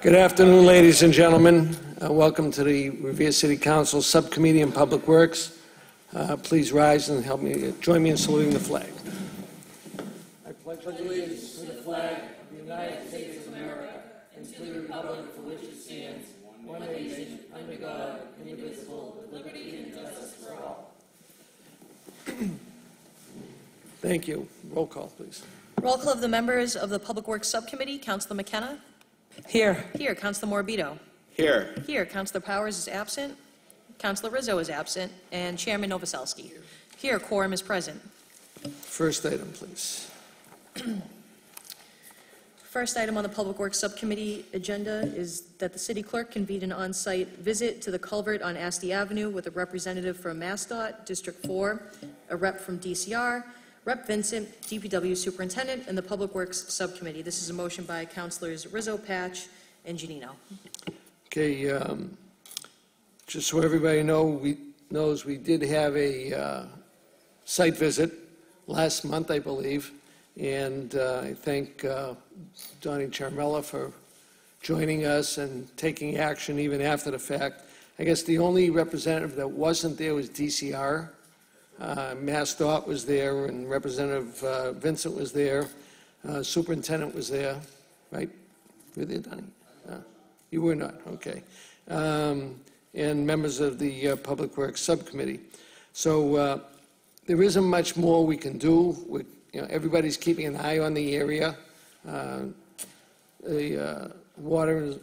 Good afternoon, ladies and gentlemen. Welcome to the Revere City Council Subcommittee on Public Works. Please rise and join me in saluting the flag. I pledge allegiance to the flag of the United States of America and to the republic for which it stands, one nation, under God, indivisible, with liberty and justice for all. Thank you. Roll call, please. Roll call of the members of the Public Works Subcommittee. Councilor McKenna? Here. Here. Councilor Morbido? Here. Here. Councilor Powers is absent. Councilor Rizzo is absent. And Chairman Novoselsky. Here. Quorum is present. First item, please. First item on the Public Works Subcommittee agenda is that the City Clerk convene an on-site visit to the culvert on Asti Avenue with a representative from MassDOT, District 4, a rep from DCR, Rep. Vincent, DPW Superintendent, and the Public Works Subcommittee. This is a motion by Councilors Rizzo, Patch, and Giannino. Okay, just so everybody knows, we did have a site visit last month, I believe, and I thank Donnie Charmella for joining us and taking action even after the fact. I guess the only representative that wasn't there was DCR. MassDOT was there, and Representative Vincent was there. Superintendent was there, right? Were you there, Donnie? You were not, okay. And members of the Public Works Subcommittee. So there isn't much more we can do. Everybody's keeping an eye on the area. The water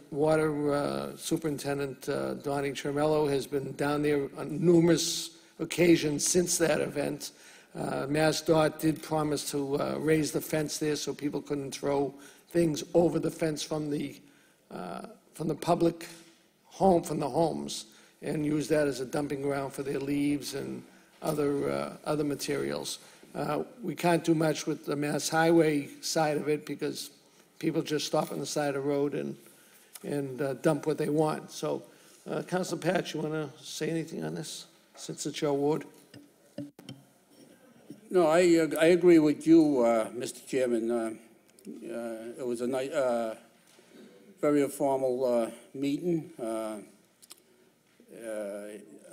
superintendent, Donnie Charmello, has been down there on numerous occasions since that event. MassDOT did promise to raise the fence there so people couldn't throw things over the fence from the public home, from the homes, and use that as a dumping ground for their leaves and other materials. We can't do much with the Mass Highway side of it because people just stop on the side of the road and dump what they want. So, Councilor Patch, you want to say anything on this, since it's your ward? No, I agree with you, Mr. Chairman. It was a nice, very informal meeting.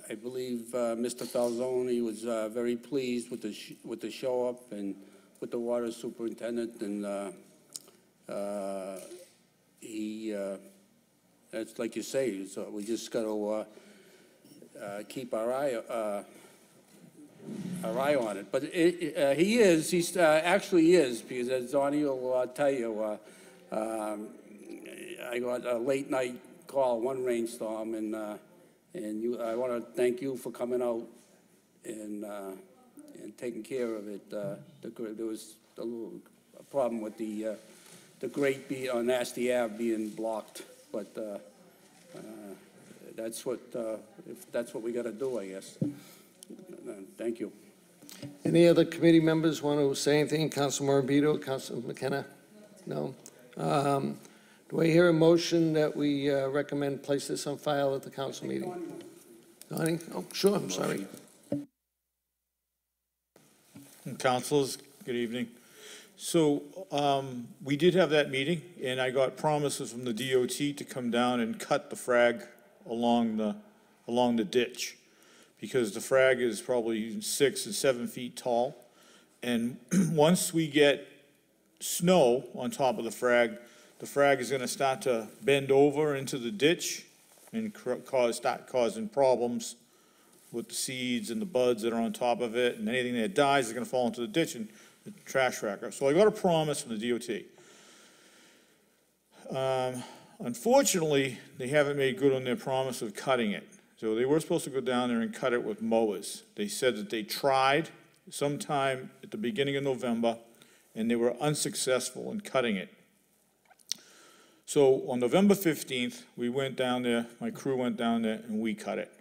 I believe Mr. Falzoni was very pleased with the show up and with the water superintendent, and that's like you say. So we just got to keep our eye on it. But he actually is, because as Donnie will tell you, I got a late night call, one rainstorm, and I want to thank you for coming out and taking care of it. There was a problem with the grate on Asti Ave being blocked, but that's what if that's what we got to do, I guess. Thank you. Any other committee members want to say anything? Councilor Morbido, Councilor McKenna? No. Do I hear a motion that we recommend place this on file at the council meeting? Donnie? Oh, sure. I'm sorry. Councilors, good evening. So we did have that meeting, and I got promises from the DOT to come down and cut the frag along the ditch, because the frag is probably 6 and 7 feet tall, and once we get snow on top of the frag is going to start to bend over into the ditch and start causing problems with the seeds and the buds that are on top of it, and anything that dies is going to fall into the ditch and the trash racker. So I got a promise from the DOT. Unfortunately, they haven't made good on their promise of cutting it. So they were supposed to go down there and cut it with mowers. They said that they tried sometime at the beginning of November, and they were unsuccessful in cutting it. So on November 15th, we went down there, my crew went down there, and we cut it.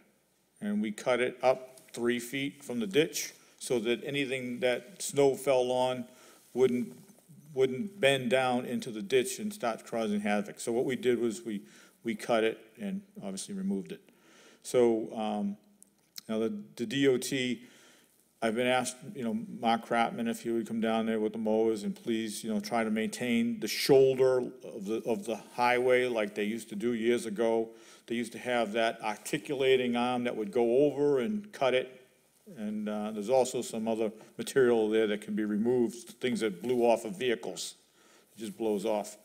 And we cut it up 3 feet from the ditch so that anything that snow fell on wouldn't bend down into the ditch and start causing havoc. So what we did was we cut it and obviously removed it. So now the DOT I've been asked, Mark Kratman, if he would come down there with the mowers and please, try to maintain the shoulder of the highway like they used to do years ago. They used to have that articulating arm that would go over and cut it. And there's also some other material there that can be removed, things that blew off of vehicles. It just blows off.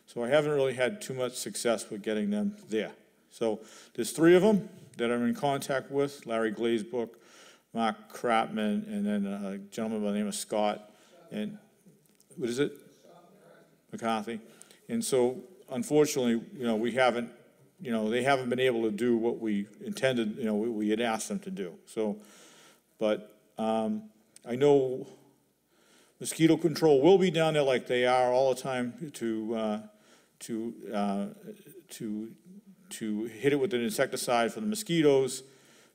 So I haven't really had too much success with getting them there. So there's 3 of them that I'm in contact with, Larry Glazebrook, Mark Kratman, and then a gentleman by the name of Scott, and, what is it? McCarthy. And so, unfortunately, we haven't, they haven't been able to do what we intended, we had asked them to do. So, but I know mosquito control will be down there like they are all the time to hit it with an insecticide for the mosquitoes,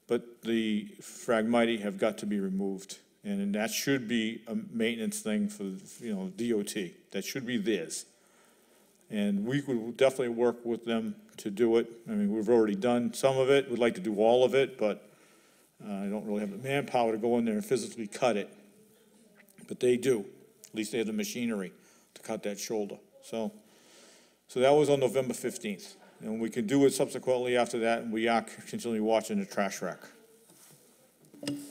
but the Phragmite have got to be removed. And that should be a maintenance thing for, DOT. That should be theirs. And we could definitely work with them to do it. I mean, we've already done some of it. We'd like to do all of it, but I don't really have the manpower to go in there and physically cut it. But they do. At least they have the machinery to cut that shoulder. So that was on November 15th. And we can do it subsequently after that, and we are continually watching the trash rack.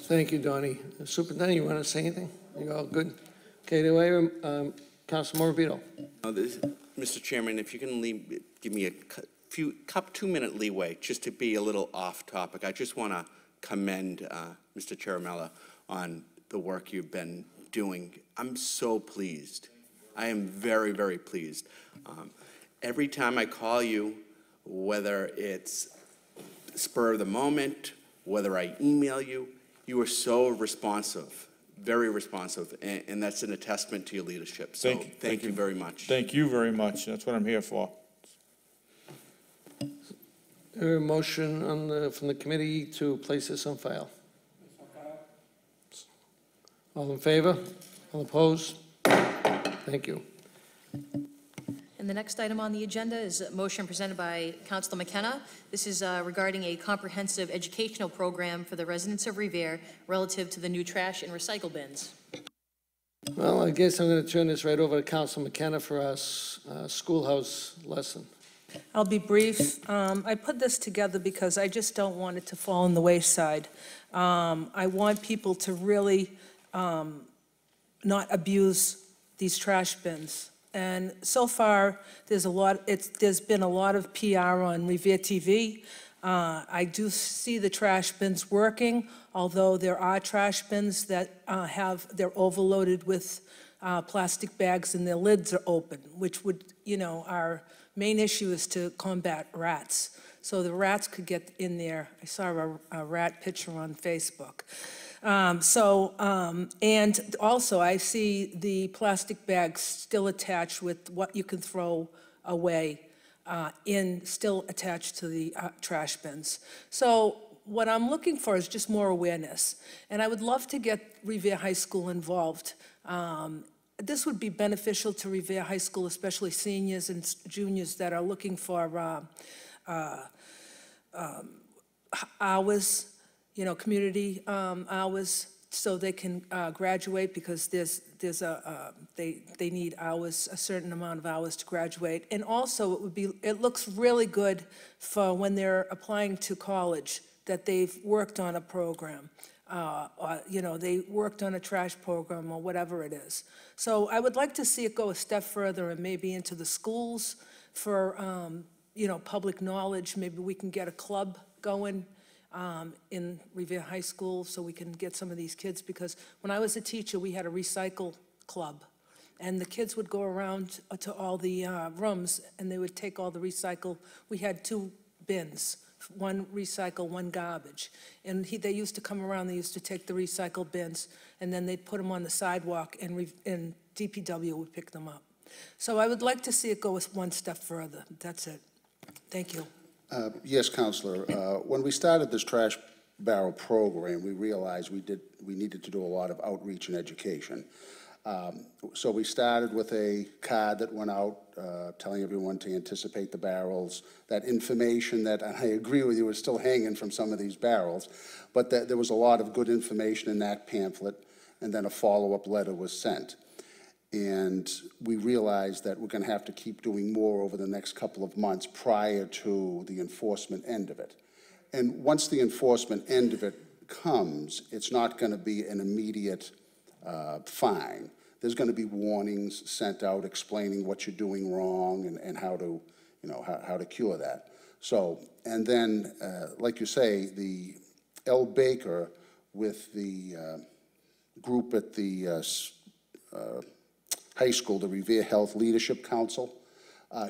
Thank you, Donnie. Superintendent, you want to say anything? You all good? Okay, do I hear, Councilor Morabito? Mr. Chairman, if you can give me a 2-minute leeway, just to be a little off topic, I just want to commend Mr. Chiaramella on the work you've been doing. I'm so pleased. I am very, very pleased. Every time I call you, whether it's spur of the moment, whether I email you, you are so responsive, very responsive, and that's an attestment to your leadership. So thank you very much. Thank you very much. That's what I'm here for. A motion from the committee to place this on file. All in favor? All opposed? Thank you. And the next item on the agenda is a motion presented by Councilor McKenna. This is regarding a comprehensive educational program for the residents of Revere relative to the new trash and recycle bins. Well, I guess I'm going to turn this right over to Councilor McKenna for our schoolhouse lesson. I'll be brief. I put this together because I just don't want it to fall on the wayside. I want people to really not abuse these trash bins. And so far, there's been a lot of PR on Revere TV. I do see the trash bins working, although there are trash bins that they're overloaded with plastic bags and their lids are open, which would, our main issue is to combat rats. So the rats could get in there. I saw a rat picture on Facebook. And also I see the plastic bags still attached with what you can throw away still attached to the trash bins. So what I'm looking for is just more awareness. And I would love to get Revere High School involved. This would be beneficial to Revere High School, especially seniors and juniors that are looking for hours, community hours, so they can graduate, because they need hours, a certain amount of hours to graduate. And also it looks really good for when they're applying to college that they've worked on a program. They worked on a trash program or whatever it is. So I would like to see it go a step further and maybe into the schools for, public knowledge. Maybe we can get a club going in Revere High School so we can get some of these kids, because when I was a teacher, we had a recycle club. And the kids would go around to all the rooms and they would take all the recycle. We had 2 bins. One recycle, one garbage. And they used to come around, they used to take the recycle bins, and then they'd put them on the sidewalk, and DPW would pick them up. So I would like to see it go one step further. That's it. Thank you. Yes, Counselor. When we started this trash barrel program, we realized we needed to do a lot of outreach and education. So we started with a card that went out telling everyone to anticipate the barrels. That information that, I agree with you, is still hanging from some of these barrels, but there was a lot of good information in that pamphlet, and then a follow-up letter was sent. And we realized that we're going to have to keep doing more over the next couple of months prior to the enforcement end of it. And once the enforcement end of it comes, it's not going to be an immediate fine. There's going to be warnings sent out explaining what you're doing wrong and how to, how to cure that. So, and then, like you say, the L. Baker with the group at the high school, the Revere Health Leadership Council.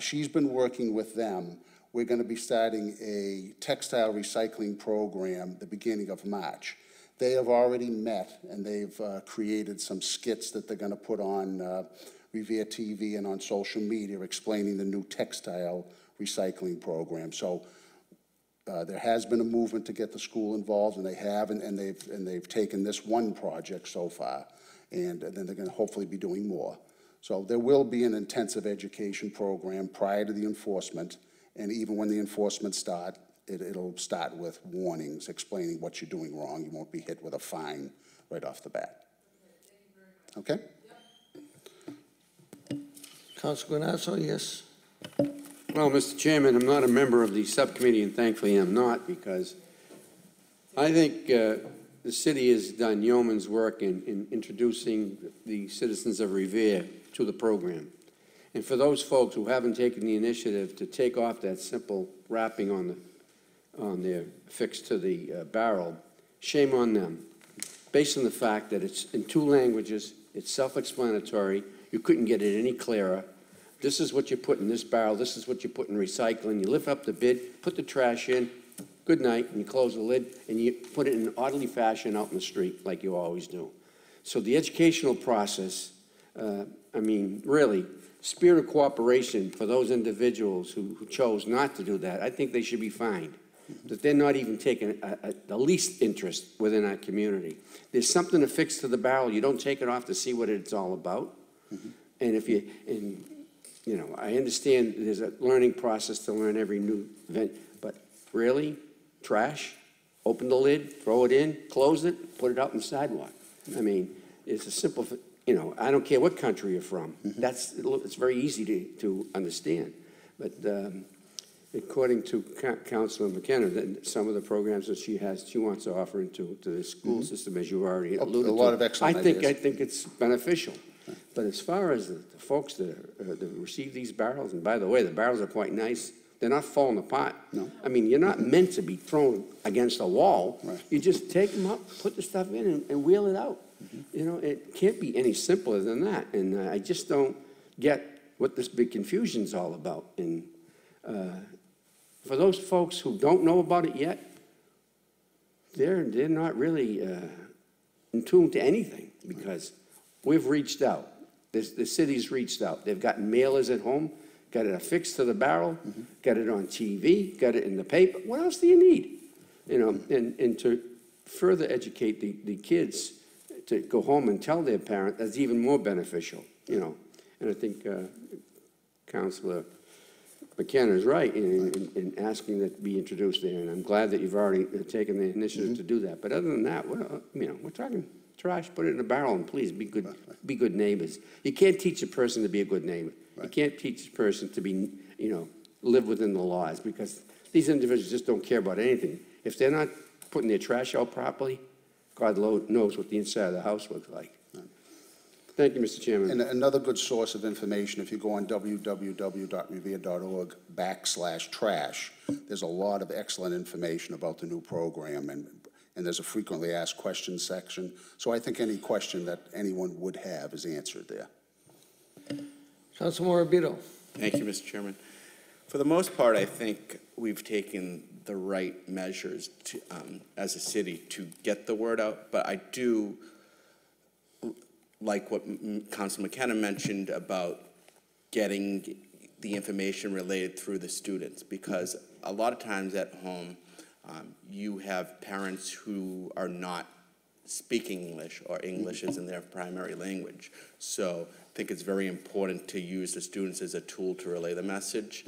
She's been working with them. We're going to be starting a textile recycling program the beginning of March. They have already met, and they've created some skits that they're going to put on Revere TV and on social media explaining the new textile recycling program. So there has been a movement to get the school involved, and they have, and they've taken this one project so far, and then they're going to hopefully be doing more. So there will be an intensive education program prior to the enforcement, and even when the enforcement starts, it'll start with warnings explaining what you're doing wrong. You won't be hit with a fine right off the bat. Okay? Councilor Guanasso, yes? Well, Mr. Chairman, I'm not a member of the subcommittee, and thankfully I'm not, because I think the city has done yeoman's work in introducing the citizens of Revere to the program. And for those folks who haven't taken the initiative to take off that simple wrapping on their fixed to the barrel, shame on them. Based on the fact that it's in 2 languages, it's self-explanatory, you couldn't get it any clearer. This is what you put in this barrel, this is what you put in recycling. You lift up the bid, put the trash in, good night, and you close the lid, and you put it in an orderly fashion out in the street like you always do. So the educational process, I mean, really, spirit of cooperation for those individuals who chose not to do that, I think they should be fined. That they're not even taking the least interest within our community. There's something to fix to the barrel. You don't take it off to see what it's all about. And if I understand there's a learning process to learn every new event, but really, trash, open the lid, throw it in, close it, put it out on the sidewalk. I mean, it's a simple, I don't care what country you're from. It's very easy to understand. But according to Councilor McKenna, some of the programs that she wants to offer into the school system, as you already alluded to. A lot of excellent ideas. I think it's beneficial. But as far as the folks that receive these barrels, and by the way, the barrels are quite nice. They're not falling apart. No. I mean, you're not meant to be thrown against a wall. Right. You just take them up, put the stuff in, and wheel it out. It can't be any simpler than that. And I just don't get what this big confusion's all about. And for those folks who don't know about it yet, they're not really in tune to anything, because we've reached out. The city's reached out. They've gotten mailers at home, got it affixed to the barrel, got it on TV, got it in the paper. What else do you need? And to further educate the kids to go home and tell their parent, that's even more beneficial, And I think Councilor McKenna is right in asking that be introduced there, and I'm glad that you've already taken the initiative to do that. But other than that, we're talking trash, put it in a barrel, and please be good neighbors. You can't teach a person to be a good neighbor. Right. You can't teach a person to be, live within the laws, because these individuals just don't care about anything. If they're not putting their trash out properly, God knows what the inside of the house looks like. Thank you, Mr. Chairman. And another good source of information, if you go on www.revere.org/trash, there's a lot of excellent information about the new program, and there's a frequently asked questions section. So I think any question that anyone would have is answered there. Councilor Morabito. Thank you, Mr. Chairman. For the most part, I think we've taken the right measures to, as a city to get the word out, but I do like what Councilor McKenna mentioned about getting the information related through the students, because a lot of times at home, you have parents who are not speak English or English isn't their primary language. So I think it's very important to use the students as a tool to relay the message.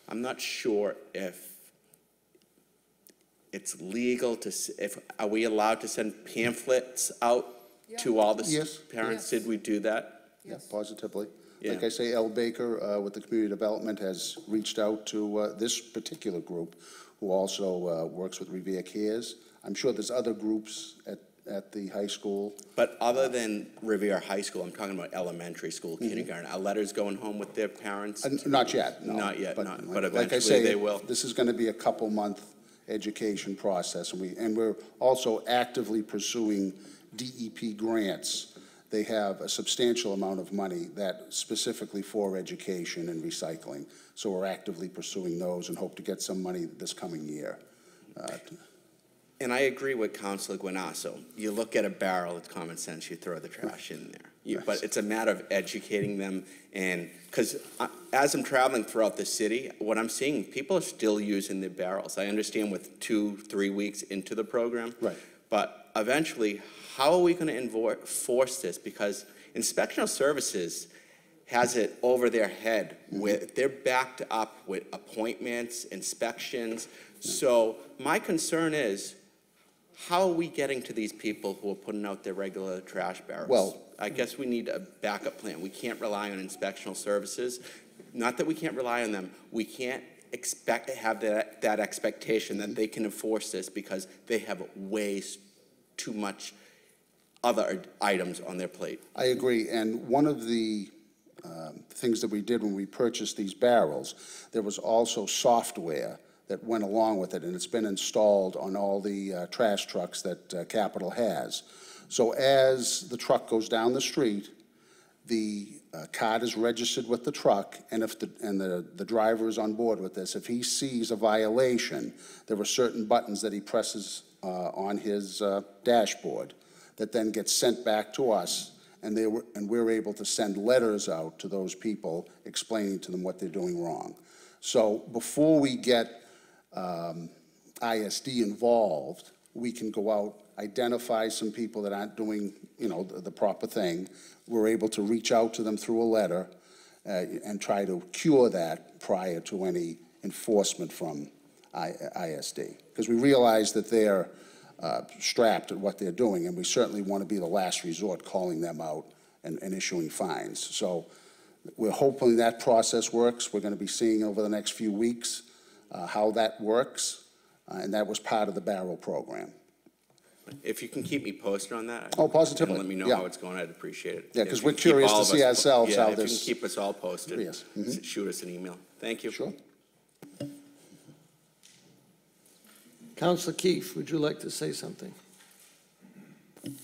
I'm not sure if it's legal to, are we allowed to send pamphlets out to all the Yes. parents? Did we do that? Yeah, positively. Yeah. Like I say, El Baker with the community development has reached out to this particular group, who also works with Revere Cares. I'm sure there's other groups at the high school. But other than Revere High School, I'm talking about elementary school, kindergarten, are letters going home with their parents? Not yet, no. Not yet, but like I eventually say, they will. This is going to be a couple-month education process, and we're also actively pursuing DEP grants. They have a substantial amount of money that specifically for education and recycling. So we're actively pursuing those and hope to get some money this coming year. And I agree with Councilor Guanasso. You look at a barrel, it's common sense, you throw the trash in there. But it's a matter of educating them, and, because as I'm traveling throughout the city, what I'm seeing, people are still using their barrels. I understand with 2-3 weeks into the program. Right. But eventually, how are we going to enforce this? Because inspectional services has it over their head with, they're backed up with appointments, inspections. So my concern is, how are we getting to these people who are putting out their regular trash barrels? Well, I guess we need a backup plan. We can't rely on inspectional services. Not that we can't rely on them. We can't have that expectation that they can enforce this because they have way too much other items on their plate. I agree, and one of the things that we did when we purchased these barrels, there was also software that went along with it, and it's been installed on all the trash trucks that Capital has. So as the truck goes down the street, the card is registered with the truck, and if the driver is on board with this, if he sees a violation, there are certain buttons that he presses on his dashboard that then gets sent back to us, and we're able to send letters out to those people explaining to them what they're doing wrong. So before we get ISD involved, we can go out, identify some people that aren't doing, the proper thing. We're able to reach out to them through a letter and try to cure that prior to any enforcement from ISD. Because we realize that they're strapped at what they're doing, and we certainly want to be the last resort calling them out and issuing fines. So we're hoping that process works. We're going to be seeing over the next few weeks how that works, and that was part of the barrel program. If you can keep me posted on that. Oh, positively. And let me know Yeah. how it's going, I'd appreciate it. Yeah, If 'cause you we're can keep curious all to of see us ourselves how If you this- can keep us all posted. Yes. Shoot us an email. Thank you. Sure. Councilor Keefe, would you like to say something?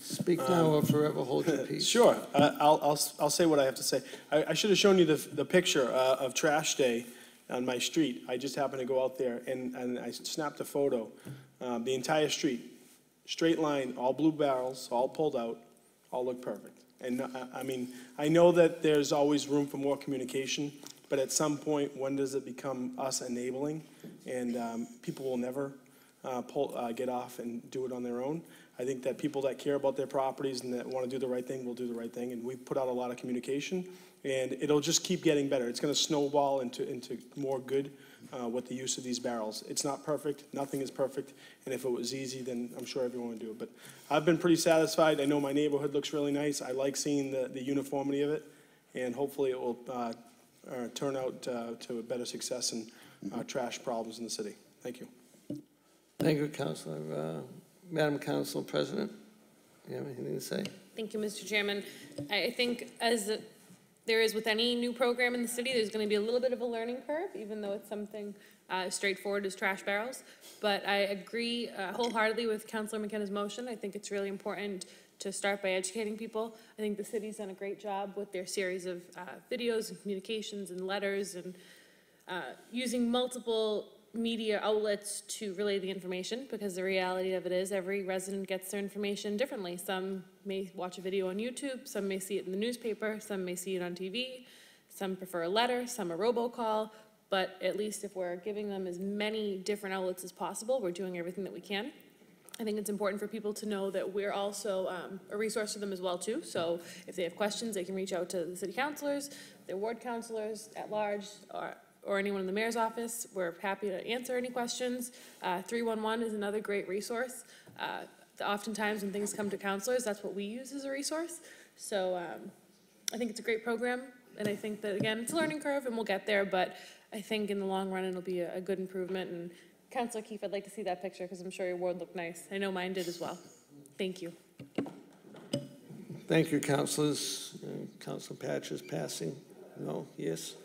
Speak now or forever hold your peace. Sure, I'll say what I have to say. I should have shown you the picture of Trash Day on my street. I just happened to go out there and I snapped a photo. The entire street, straight line, all blue barrels, all pulled out, all look perfect. And I mean, I know that there's always room for more communication, but at some point, when does it become us enabling? And people will never get off and do it on their own. I think that people that care about their properties and that want to do the right thing will do the right thing. And we've put out a lot of communication, and it'll just keep getting better. It's going to snowball into more good with the use of these barrels. It's not perfect. Nothing is perfect. And if it was easy, then I'm sure everyone would do it. But I've been pretty satisfied. I know my neighborhood looks really nice. I like seeing the uniformity of it, and hopefully it will turn out to a better success in trash problems in the city. Thank you. Thank you, Councilor. Madam Council President, you have anything to say? Thank you, Mr. Chairman. I think as there is with any new program in the city, there's going to be a little bit of a learning curve, even though it's something as straightforward as trash barrels. But I agree wholeheartedly with Councilor McKenna's motion. I think it's really important to start by educating people. I think the city's done a great job with their series of videos and communications and letters and using multiple media outlets to relay the information, because the reality of it is every resident gets their information differently. Some may watch a video on YouTube, some may see it in the newspaper, some may see it on TV, some prefer a letter, some a robocall, but at least if we're giving them as many different outlets as possible, we're doing everything that we can. I think it's important for people to know that we're also a resource to them as well, too. So if they have questions, they can reach out to the city councilors, their ward councilors at large, or anyone in the mayor's office. We're happy to answer any questions. 311 is another great resource. Oftentimes when things come to councilors, that's what we use as a resource. So I think it's a great program, and I think that, again, it's a learning curve, and we'll get there, but I think in the long run, it'll be a good improvement. And Councilor Keefe, I'd like to see that picture, because I'm sure your ward looked nice. I know mine did as well. Thank you. Thank you, councilors. Councilor Patch is passing. No, yes?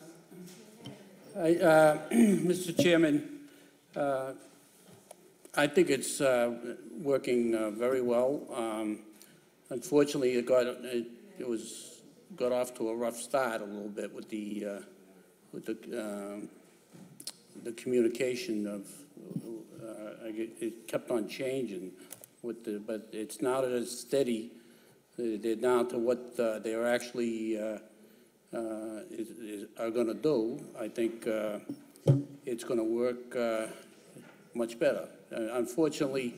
Mr. Chairman, I think it's working very well. Unfortunately, it got off to a rough start a little bit with the communication of it kept on changing but it's not as steady. They're down to what they're actually are going to do. I think it's going to work much better. Unfortunately,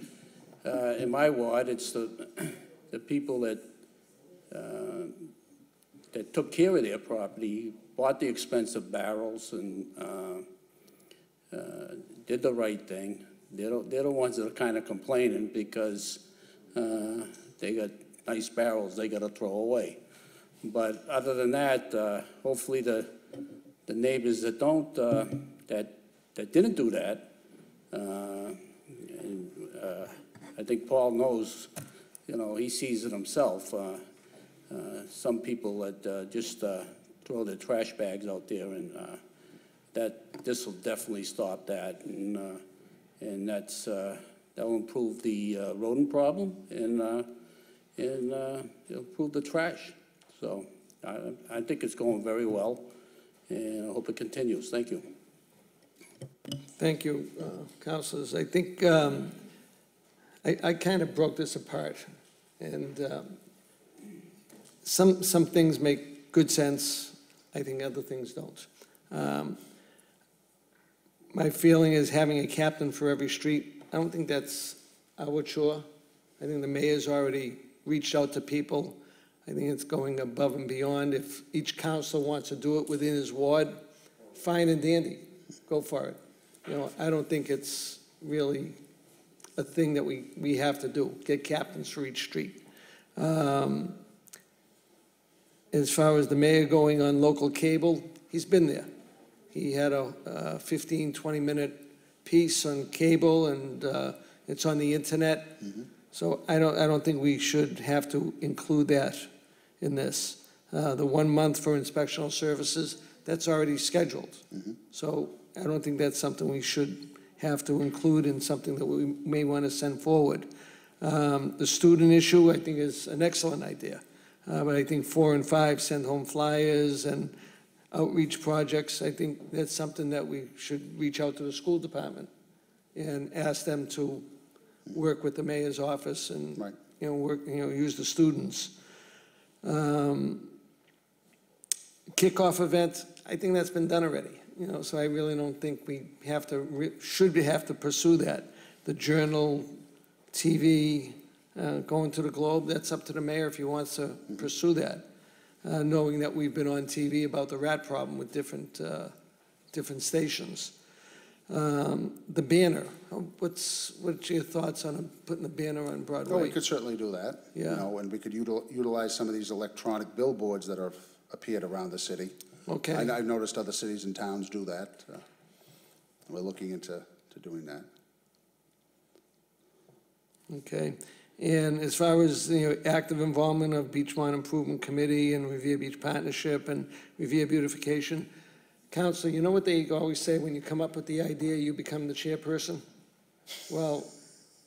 in my ward, it's the people that took care of their property, bought the expensive barrels, and did the right thing. They're the ones that are kind of complaining because they got nice barrels they got to throw away. But other than that, hopefully the neighbors that don't, that didn't do that, I think Paul knows, he sees it himself. Some people that just throw their trash bags out there, and this will definitely stop that, and that will improve the rodent problem, and it'll improve the trash. So I think it's going very well, and I hope it continues. Thank you. Thank you, councilors. I think I kind of broke this apart, and some things make good sense. I think other things don't. My feeling is having a captain for every street. I don't think that's our chore. I think the mayor's already reached out to people. I think it's going above and beyond. If each councilor wants to do it within his ward, fine and dandy, go for it. I don't think it's really a thing that we have to do, get captains for each street. As far as the mayor going on local cable, he's been there. He had a 15, 20-minute piece on cable, and it's on the internet. Mm-hmm. So I don't think we should have to include that in this. The 1 month for inspectional services, that's already scheduled. Mm-hmm. So I don't think that's something we should have to include in something that we may want to send forward. The student issue, I think, is an excellent idea. But I think 4 and 5, send home flyers and outreach projects. I think that's something that we should reach out to the school department and ask them to work with the mayor's office and, right, use the students. Kickoff event, I think that's been done already. So I really don't think we have to, should to pursue that. The Journal, TV, going to the Globe, that's up to the mayor if he wants to pursue that, knowing that we've been on TV about the rat problem with different stations. The banner, what's your thoughts on putting the banner on Broadway? Well, we could certainly do that. Yeah. And we could utilize some of these electronic billboards that have appeared around the city. Okay. I've noticed other cities and towns do that. We're looking into doing that. Okay. And as far as active involvement of Beachmont Improvement Committee and Revere Beach Partnership and Revere Beautification, Council, you know what they always say, when you come up with the idea, you become the chairperson? Well,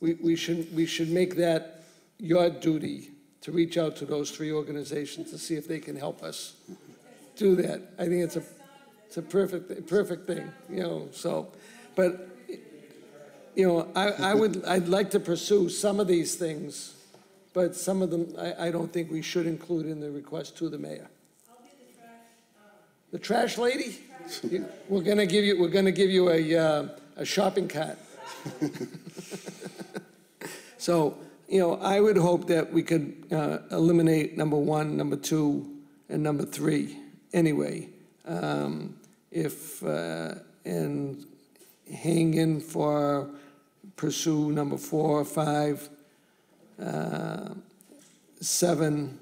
we should make that your duty to reach out to those 3 organizations to see if they can help us do that. I think it's a perfect thing, so, but I'd like to pursue some of these things, but some of them I don't think we should include in the request to the mayor. I'll be the trash lady? We're gonna give you a shopping cart. So, I would hope that we could eliminate number 1, number 2, and number 3 anyway. And hang in for, pursue number 4, 5, 7,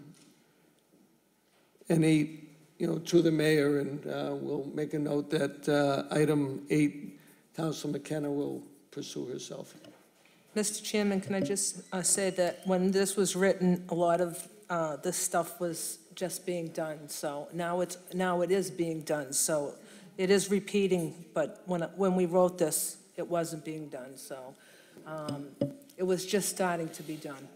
and 8, to the mayor, and we'll make a note that item 8, Council McKenna will pursue herself. Mr. Chairman, can I just say that when this was written, a lot of this stuff was just being done, so now it is being done, so it is repeating, but when we wrote this, it wasn't being done, so it was just starting to be done.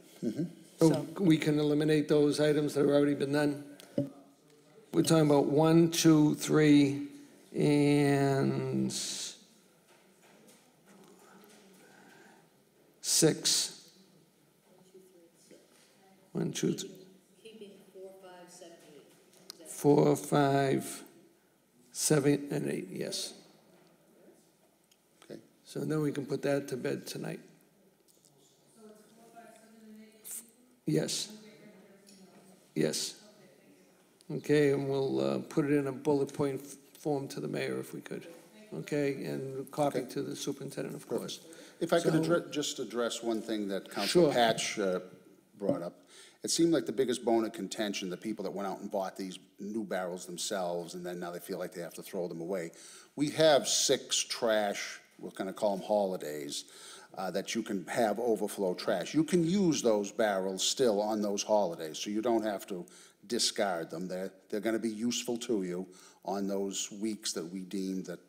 So we can eliminate those items that have already been done? We're talking about 1, 2, 3, and 6. 1, 2, 3. Keeping 4, 5, 7, 8. 4, 5, 7, and 8, yes. Okay. So then we can put that to bed tonight. Yes. Yes. Okay, and we'll put it in a bullet point form to the mayor if we could. Okay, and copy Okay. to the superintendent, of course. If I could So- just address one thing that Councilor Sure. Patch brought up. It seemed like the biggest bone of contention, the people that went out and bought these new barrels themselves, and then now they feel like they have to throw them away. We have 6 trash, we're going to call them holidays, that you can have overflow trash. You can use those barrels still on those holidays, so you don't have to discard them. They're going to be useful to you on those weeks that we deem that,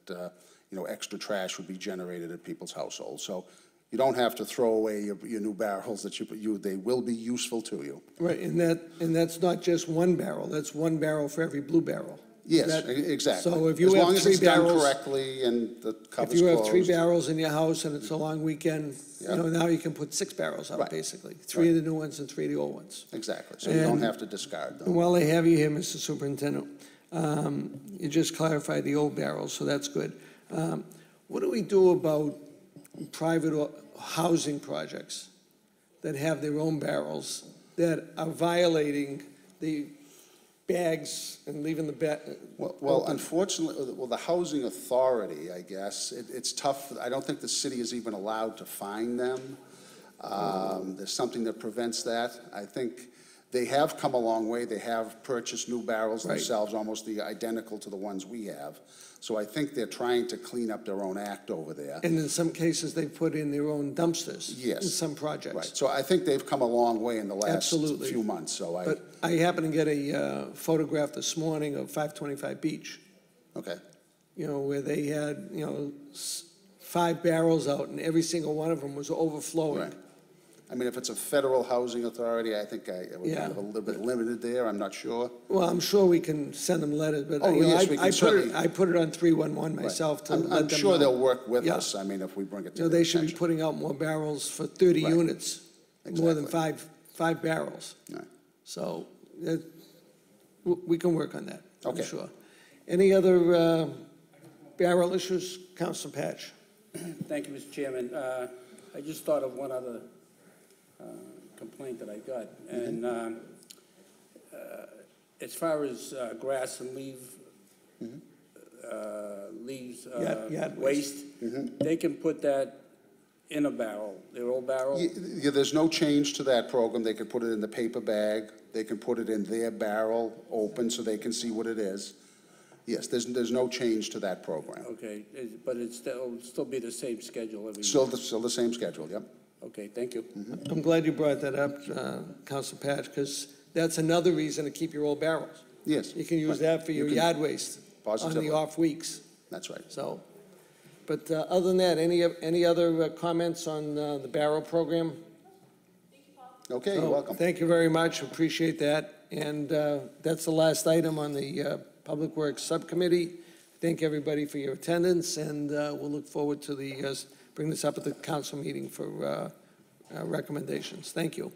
extra trash would be generated at people's households. So you don't have to throw away your new barrels that they will be useful to you. Right, and that's not just 1 barrel, that's 1 barrel for every blue barrel. Yes, That- exactly. So if you As have long as 3 it's done barrels, correctly and the cover's if you have 3 closed. barrels in your house and it's a long weekend, Yeah. now you can put 6 barrels out, Right. basically. 3 of the new ones and 3 of the old ones. Exactly, so you don't And- have to discard And them. while I have you here, Mr. Superintendent, you just clarified the old barrels, so that's good. What do we do about private housing projects that have their own barrels that are violating the bags and leaving the Well, unfortunately, the housing authority, I guess, it's tough. I don't think the city is even allowed to fine them. There's something that prevents that. I think they have come a long way. They have purchased new barrels Right. themselves, almost identical to the ones we have. So I think they're trying to clean up their own act over there. And in some cases, they put in their own dumpsters. Yes. In some projects. Right, so I think they've come a long way in the last Absolutely. few months, so But I happened to get a photograph this morning of 525 Beach, okay. where they had, 5 barrels out, and every single one of them was overflowing. Right. I mean, if it's a federal housing authority, I think I would be Yeah. a little bit limited there, I'm not sure. Well, I'm sure we can send them letters, but Oh, yes, we can I put certainly- it, I put it on 311 Right. myself to I'm let them know. I'm sure they'll work with Yeah. us, I mean, if we bring it to their They should be attention. putting out more barrels for 30 Right. units, more than Exactly. five barrels. Right. So we can work on that, I'm Okay. sure. Any other barrel issues? Council Patch? Thank you, Mr. Chairman. I just thought of one other complaint that I got. And as far as grass and leaves, Yard waste, they can put that in a barrel, their old barrel? Yeah, there's no change to that program. They could put it in the paper bag. They can put it in their barrel, open, so they can see what it is. Yes, there's no change to that program. Okay, but it'll still be the same schedule every Still year? the same schedule, yep. Okay, thank you. I'm glad you brought that up, Council Patch, because that's another reason to keep your old barrels. Yes. You can use Right. that for You your can- yard waste on Positively. the off weeks, That's right. so. But other than that, any other comments on the barrel program? Okay, you're Oh, welcome. Thank you very much, appreciate that. And that's the last item on the Public Works Subcommittee. Thank everybody for your attendance, and we'll look forward to bring this up at the council meeting for recommendations. Thank you.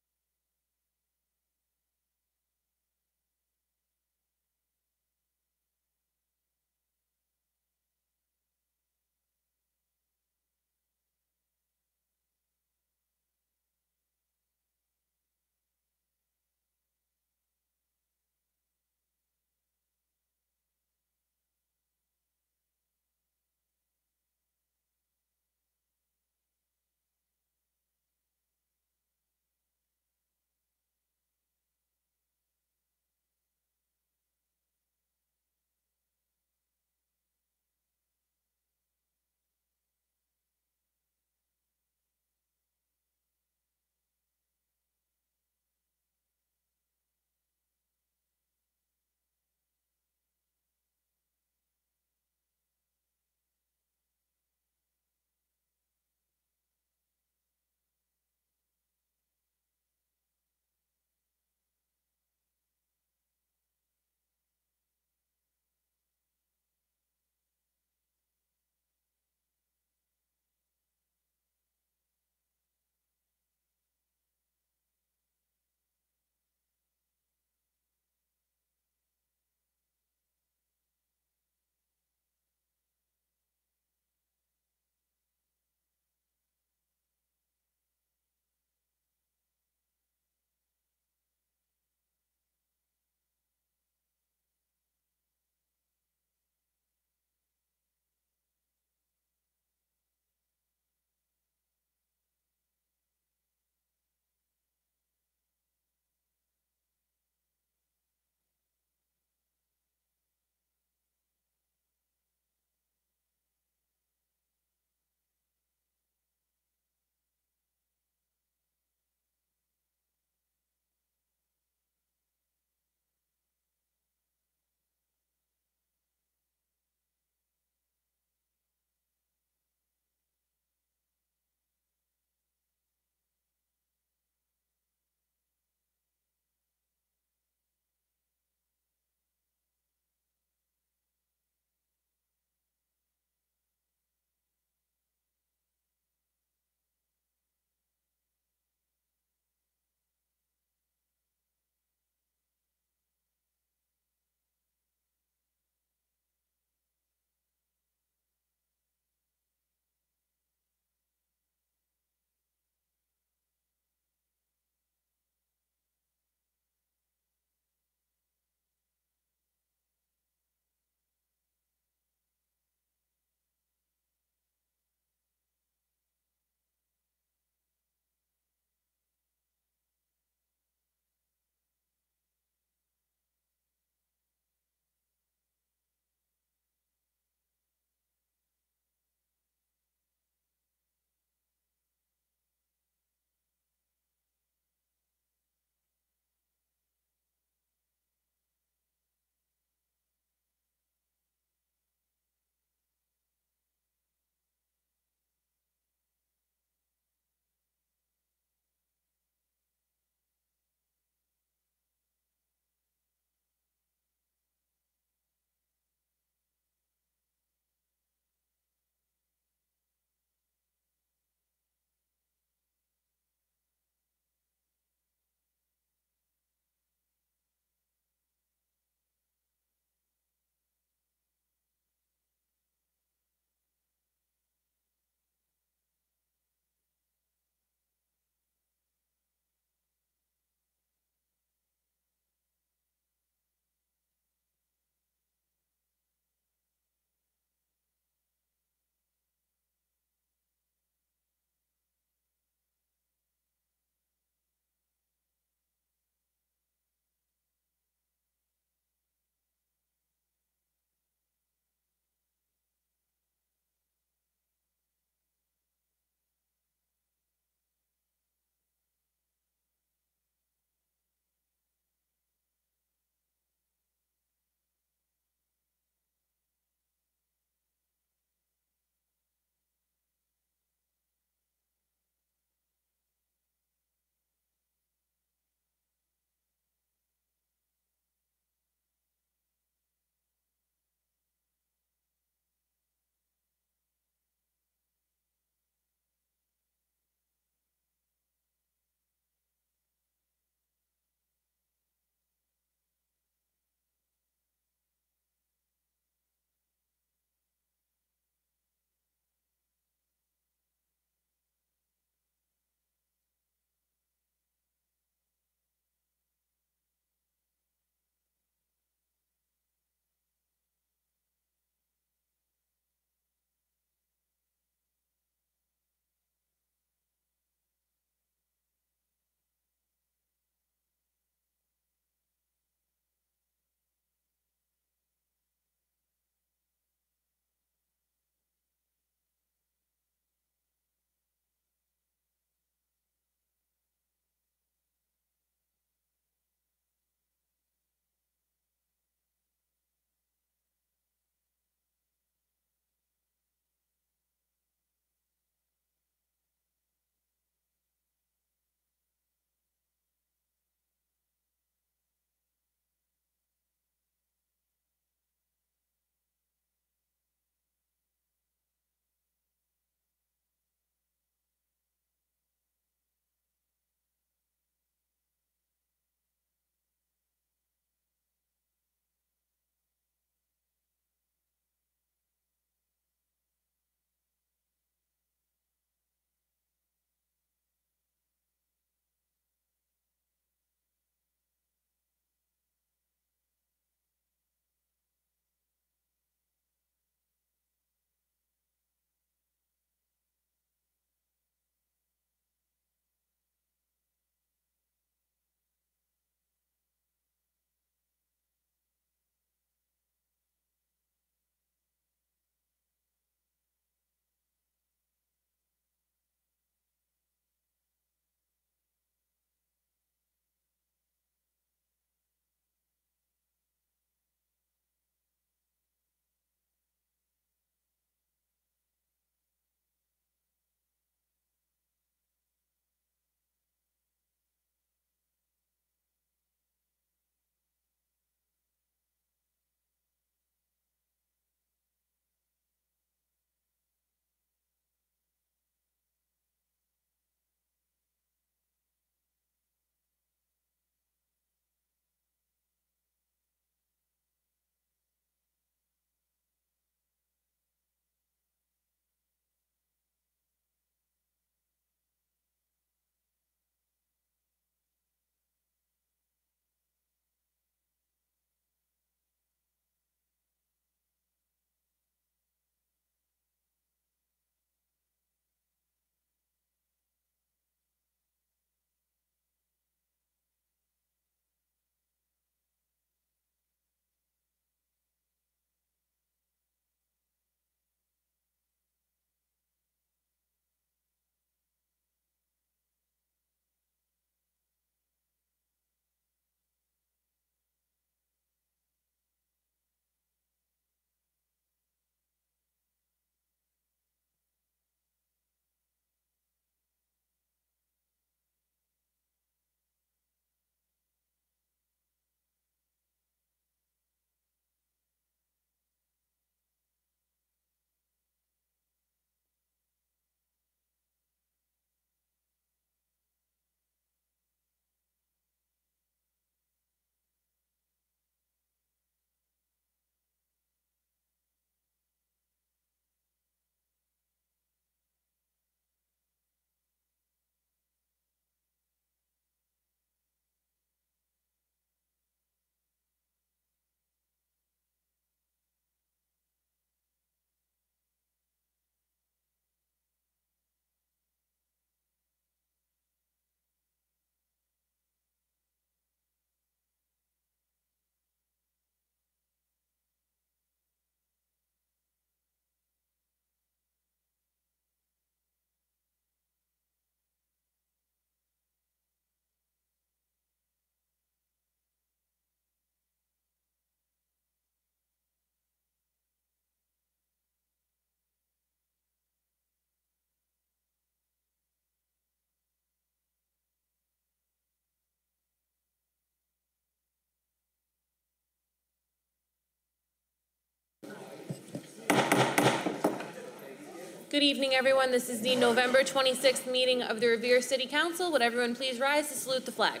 Good evening, everyone. This is the November 26th meeting of the Revere City Council. Would everyone please rise to salute the flag?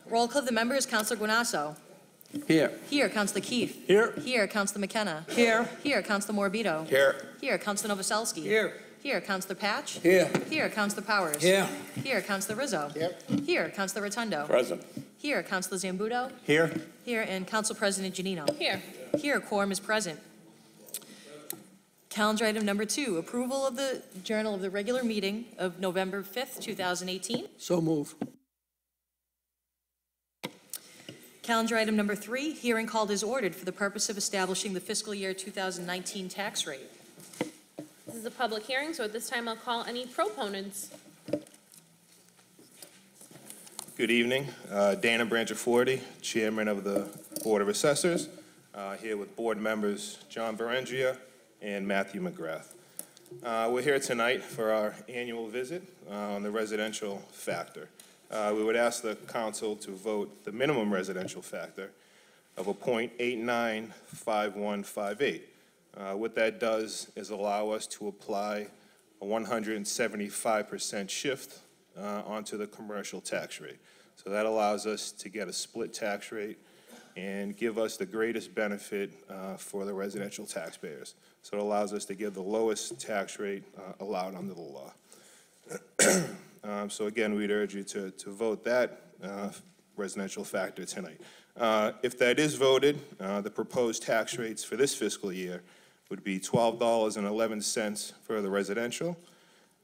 Roll call of the members, Councilor Guanasso. Here. Here, Councilor Keefe. Here. Here, Councilor McKenna. Here. Here, Councilor Morbido. Here. Here, Councilor Novoselsky. Here. Here, Councilor Patch. Here. Here, Councilor Powers. Here. Here, Councilor Rizzo. Here, Councilor Rotundo. Present. Here, Councilor Zambudo. Here. Here, and Council President Janino. Here. Here, quorum is present. Calendar item number 2, approval of the journal of the regular meeting of November 5th, 2018. So move. Calendar item number 3, hearing called is ordered for the purpose of establishing the fiscal year 2019 tax rate. This is a public hearing, so at this time I'll call any proponents. Good evening. Dana Branchiforti, Chairman of the Board of Assessors, here with board members John Berendria and Matthew McGrath. We're here tonight for our annual visit on the residential factor. We would ask the council to vote the minimum residential factor of a 0.895158. What that does is allow us to apply a 175% shift onto the commercial tax rate. So that allows us to get a split tax rate and give us the greatest benefit for the residential taxpayers. So it allows us to give the lowest tax rate allowed under the law. So again, we'd urge you to vote that residential factor tonight. If that is voted, the proposed tax rates for this fiscal year would be $12.11 for the residential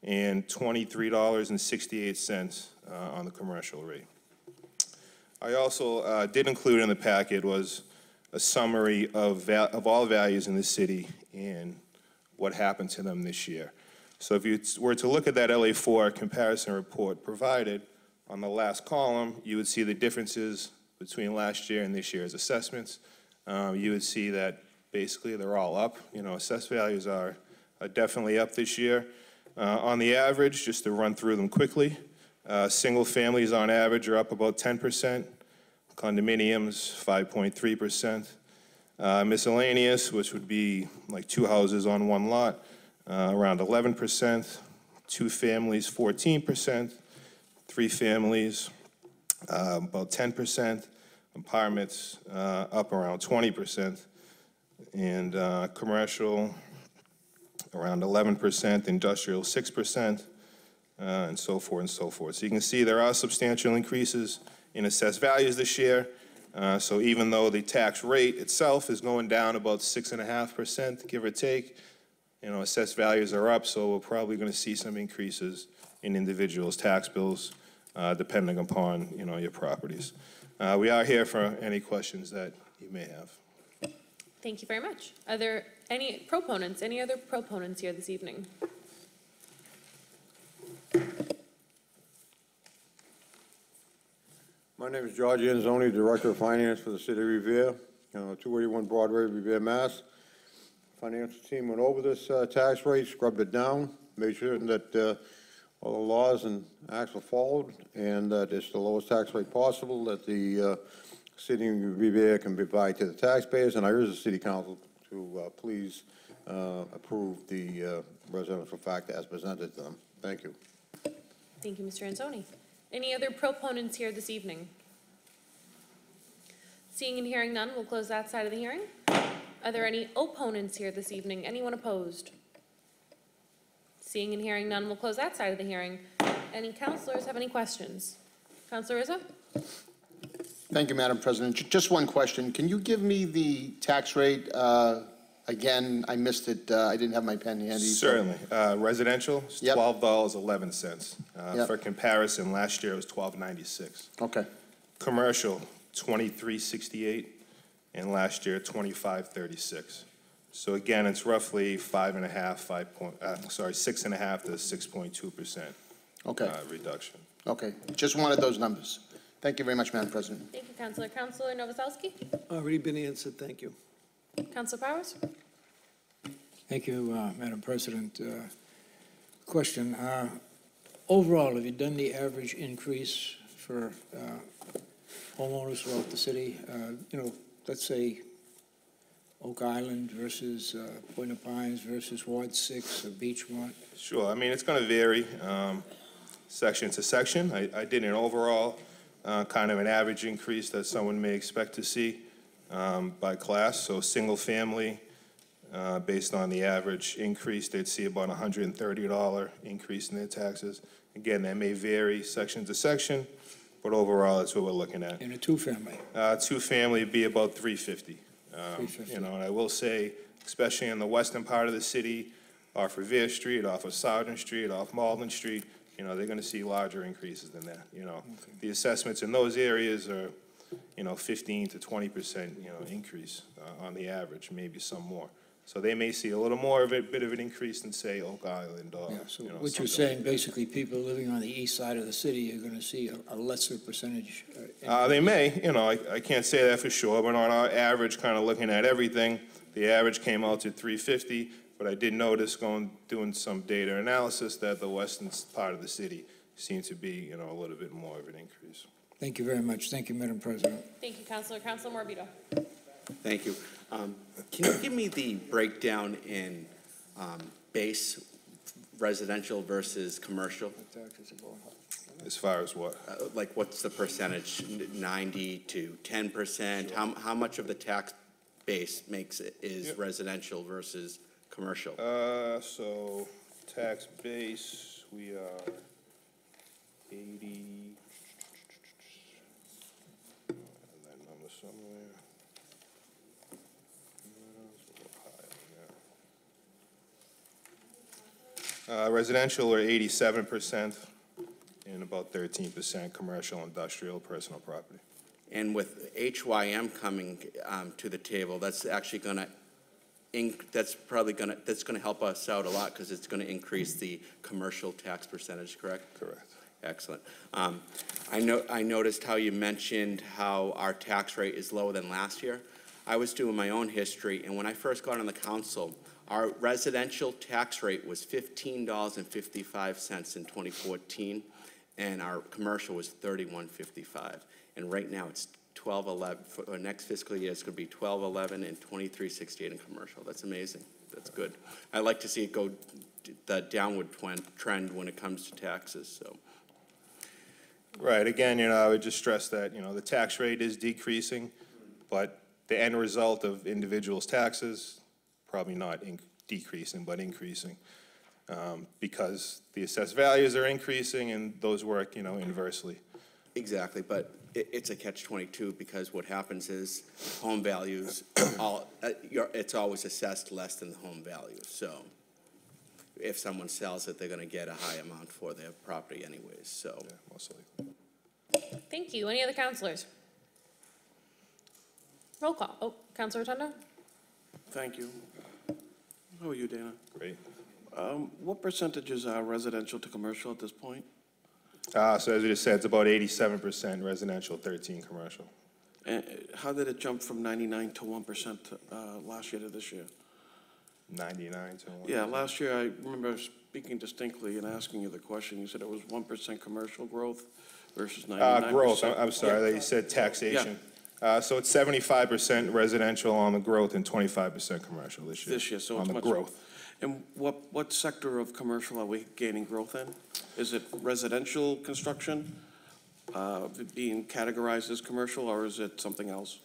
and $23.68 on the commercial rate. I also did include in the packet was a summary of all values in the city and what happened to them this year. So if you were to look at that LA4 comparison report provided, on the last column, you would see the differences between last year and this year's assessments. You would see that basically they're all up. You know, assessed values are definitely up this year. On the average, just to run through them quickly, single families on average are up about 10%, condominiums 5.3%, miscellaneous, which would be like 2 houses on 1 lot, around 11%, 2 families 14%, 3 families about 10%, apartments up around 20%, and commercial around 11%, industrial 6%, and so forth and so forth. So you can see there are substantial increases in assessed values this year. So even though the tax rate itself is going down about 6.5%, give or take, you know, assessed values are up, so we're probably going to see some increases in individuals' tax bills, depending upon, you know, your properties. We are here for any questions that you may have. Thank you very much. Are there any proponents, any other proponents here this evening? My name is George Anzoni, Director of Finance for the City of Revere, 281 Broadway, Revere, Mass. Financial team went over this tax rate, scrubbed it down, made sure that all the laws and acts were followed, and that it's the lowest tax rate possible that the City of Revere can provide to the taxpayers. And I urge the City Council to please approve the residential factor as presented to them. Thank you. Thank you, Mr. Anzoni. Any other proponents here this evening? Seeing and hearing none, we'll close that side of the hearing. Are there any opponents here this evening? Anyone opposed? Seeing and hearing none, we'll close that side of the hearing. Any councilors have any questions? Councilor Rizzo? Thank you, Madam President. Just one question. Can you give me the tax rate again? I missed it. I didn't have my pen handy. Certainly. Residential is Yep. $12.11. Yep. For comparison, last year it was $12.96. Okay. Commercial, $23.68, and last year $25.36. So again, it's roughly 6.5 to 6.2% Okay. reduction. Okay. Just wanted those numbers. Thank you very much, Madam President. Thank you, Counselor. Counselor Novoselsky? Already been answered, thank you. Counselor Powers? Thank you, Madam President. Question, overall, have you done the average increase for homeowners throughout the city? Let's say Oak Island versus Point of Pines versus Ward 6 or Beachmont? Sure, I mean, it's going to vary section to section. I did an overall kind of an average increase that someone may expect to see by class. So single family, based on the average increase, they'd see about $130 increase in their taxes. Again, that may vary section to section, but overall, that's what we're looking at. In a two-family? Two-family would be about $350. And I will say, especially in the western part of the city, off Revere Street, off of Sergeant Street, off Malden Street, they're going to see larger increases than that. The assessments in those areas are, 15 to 20%, increase on the average, maybe some more. So they may see a little more of a bit of an increase than, say, Oak Island or, Yeah, so what you're saying, basically, people living on the east side of the city are going to see a lesser percentage? They may, I can't say that for sure, but on our average, kind of looking at everything, the average came out to $350, but I did notice doing some data analysis that the western part of the city seemed to be, a little bit more of an increase. Thank you very much. Thank you, Madam President. Thank you, Counselor. Counselor Morbido? Thank you. Can you give me the breakdown in base residential versus commercial? As far as what? Like, what's the percentage, 90 to 10%? How much of the tax base is residential versus commercial? So tax base, we are 80. That number somewhere. Residential are 87%, and about 13% commercial, industrial, personal property. And with HYM coming to the table, that's actually going to that's going to help us out a lot because it's going to increase the commercial tax percentage, correct? Correct. Excellent. I noticed how you mentioned how our tax rate is lower than last year. I was doing my own history, and when I first got on the council, our residential tax rate was $15.55 in 2014, and our commercial was $31.55. And right now it's $12.11. For next fiscal year, it's going to be $12.11 and $23.68 in commercial. That's amazing. That's good. I like to see it go the downward trend when it comes to taxes. So. Right. Again, I would just stress that the tax rate is decreasing, but the end result of individuals' taxes probably not decreasing, but increasing, because the assessed values are increasing, and those work, inversely. Exactly, but it's a catch-22 because what happens is home values, it's always assessed less than the home value. So if someone sells it, they're going to get a high amount for their property anyways. So Yeah, most likely. Thank you. Any other counselors? Roll call. Oh, Counselor Rotundo? Thank you. How are you, Dana? Great. What percentages are residential to commercial at this point? So as we just said, it's about 87% residential, 13 commercial. And how did it jump from 99 to 1% last year to this year? 99 to 1. Yeah, last year I remember speaking distinctly and asking you the question. You said it was 1% commercial growth versus 99%. Growth, I'm sorry, that you said taxation. So it's 75% residential on the growth and 25% commercial this year. This year, so on it's the much growth. And what sector of commercial are we gaining growth in? Is it residential construction being categorized as commercial, or is it something else?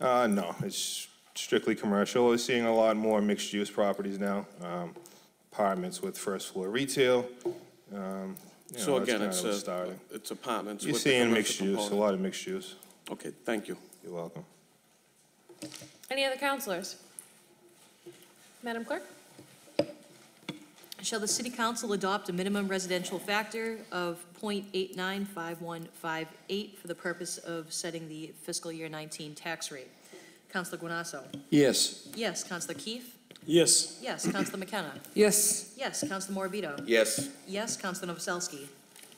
No, it's strictly commercial. We're seeing a lot more mixed-use properties now, apartments with first-floor retail. So again, that's kinda what's starting. it's apartments. You're with the seeing commercial mixed use, a component. lot of mixed use. Okay, thank you. You're welcome. Any other counselors? Madam Clerk? Shall the city council adopt a minimum residential factor of 0.895158 for the purpose of setting the fiscal year 19 tax rate? Councilor Guanasso? Yes. Yes. Councilor Keefe? Yes. Yes. Councilor McKenna? Yes. Yes. Councilor Morbido? yes. Yes. Councilor Novoselsky?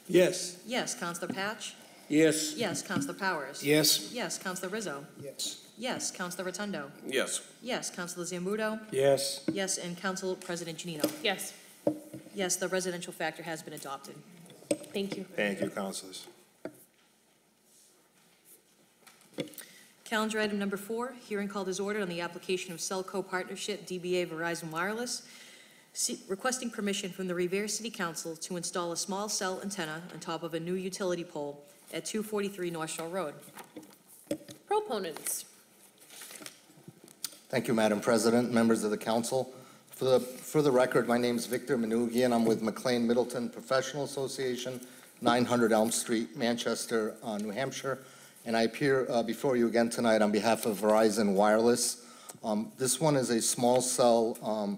Yes. Yes. Councilor Patch? Yes. Yes, Counselor Powers. Yes. Yes, Counselor Rizzo. Yes. Yes, Counselor Rotundo. Yes. Yes, Counselor Zambudo. Yes. Yes, and Council President Janino. Yes. Yes, the residential factor has been adopted. Thank you. Thank you, councilors. Calendar item number 4, hearing called as ordered on the application of Cellco Partnership DBA Verizon Wireless, requesting permission from the Revere City Council to install a small cell antenna on top of a new utility pole at 243 North Shore Road. Proponents. Thank you, Madam President, members of the council. For the record, my name is Victor Manugian. I'm with McLean Middleton Professional Association, 900 Elm Street, Manchester, New Hampshire. And I appear before you again tonight on behalf of Verizon Wireless. This one is a small cell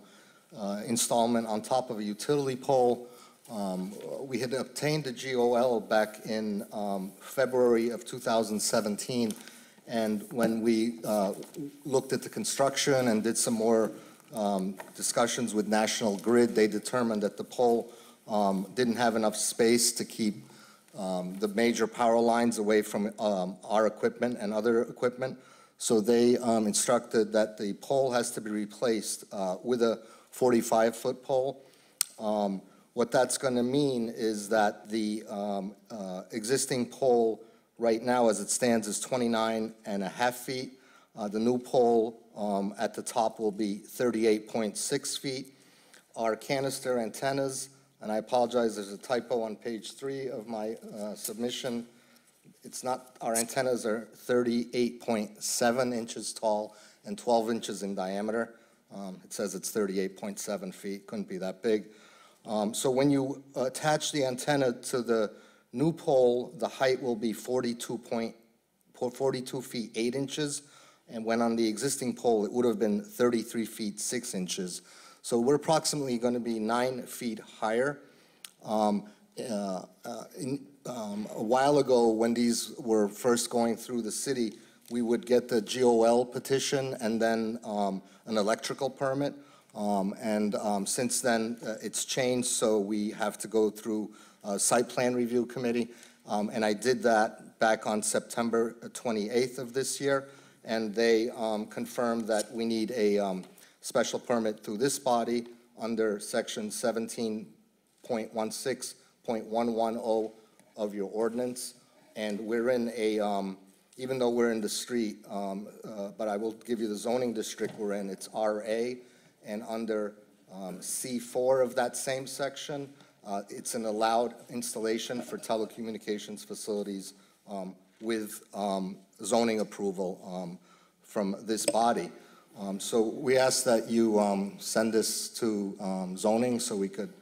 installment on top of a utility pole. We had obtained a GOL back in February of 2017. And when we looked at the construction and did some more discussions with National Grid, they determined that the pole didn't have enough space to keep the major power lines away from our equipment and other equipment. So they instructed that the pole has to be replaced with a 45-foot pole. What that's going to mean is that the existing pole right now, as it stands, is 29.5 feet. The new pole at the top will be 38.6 feet. Our canister antennas, and I apologize, there's a typo on page 3 of my submission. It's not, our antennas are 38.7 inches tall and 12 inches in diameter. It says it's 38.7 feet, couldn't be that big. So when you attach the antenna to the new pole, the height will be 42 feet 8 inches, and when on the existing pole, it would have been 33 feet 6 inches. So we're approximately going to be 9 feet higher. A while ago, when these were first going through the city, we would get the GOL petition and then an electrical permit. Since then, it's changed, so we have to go through a site plan review committee. And I did that back on September 28th of this year, and they confirmed that we need a special permit through this body under section 17.16.110 of your ordinance. And we're in a, even though we're in the street, but I will give you the zoning district we're in, it's RA, and under C4 of that same section, it's an allowed installation for telecommunications facilities with zoning approval from this body. So we ask that you send this to zoning so we could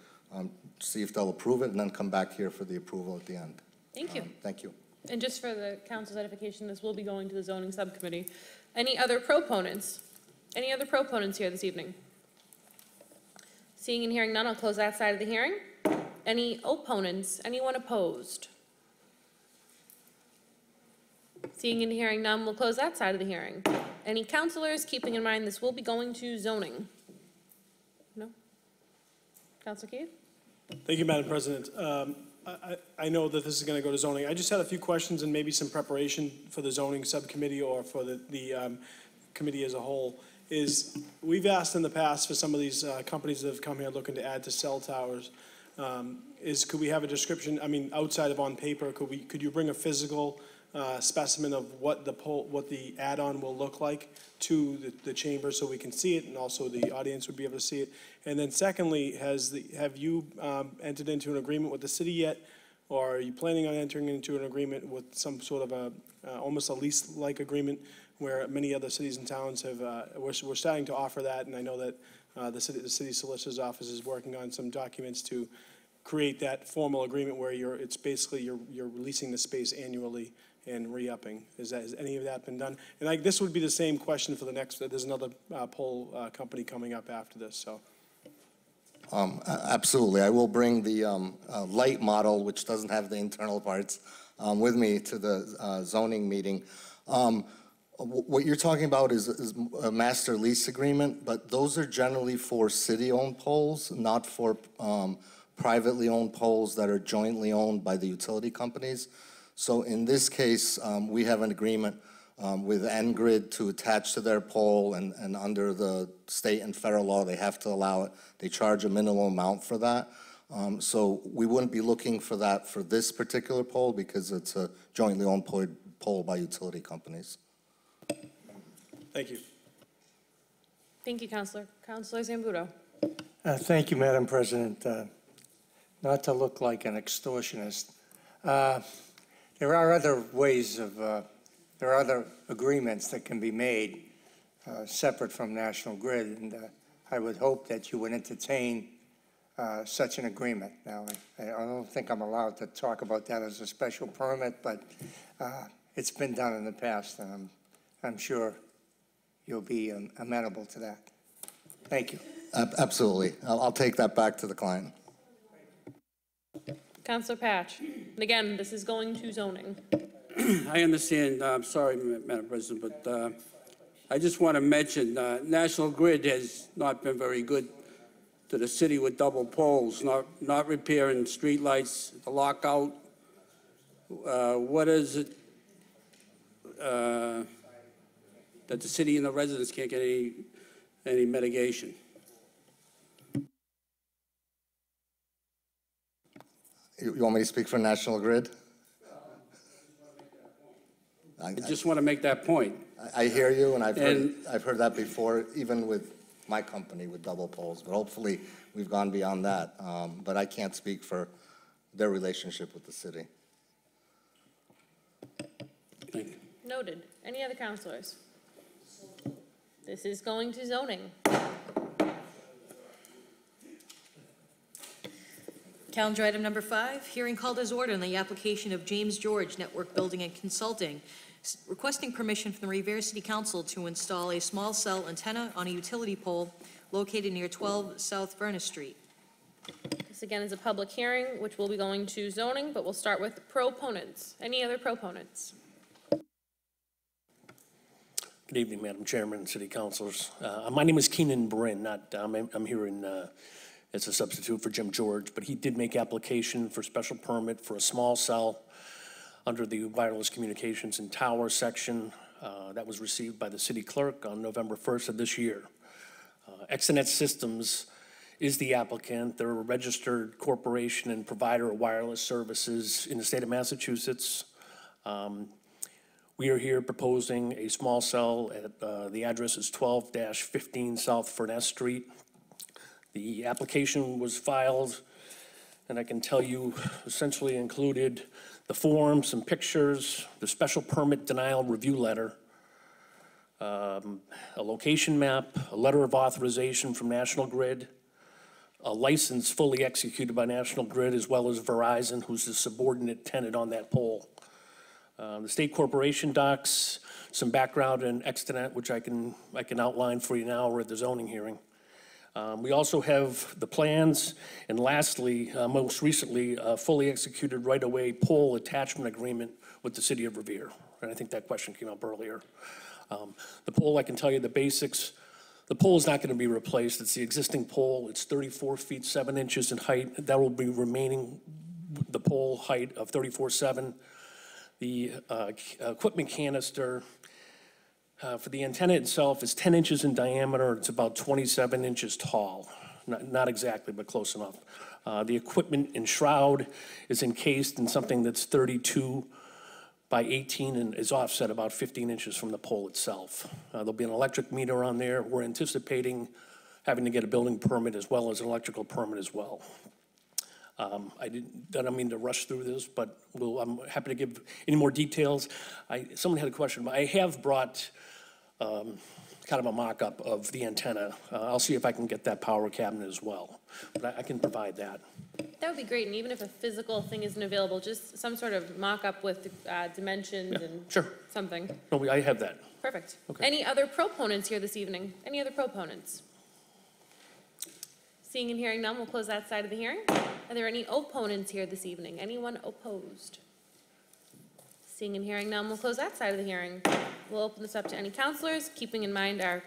see if they'll approve it and then come back here for the approval at the end. Thank you. Thank you. And just for the council's edification, this will be going to the zoning subcommittee. Any other proponents? Any other proponents here this evening? Seeing and hearing none, I'll close that side of the hearing. Any opponents? Anyone opposed? Seeing and hearing none, we'll close that side of the hearing. Any councilors, keeping in mind this will be going to zoning? No? Councilor Keith? Thank you, Madam President. I know that this is going to go to zoning. I just had a few questions and maybe some preparation for the zoning subcommittee or for the committee as a whole. We've asked in the past for some of these companies that have come here looking to add to cell towers, could we have a description, I mean, outside of on paper, could you bring a physical specimen of what the add-on will look like to the chamber so we can see it and also the audience would be able to see it? And then secondly, have you entered into an agreement with the city yet, or are you planning on entering into an agreement with some sort of almost a lease-like agreement where many other cities and towns have, we're starting to offer that, and I know that the city solicitor's office is working on some documents to create that formal agreement where it's basically you're releasing the space annually and re-upping. Has any of that been done? And this would be the same question for the next, there's another pole company coming up after this, so. Absolutely. I will bring the light model, which doesn't have the internal parts, with me to the zoning meeting. What you're talking about is a master lease agreement, but those are generally for city-owned poles, not for privately owned poles that are jointly owned by the utility companies. So in this case, we have an agreement with N-Grid to attach to their pole, and under the state and federal law, they have to allow it. They charge a minimal amount for that. So we wouldn't be looking for that for this particular pole because it's a jointly owned pole by utility companies. Thank you. Thank you, Counselor. Counselor Zambudo. Thank you, Madam President. Not to look like an extortionist, there are other ways of, there are other agreements that can be made separate from National Grid, and I would hope that you would entertain such an agreement. Now, I don't think I'm allowed to talk about that as a special permit, but it's been done in the past, and I'm sure you'll be amenable to that. Thank you. Absolutely. I'll take that back to the client. Counselor Patch. And again, this is going to zoning. I understand, I'm sorry, Madam President, but I just want to mention, National Grid has not been very good to the city with double poles, not repairing streetlights, the lockout. What is it that the city and the residents can't get any mitigation? You want me to speak for National Grid? I just want to make that point. I hear you, and I've heard that before, even with my company with double poles, but hopefully we've gone beyond that. But I can't speak for their relationship with the city. Thank you. Noted. Any other counselors? This is going to zoning. Calendar item number 5, hearing called as ordered on the application of James George Network Building and Consulting, requesting permission from the Revere City Council to install a small cell antenna on a utility pole located near 12 South Furnace Street. This again is a public hearing, which will be going to zoning, but we'll start with proponents. Any other proponents? Good evening, Madam Chairman, City Councilors. My name is Keenan Brin. I'm here as a substitute for Jim George, but he did make application for special permit for a small cell under the wireless communications and tower section that was received by the city clerk on November 1st of this year. Extenet Systems is the applicant. They're a registered corporation and provider of wireless services in the state of Massachusetts. We are here proposing a small cell at, the address is 12-15 South Furness Street. The application was filed, and I can tell you essentially included the form, some pictures, the special permit denial review letter, a location map, a letter of authorization from National Grid, a license fully executed by National Grid, as well as Verizon, who's the subordinate tenant on that pole. The state corporation docs, some background in Extenet, which I can outline for you now. We're at the zoning hearing. We also have the plans, and lastly, most recently, a fully executed right-of-way pole attachment agreement with the city of Revere. And I think that question came up earlier. The pole, I can tell you the basics. The pole is not going to be replaced. It's the existing pole. It's 34 feet 7 inches in height. That will be remaining the pole height of 34.7. The equipment canister for the antenna itself is 10 inches in diameter. It's about 27 inches tall. Not exactly, but close enough. The equipment and shroud is encased in something that's 32 by 18 and is offset about 15 inches from the pole itself. There'll be an electric meter on there. We're anticipating having to get a building permit as well as an electrical permit as well. I don't mean to rush through this, but I'm happy to give any more details. Someone had a question, but I have brought kind of a mock-up of the antenna. I'll see if I can get that power cabinet as well, but I can provide that. That would be great, and even if a physical thing isn't available, just some sort of mock-up with dimensions and sure. Something. No, I have that. Perfect. Okay. Any other proponents here this evening? Any other proponents? Seeing and hearing none, we'll close that side of the hearing. Are there any opponents here this evening? Anyone opposed? Seeing and hearing none, we'll close that side of the hearing. We'll open this up to any counselors, keeping in mind our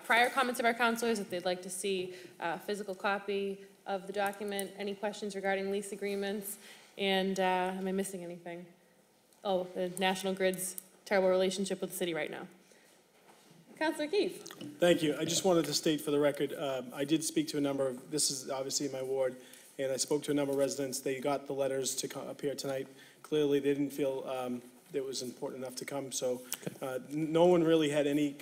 prior comments of our counselors, if they'd like to see a physical copy of the document, any questions regarding lease agreements, and am I missing anything? the National Grid's terrible relationship with the city right now. Councilor Keith. Thank you. I just wanted to state for the record, I did speak to a number of, this is obviously my ward, and I spoke to a number of residents. They got the letters to appear tonight. Clearly, they didn't feel that it was important enough to come, so no one really had any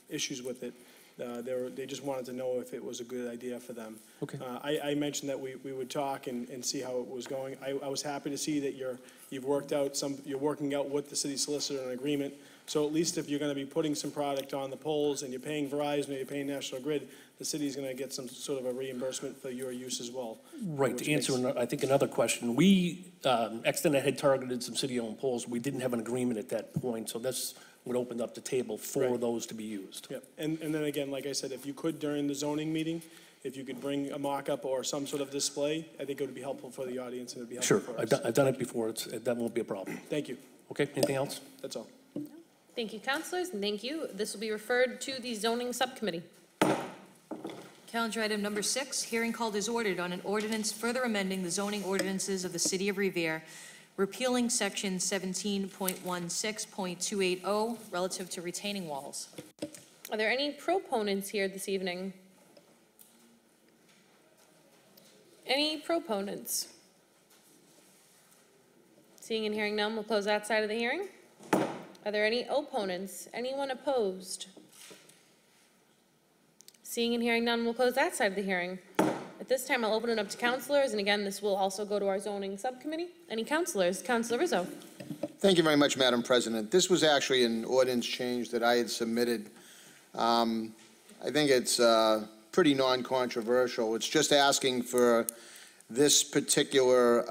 issues with it. They just wanted to know if it was a good idea for them. Okay. I mentioned that we would talk and see how it was going. I was happy to see that you're working out with the city solicitor an agreement. So at least if you're going to be putting some product on the poles and you're paying Verizon or you're paying National Grid, the city's going to get some sort of a reimbursement for your use as well. Right, to answer, I think, another question, Extenet had targeted some city-owned poles. We didn't have an agreement at that point, so this would open up the table for those to be used. Yep, and then again, like I said, if you could during the zoning meeting, if you could bring a mock-up or some sort of display, I think it would be helpful for the audience and it would be helpful Sure, for us. I've done it before, that won't be a problem. Thank you. Okay, anything else? That's all. Thank you, councilors, and thank you. This will be referred to the zoning subcommittee. Calendar item number 6, hearing called is ordered on an ordinance further amending the zoning ordinances of the City of Revere, repealing section 17.16.280 relative to retaining walls. Are there any proponents here this evening? Any proponents? Seeing and hearing none, we'll close that side of the hearing. Are there any opponents? Anyone opposed? Seeing and hearing none, we'll close that side of the hearing. At this time, I'll open it up to councilors, and again, this will also go to our zoning subcommittee. Any councilors? Councilor Rizzo. Thank you very much, Madam President. This was actually an ordinance change that I had submitted. I think it's pretty non-controversial. It's just asking for this particular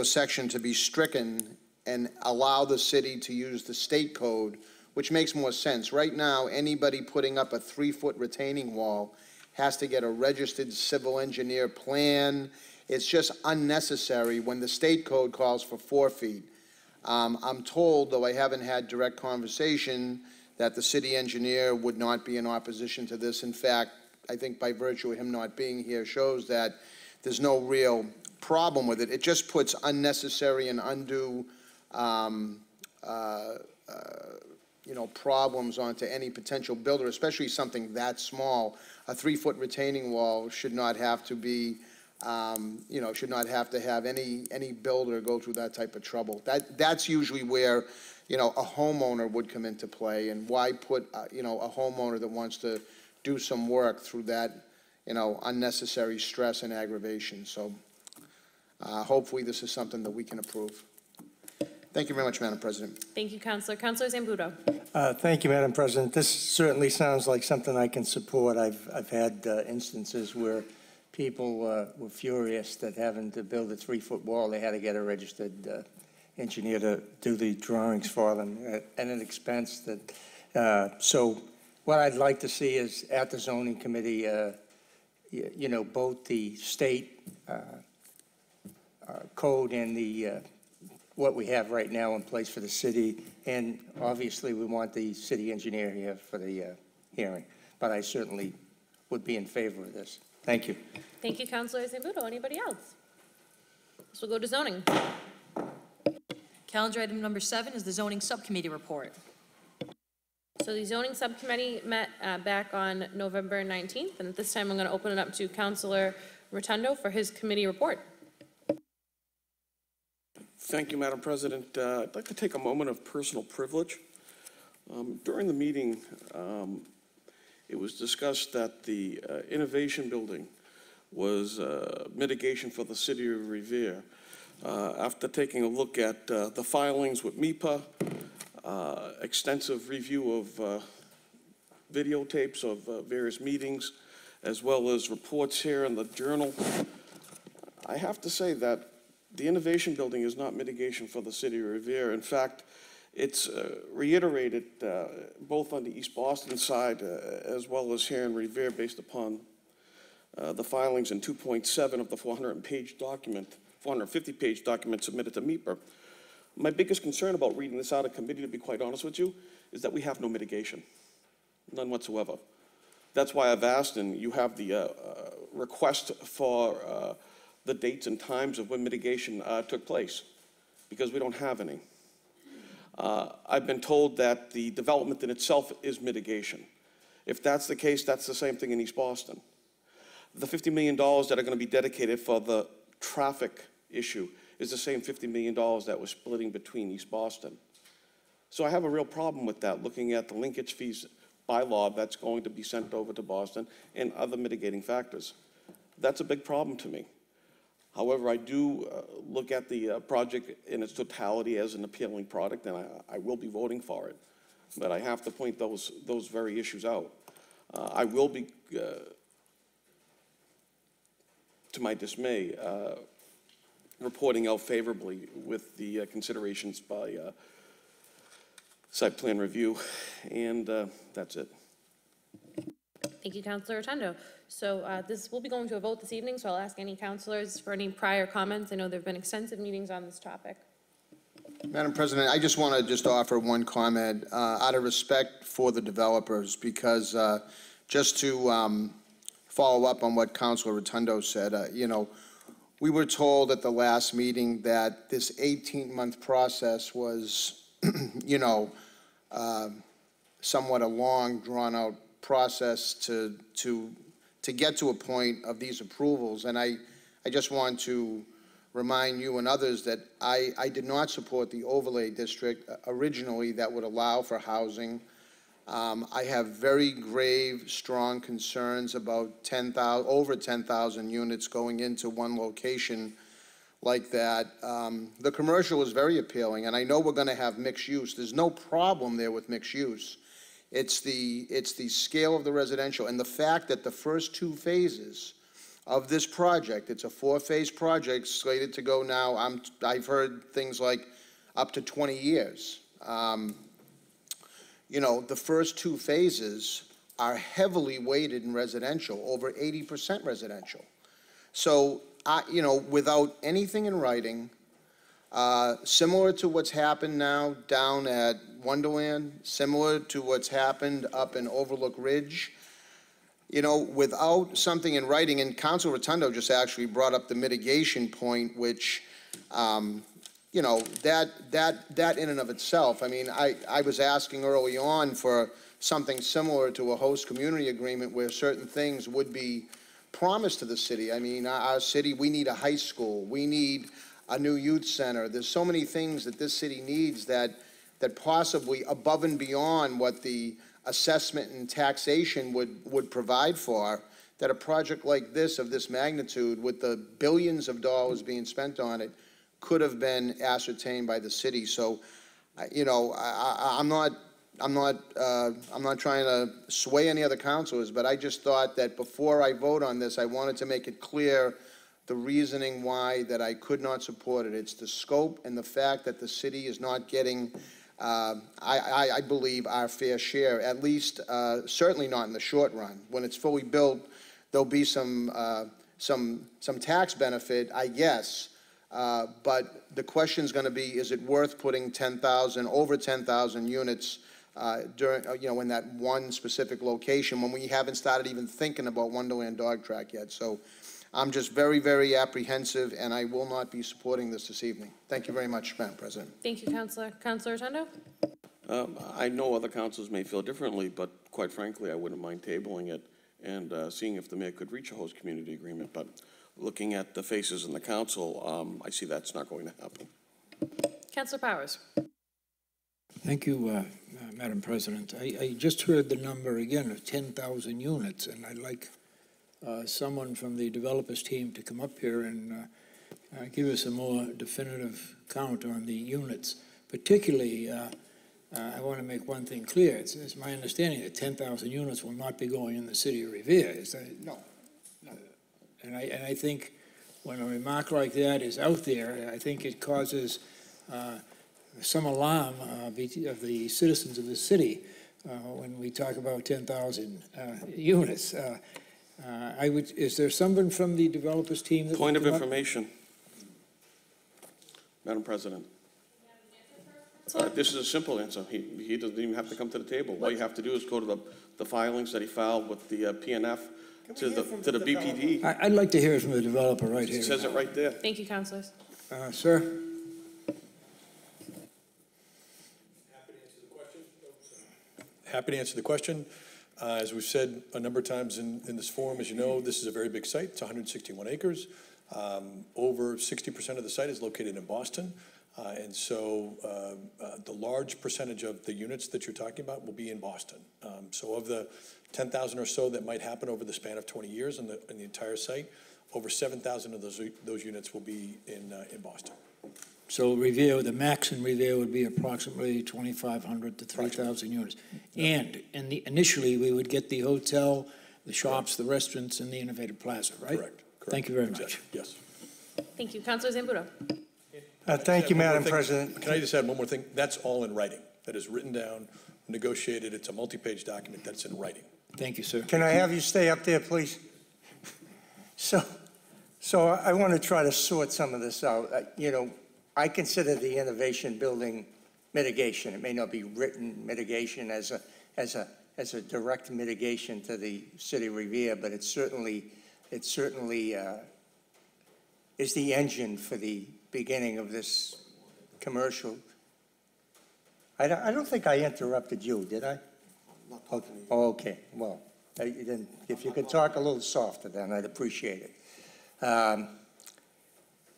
section to be stricken and allow the city to use the state code, which makes more sense. Right now, anybody putting up a 3-foot retaining wall has to get a registered civil engineer plan. It's just unnecessary when the state code calls for 4 feet. I'm told, though I haven't had direct conversation, that the city engineer would not be in opposition to this. In fact, I think by virtue of him not being here shows that there's no real problem with it. It just puts unnecessary and undue problems onto any potential builder, especially something that small. A 3-foot retaining wall should not have to be, should not have to have any builder go through that type of trouble. That's usually where, a homeowner would come into play, and why put, a homeowner that wants to do some work through that, unnecessary stress and aggravation. So hopefully this is something that we can approve. Thank you very much, Madam President. Thank you, Councilor. Councilor Zambudo. Thank you, Madam President. This certainly sounds like something I can support. I've had instances where people were furious that having to build a 3-foot wall, they had to get a registered engineer to do the drawings for them at an expense that, so what I'd like to see is at the zoning committee, both the state code and the what we have right now in place for the city, and obviously we want the city engineer here for the hearing, but I certainly would be in favor of this. Thank you. Thank you, Councilor Zambudo. Anybody else? This will go to zoning. Calendar item number 7 is the zoning subcommittee report. So the zoning subcommittee met back on November 19th, and at this time I'm going to open it up to Councilor Rotundo for his committee report. Thank you, Madam President. I'd like to take a moment of personal privilege. During the meeting, it was discussed that the Innovation Building was mitigation for the city of Revere. After taking a look at the filings with MIPA, extensive review of videotapes of various meetings, as well as reports here in the Journal, I have to say that the Innovation Building is not mitigation for the city of Revere. In fact, it's reiterated both on the East Boston side as well as here in Revere based upon the filings in 2.7 of the 450-page document submitted to MIPA. My biggest concern about reading this out of committee, to be quite honest with you, is that we have no mitigation, none whatsoever. That's why I've asked, and you have the request for the dates and times of when mitigation took place. because we don't have any. I've been told that the development in itself is mitigation. If that's the case, that's the same thing in East Boston. The $50 million that are going to be dedicated for the traffic issue is the same $50 million that we're splitting between East Boston. So I have a real problem with that, looking at the linkage fees bylaw that's going to be sent over to Boston and other mitigating factors. That's a big problem to me. However, I do look at the project in its totality as an appealing product, and I will be voting for it. But I have to point those very issues out. I will be, to my dismay, reporting out favorably with the considerations by site plan review, and that's it. Thank you, Councilor Rotundo. So this will be going to a vote this evening, so I'll ask any councilors for any prior comments. I know there have been extensive meetings on this topic. Madam President, I just want to offer one comment out of respect for the developers, because just to follow up on what Councilor Rotundo said, you know, we were told at the last meeting that this 18-month process was, you know, somewhat a long, drawn-out process to get to a point of these approvals. And I just want to remind you and others that I did not support the overlay district originally that would allow for housing. I have very grave, strong concerns about over 10,000 units going into one location like that. The commercial is very appealing, and I know we're going to have mixed use. There's no problem there with mixed use. It's the scale of the residential and the fact that the first 2 phases of this project, it's a 4-phase project slated to go now, I've heard things like up to 20 years. You know, the first 2 phases are heavily weighted in residential, over 80% residential. So, you know, without anything in writing, similar to what's happened now down at Wonderland, similar to what's happened up in Overlook Ridge, you know, without something in writing, and Councilor Rotundo just actually brought up the mitigation point, which, you know, that in and of itself, I mean, I was asking early on for something similar to a host community agreement where certain things would be promised to the city. I mean, our city, we need a high school, we need a new youth center. There's so many things that this city needs that possibly above and beyond what the assessment and taxation would provide for, that a project like this, of this magnitude, with the billions of dollars being spent on it, could have been ascertained by the city. So, you know, I'm not trying to sway any other councilors, but I just thought that before I vote on this, I wanted to make it clear the reasoning why that I could not support it. It's the scope and the fact that the city is not getting, I believe, our fair share, at least certainly not in the short run. When it's fully built, there'll be some tax benefit, I guess. But the question is going to be, is it worth putting over 10,000 units during, you know, in that one specific location when we haven't started even thinking about Wonderland Dog Track yet? So I'm just very, very apprehensive, and I will not be supporting this evening. Thank you very much, Madam President. Thank you, Councilor. Councilor Rotundo? I know other councils may feel differently, but quite frankly, I wouldn't mind tabling it and seeing if the mayor could reach a host community agreement. But looking at the faces in the council, I see that's not going to happen. Councilor Powers? Thank you, Madam President. I just heard the number again of 10,000 units, and I'd like someone from the developers team to come up here and give us a more definitive count on the units. Particularly, I want to make one thing clear. It's my understanding that 10,000 units will not be going in the city of Revere. Is that? No. And I think when a remark like that is out there, I think it causes some alarm of the citizens of the city when we talk about 10,000 units. Is there someone from the developers team that Point of information, Madam President. This is a simple answer. He doesn't even have to come to the table. All you have to do is go to the filings that he filed with the PNF to the BPD. I'd like to hear it from the developer right here. It says it right there. Thank you, councilors. Sir? Happy to answer the question. As we've said a number of times in this forum, as you know, this is a very big site. It's 161 acres. Over 60% of the site is located in Boston. And so the large percentage of the units that you're talking about will be in Boston. So of the 10,000 or so that might happen over the span of 20 years in the entire site, over 7,000 of those units will be in Boston. So Revere, the max in Revere would be approximately 2,500 to 3,000 units. And initially, we would get the hotel, the shops, the restaurants, and the Innovative Plaza, right? Correct. Thank you very much. Yes. Thank you. Councilor Zambudo. Thank you, Madam President. Can I just add one more thing? That's all in writing. That is written down, negotiated. It's a multi-page document that's in writing. Thank you, sir. Can I have you stay up there, please? So I want to try to sort some of this out. You know, I consider the innovation building mitigation. It may not be written mitigation as a direct mitigation to the city of Revere, but it certainly is the engine for the beginning of this commercial. I don't think I interrupted you, did I? Okay, well, then if you could talk a little softer, then I'd appreciate it.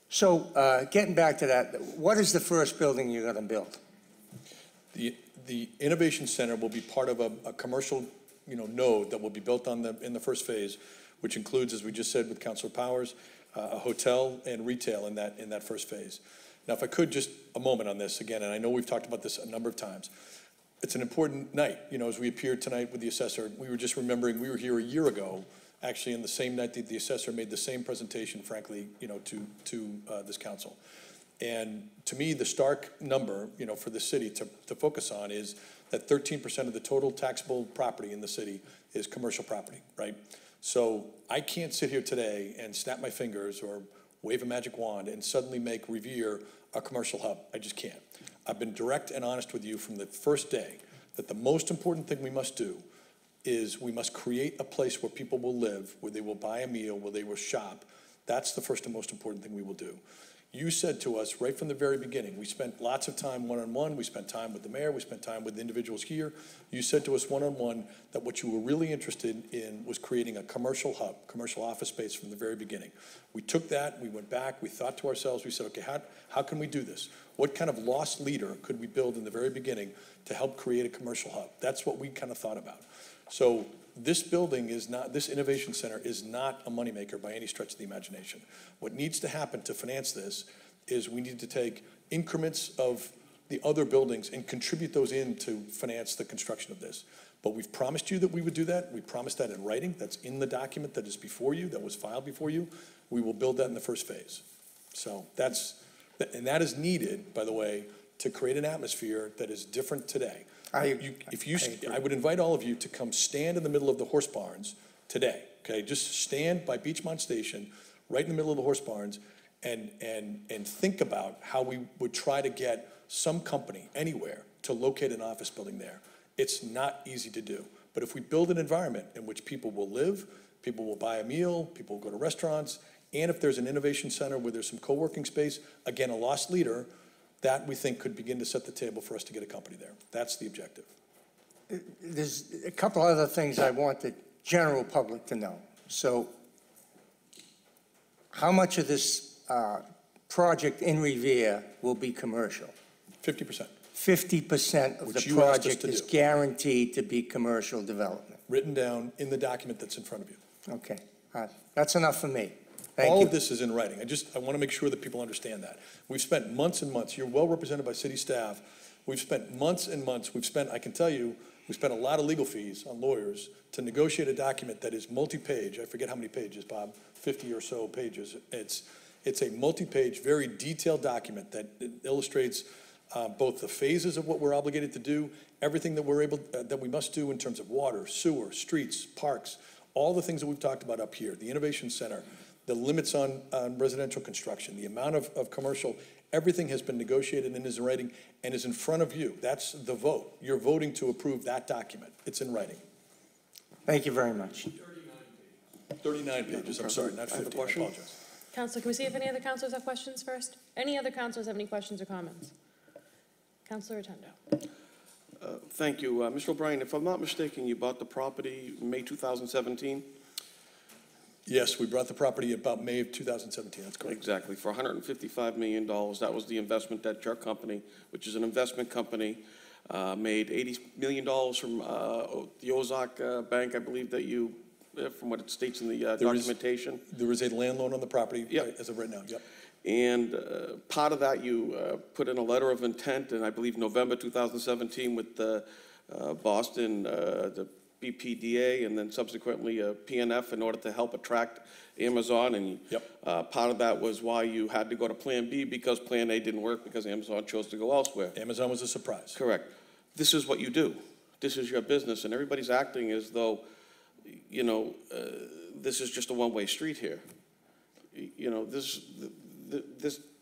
So getting back to that, what is the first building you're going to build? The Innovation Center will be part of a commercial, node that will be built in the first phase, which includes, as we just said with Councilor Powers, a hotel and retail in that first phase. Now, if I could just a moment on this again, and I know we've talked about this a number of times. It's an important night, as we appeared tonight with the assessor. We were just remembering we were here a year ago, actually, in the same night that the assessor made the same presentation, frankly, to this council. And to me, the stark number, for the city to focus on is that 13% of the total taxable property in the city is commercial property, right? So I can't sit here today and snap my fingers or wave a magic wand and suddenly make Revere a commercial hub. I just can't. I've been direct and honest with you from the first day that the most important thing we must do is we must create a place where people will live, where they will buy a meal, where they will shop. That's the first and most important thing we will do. You said to us right from the very beginning, we spent lots of time one-on-one, we spent time with the mayor, we spent time with individuals here. You said to us one-on-one that what you were really interested in was creating a commercial hub, commercial office space from the very beginning. We took that, we went back, we thought to ourselves, we said, okay, how can we do this? What kind of lost leader could we build in the very beginning to help create a commercial hub? That's what we kind of thought about. So this building is not, this innovation center is not a moneymaker by any stretch of the imagination. What needs to happen to finance this is we need to take increments of the other buildings and contribute those in to finance the construction of this. But we've promised you that we would do that. We promised that in writing. That's in the document that is before you, that was filed before you. We will build that in the first phase. So and that is needed, by the way, to create an atmosphere that is different today. I would invite all of you to come stand in the middle of the horse barns today, okay? Just stand by Beachmont Station, right in the middle of the horse barns, and think about how we would try to get some company anywhere to locate an office building there. It's not easy to do. But if we build an environment in which people will live, people will buy a meal, people will go to restaurants, and if there's an innovation center where there's some co-working space, again, a lost leader, that we think could begin to set the table for us to get a company there. That's the objective. There's a couple other things I want the general public to know. So how much of this project in Revere will be commercial? 50%. 50% of the project is guaranteed to be commercial development. Written down in the document that's in front of you. Okay. That's enough for me. Thank All you. of this is in writing. I want to make sure that people understand that. We've spent months and months. You're well represented by city staff. We've spent months and months. I can tell you, we spent a lot of legal fees on lawyers to negotiate a document that is multi-page. I forget how many pages, Bob, 50 or so pages. It's a multi-page, very detailed document that illustrates both the phases of what we're obligated to do, everything that we must do in terms of water, sewer, streets, parks, all the things that we've talked about up here, the Innovation Center, the limits on residential construction, the amount of commercial, everything has been negotiated and is in writing and is in front of you. That's the vote. You're voting to approve that document. It's in writing. Thank you very much. 39 pages, I'm sorry, not 50, I apologize. Councilor, can we see if any other councilors have questions first? Any other councilors have any questions or comments? Councilor Rotundo. Thank you. Mr. O'Brien, if I'm not mistaken, you bought the property May 2017? Yes, we brought the property about May of 2017, that's correct. Exactly, for $155 million. That was the investment that your company, which is an investment company, made $80 million from the Ozark Bank, I believe that you, from what it states in the documentation. There is a land loan on the property Yep. as of right now, yep. And part of that, you put in a letter of intent in, I believe, November 2017 with Boston, the BPDA, and then subsequently PNF in order to help attract Amazon. And part of that was why you had to go to Plan B, because Plan A didn't work because Amazon chose to go elsewhere. Amazon was a surprise. Correct. This is what you do. This is your business, and everybody's acting as though, you know, this is just a one-way street here. You know, this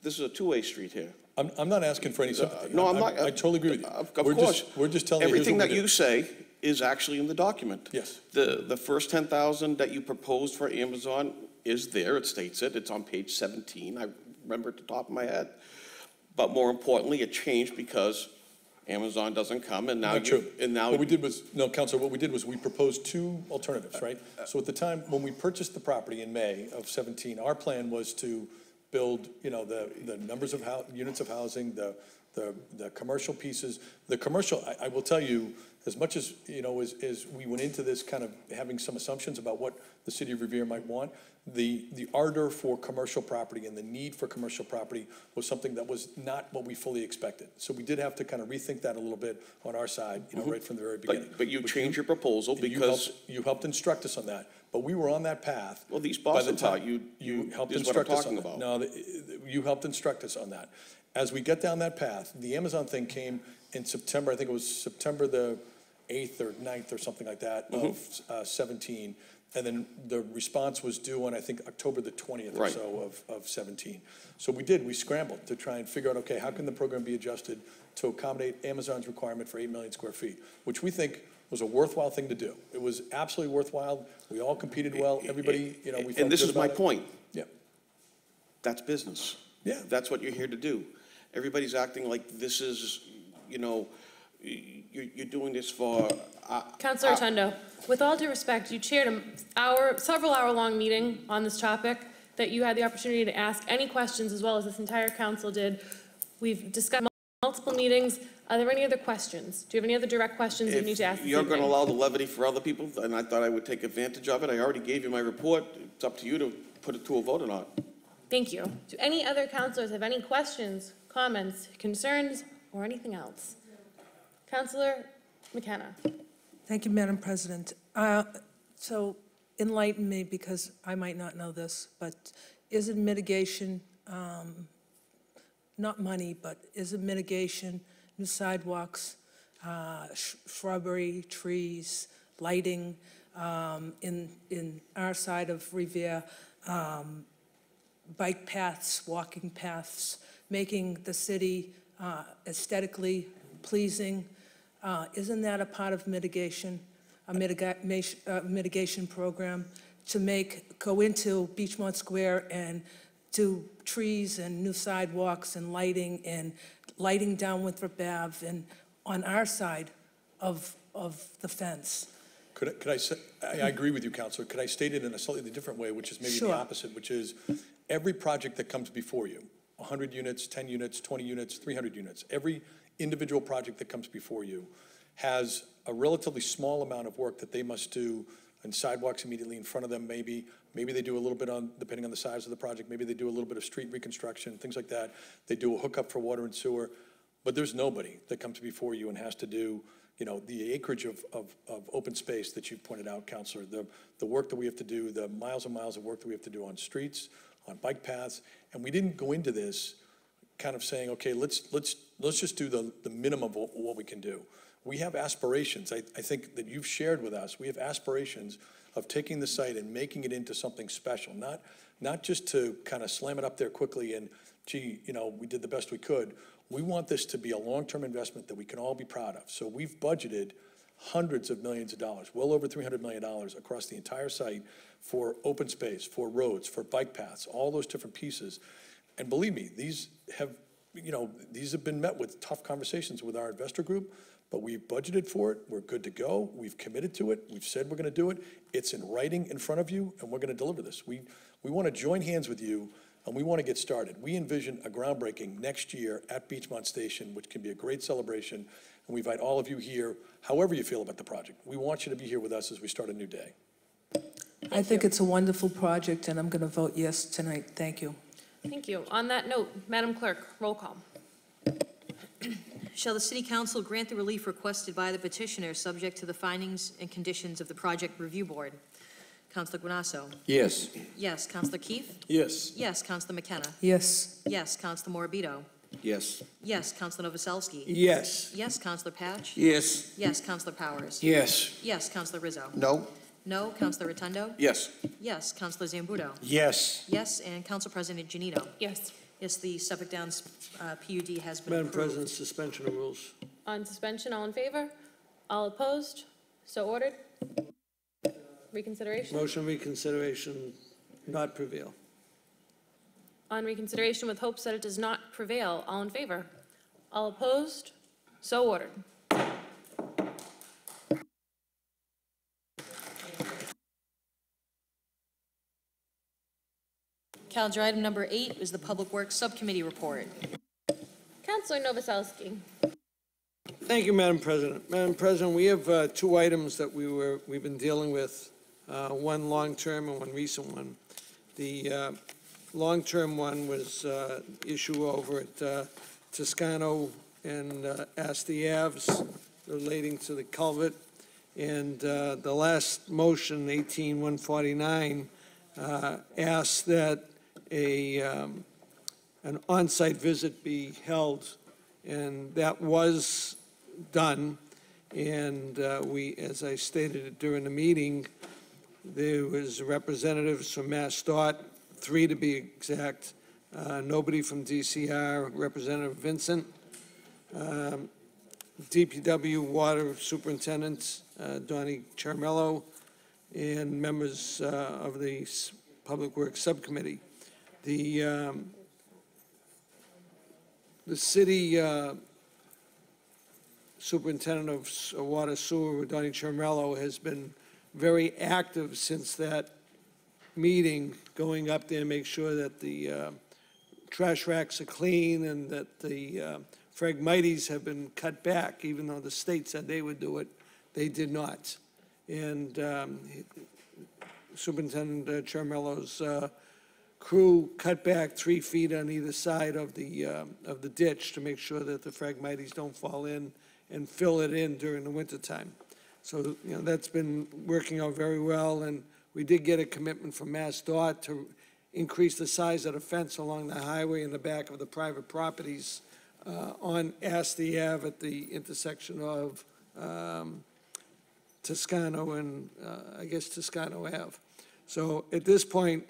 is a two-way street here. I'm not asking for any sympathy. No, I'm not. I totally agree with you. Of course. We're just telling you, here's everything what that we you say is actually in the document. Yes. The first 10,000 that you proposed for Amazon is there. It states it. It's on page 17. I remember at the top of my head. But more importantly, it changed because Amazon doesn't come, and now Not true. What we did was, no, Counselor, what we did was we proposed two alternatives, right? So at the time, when we purchased the property in May of 17, our plan was to build, you know, the numbers of units of housing, the commercial pieces. The commercial, I will tell you, as much as, you know, as we went into this kind of having some assumptions about what the city of Revere might want, the ardor for commercial property and the need for commercial property was something that was not what we fully expected. So we did have to kind of rethink that a little bit on our side, you know, right from the very beginning. But you changed your proposal because you helped instruct us on that. But we were on that path. Well, these Boston taught you helped is what I'm instruct us talking on that. about. No, you helped instruct us on that. As we get down that path, the Amazon thing came in September. I think it was September the 8th or 9th or something like that of 17. And then the response was due on, I think, October the 20th or Right. so of 17. So we scrambled to try and figure out, okay, how can the program be adjusted to accommodate Amazon's requirement for 8 million square feet, which we think was a worthwhile thing to do. It was absolutely worthwhile. We all competed well. Everybody, you know, we felt And this good is my about it. point. Yeah. That's business. Yeah. That's what you're here to do. Everybody's acting like this is, you know, you're doing this for. Councilor Rotundo, with all due respect, you chaired several hour-long meeting on this topic that you had the opportunity to ask any questions, as well as this entire council did. We've discussed multiple meetings. Are there any other questions? Do you have any other direct questions you need to ask? If you're going to allow the levity for other people, and I thought I would take advantage of it, I already gave you my report. It's up to you to put it to a vote or not. Thank you. Do any other councilors have any questions, comments, concerns, or anything else? Councilor McKenna. Thank you, Madam President. So enlighten me, because I might not know this, but is it mitigation, not money, but is it mitigation, new sidewalks, shrubbery, trees, lighting in our side of Revere, bike paths, walking paths, making the city aesthetically pleasing? Isn't that a part of mitigation, a mitigation program to go into Beachmont Square and do trees and new sidewalks and lighting down Winthrop Ave and on our side of the fence? Could I say, I agree with you, Counselor. Could I state it in a slightly different way, which is maybe Sure. the opposite, which is every project that comes before you, 100 units, 10 units, 20 units, 300 units, every individual project that comes before you has a relatively small amount of work that they must do, and sidewalks immediately in front of them, maybe they do a little bit on, depending on the size of the project, maybe they do a little bit of street reconstruction, things like that. They do a hookup for water and sewer, but there's nobody that comes before you and has to do, you know, the acreage of open space that you've pointed out, Counselor, the work that we have to do, the miles and miles of work that we have to do on streets, on bike paths, and we didn't go into this kind of saying, okay, let's just do the minimum of what we can do. We have aspirations, I think, that you've shared with us. We have aspirations of taking the site and making it into something special, not just to kind of slam it up there quickly and, gee, you know, we did the best we could. We want this to be a long-term investment that we can all be proud of. So we've budgeted hundreds of millions of dollars, well over $300 million across the entire site for open space, for roads, for bike paths, all those different pieces. And believe me, these have you know, these have been met with tough conversations with our investor group, but we've budgeted for it, we're good to go, we've committed to it, we've said we're gonna do it, it's in writing in front of you, and we're gonna deliver this. We wanna join hands with you, and we wanna get started. We envision a groundbreaking next year at Beachmont Station, which can be a great celebration, and we invite all of you here, however you feel about the project. We want you to be here with us as we start a new day. I think it's a wonderful project, and I'm going to vote yes tonight. Thank you. Thank you. On that note, Madam Clerk, roll call. Shall the City Council grant the relief requested by the petitioner, subject to the findings and conditions of the Project Review Board? Councilor Guanasso? Yes. Yes. Councilor Keefe? Yes. Yes. Councilor McKenna? Yes. Yes. Councilor Morabito? Yes. Yes. Councilor Novoselsky? Yes. Yes. Councilor Patch? Yes. Yes. Councilor Powers? Yes. Yes. Councilor Rizzo? No? No. Councilor Rotundo? Yes. Yes. Councilor Zambudo? Yes. Yes. And Council President Janito? Yes. Yes, the Suffolk Downs PUD has been Madam approved. President, suspension of rules. On suspension, all in favor? All opposed? So ordered. Reconsideration? Motion reconsideration not prevail. On reconsideration with hopes that it does not prevail, all in favor? All opposed? So ordered. Calendar item number 8 is the Public Works Subcommittee report. Councilor Novoselsky. Thank you, Madam President. Madam President, we have two items that we've been dealing with, one long-term and one recent one. The long-term one was issue over at Toscano and Asti Aves relating to the culvert. And the last motion, 18-149, asks that an on-site visit be held, and that was done. And we, as I stated during the meeting, there was representatives from MassDOT, 3 to be exact, nobody from DCR, Representative Vincent, DPW Water Superintendent Donnie Charmello, and members of the Public Works Subcommittee. The city superintendent of water sewer, Donnie Charmello, has been very active since that meeting, going up there and make sure that the trash racks are clean and that the Phragmites have been cut back, even though the state said they would do it, they did not. And Superintendent Charmello's crew cut back 3 feet on either side of the ditch to make sure that the Phragmites don't fall in and fill it in during the wintertime. So, you know, that's been working out very well, and we did get a commitment from MassDOT to increase the size of the fence along the highway in the back of the private properties on Asti Ave at the intersection of Toscano and, I guess, Toscano Ave. So at this point,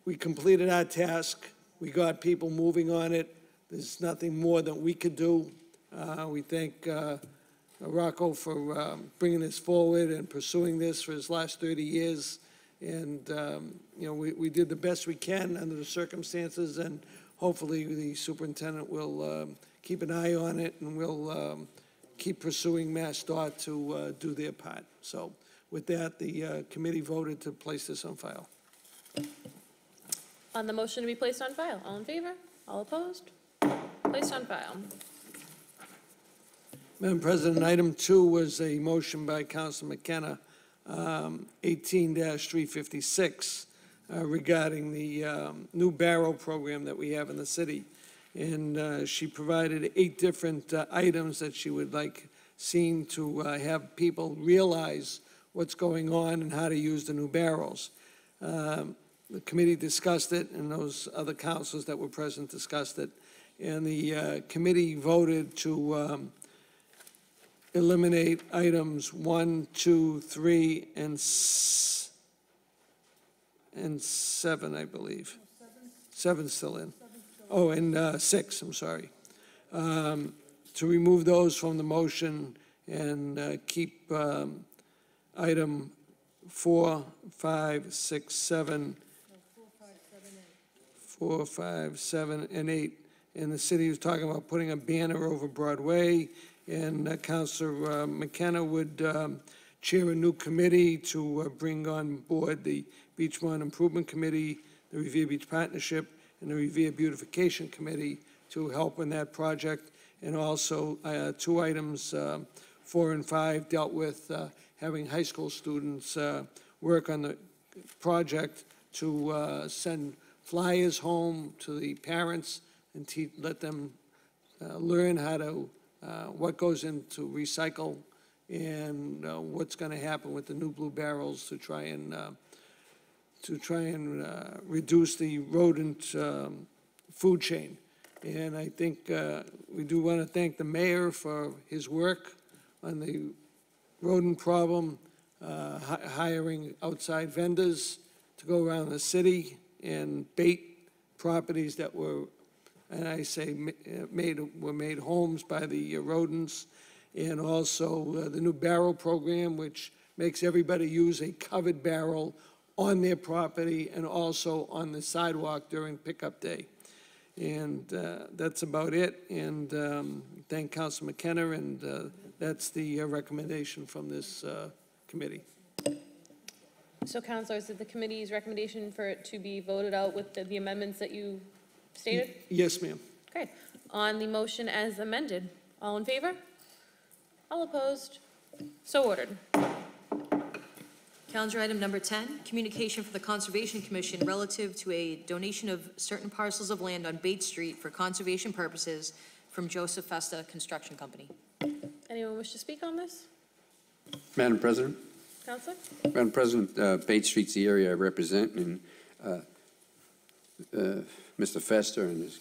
we completed our task. We got people moving on it. There's nothing more that we could do. We thank Rocco for bringing this forward and pursuing this for his last 30 years. And, you know, we did the best we can under the circumstances, and hopefully the superintendent will keep an eye on it, and we'll keep pursuing MassDOT to do their part. So with that, the committee voted to place this on file. On the motion to be placed on file, all in favor? All opposed? Placed on file. Madam President, item 2 was a motion by Councilor McKenna, 18-356, regarding the new barrel program that we have in the city. And she provided 8 different items that she would like seen to have people realize what's going on and how to use the new barrels. The committee discussed it, and those other councils that were present discussed it. And the committee voted to eliminate items 1, 2, 3, and 7, I believe. 7's still in. Oh, and 6, I'm sorry. To remove those from the motion and keep item 4, 5, 6, 7. 4, 5, 7, and 8. And the city was talking about putting a banner over Broadway, and Councilor McKenna would chair a new committee to bring on board the Beachmont Improvement Committee, the Revere Beach Partnership, and the Revere Beautification Committee to help in that project. And also, 2 items, 4 and 5, dealt with having high school students work on the project to send flyers home to the parents and let them learn how to, what goes into recycle and what's going to happen with the new blue barrels to try and reduce the rodent food chain. And I think we do want to thank the mayor for his work on the rodent problem, hiring outside vendors to go around the city and bait properties that were, and I say were made homes by the rodents, and also the new barrel program, which makes everybody use a covered barrel on their property and also on the sidewalk during pickup day. And that's about it. And thank Council McKenna, and that's the recommendation from this committee. So, councilors, is the committee's recommendation for it to be voted out with the amendments that you stated? Yes, ma'am. Okay. On the motion as amended, all in favor? All opposed? So ordered. Calendar item number 10, communication from the Conservation Commission relative to a donation of certain parcels of land on Bates Street for conservation purposes from Joseph Festa Construction Company. Anyone wish to speak on this? Madam President? Councilor? Madam President, Bates Street's the area I represent, and Mr. Fester and his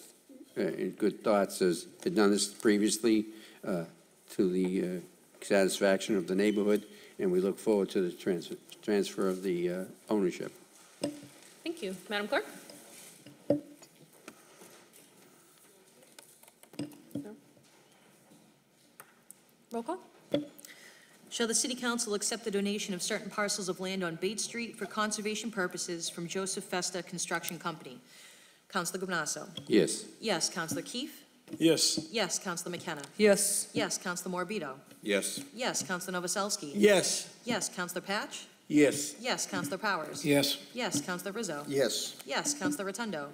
in good thoughts has done this previously to the satisfaction of the neighborhood, and we look forward to the transfer of the ownership. Thank you. Madam Clerk? No. Roll call. Shall the City Council accept the donation of certain parcels of land on Bates Street for conservation purposes from Joseph Festa Construction Company? Councilor Gumnasso. Yes. Yes. Councilor Keefe. Yes. Yes. Councilor McKenna. Yes. Yes. Councilor Morbido. Yes. Yes. Councilor Novoselsky. Yes. Yes. Councilor Patch. Yes. Yes. Councilor Powers. Yes. Yes. Councilor Rizzo. Yes. Yes. Councilor Rotundo.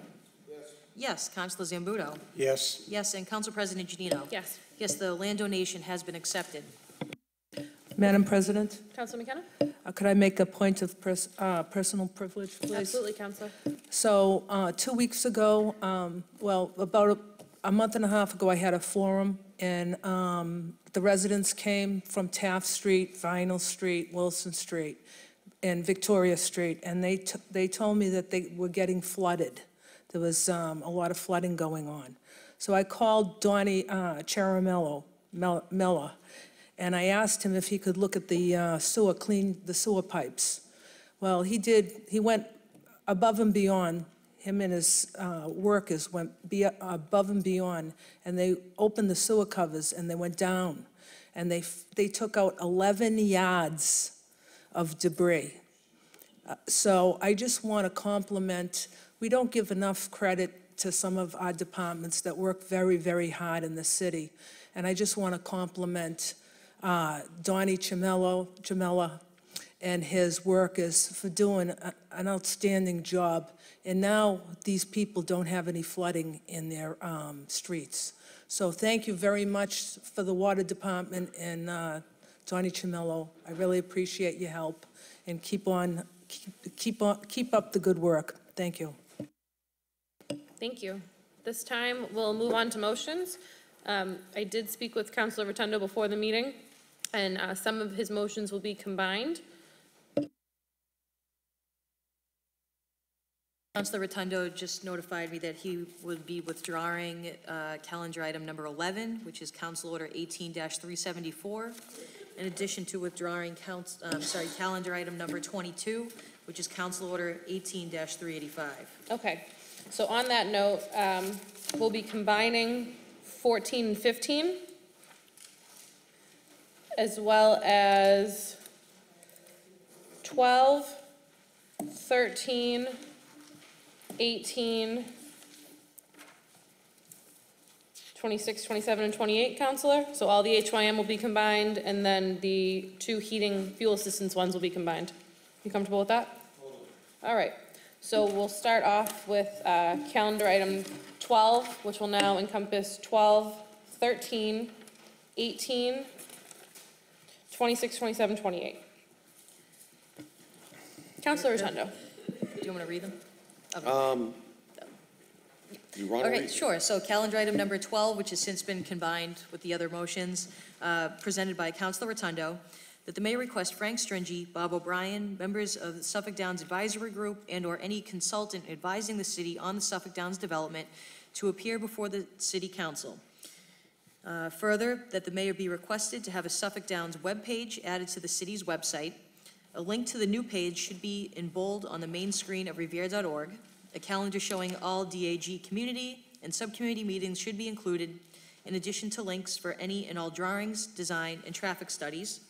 Yes. Councilor Zambudo. Yes. Yes. And Council President Janino. Yes. Yes, the land donation has been accepted. Madam President, Councilor McKenna? could I make a point of personal privilege, please? Absolutely, Councilor. So 2 weeks ago, well, about a month and a half ago, I had a forum, and the residents came from Taft Street, Vinyl Street, Wilson Street, and Victoria Street, and they told me that they were getting flooded. There was a lot of flooding going on. So I called Donnie Charamello, Mella, and I asked him if he could look at the sewer, clean the sewer pipes. Well, he did. He went above and beyond. Him and his workers went above and beyond, and they opened the sewer covers, and they went down, and they took out 11 yards of debris. So I just want to compliment, we don't give enough credit to some of our departments that work very, very hard in the city, and I just want to compliment Donnie Jamella and his workers for doing an outstanding job. And now these people don't have any flooding in their streets. So thank you very much for the water department and Donnie Chamello. I really appreciate your help, and keep up the good work. Thank you. Thank you. This time, we'll move on to motions. I did speak with Councilor Rotundo before the meeting, and some of his motions will be combined. Councilor Rotundo just notified me that he would be withdrawing calendar item number 11, which is Council Order 18-374, in addition to withdrawing calendar item number 22, which is Council Order 18-385. Okay, so on that note, we'll be combining 14 and 15, as well as 12, 13, 18, 26, 27, and 28, Counselor. So all the HYM will be combined, and then the 2 heating fuel assistance ones will be combined. You comfortable with that? All right. So we'll start off with calendar item 12, which will now encompass 12, 13, 18, 26, 27, 28. Counselor Rotundo. Do you want to read them? You want to Okay, read? sure. So calendar item number 12, which has since been combined with the other motions, presented by Councilor Rotundo, that the mayor request Frank Stringy, Bob O'Brien, members of the Suffolk Downs Advisory Group, and/or any consultant advising the city on the Suffolk Downs development to appear before the city council. Further, that the mayor be requested to have a Suffolk Downs webpage added to the city's website. A link to the new page should be in bold on the main screen of revere.org. A calendar showing all DAG community and subcommittee meetings should be included, in addition to links for any and all drawings, design, and traffic studies.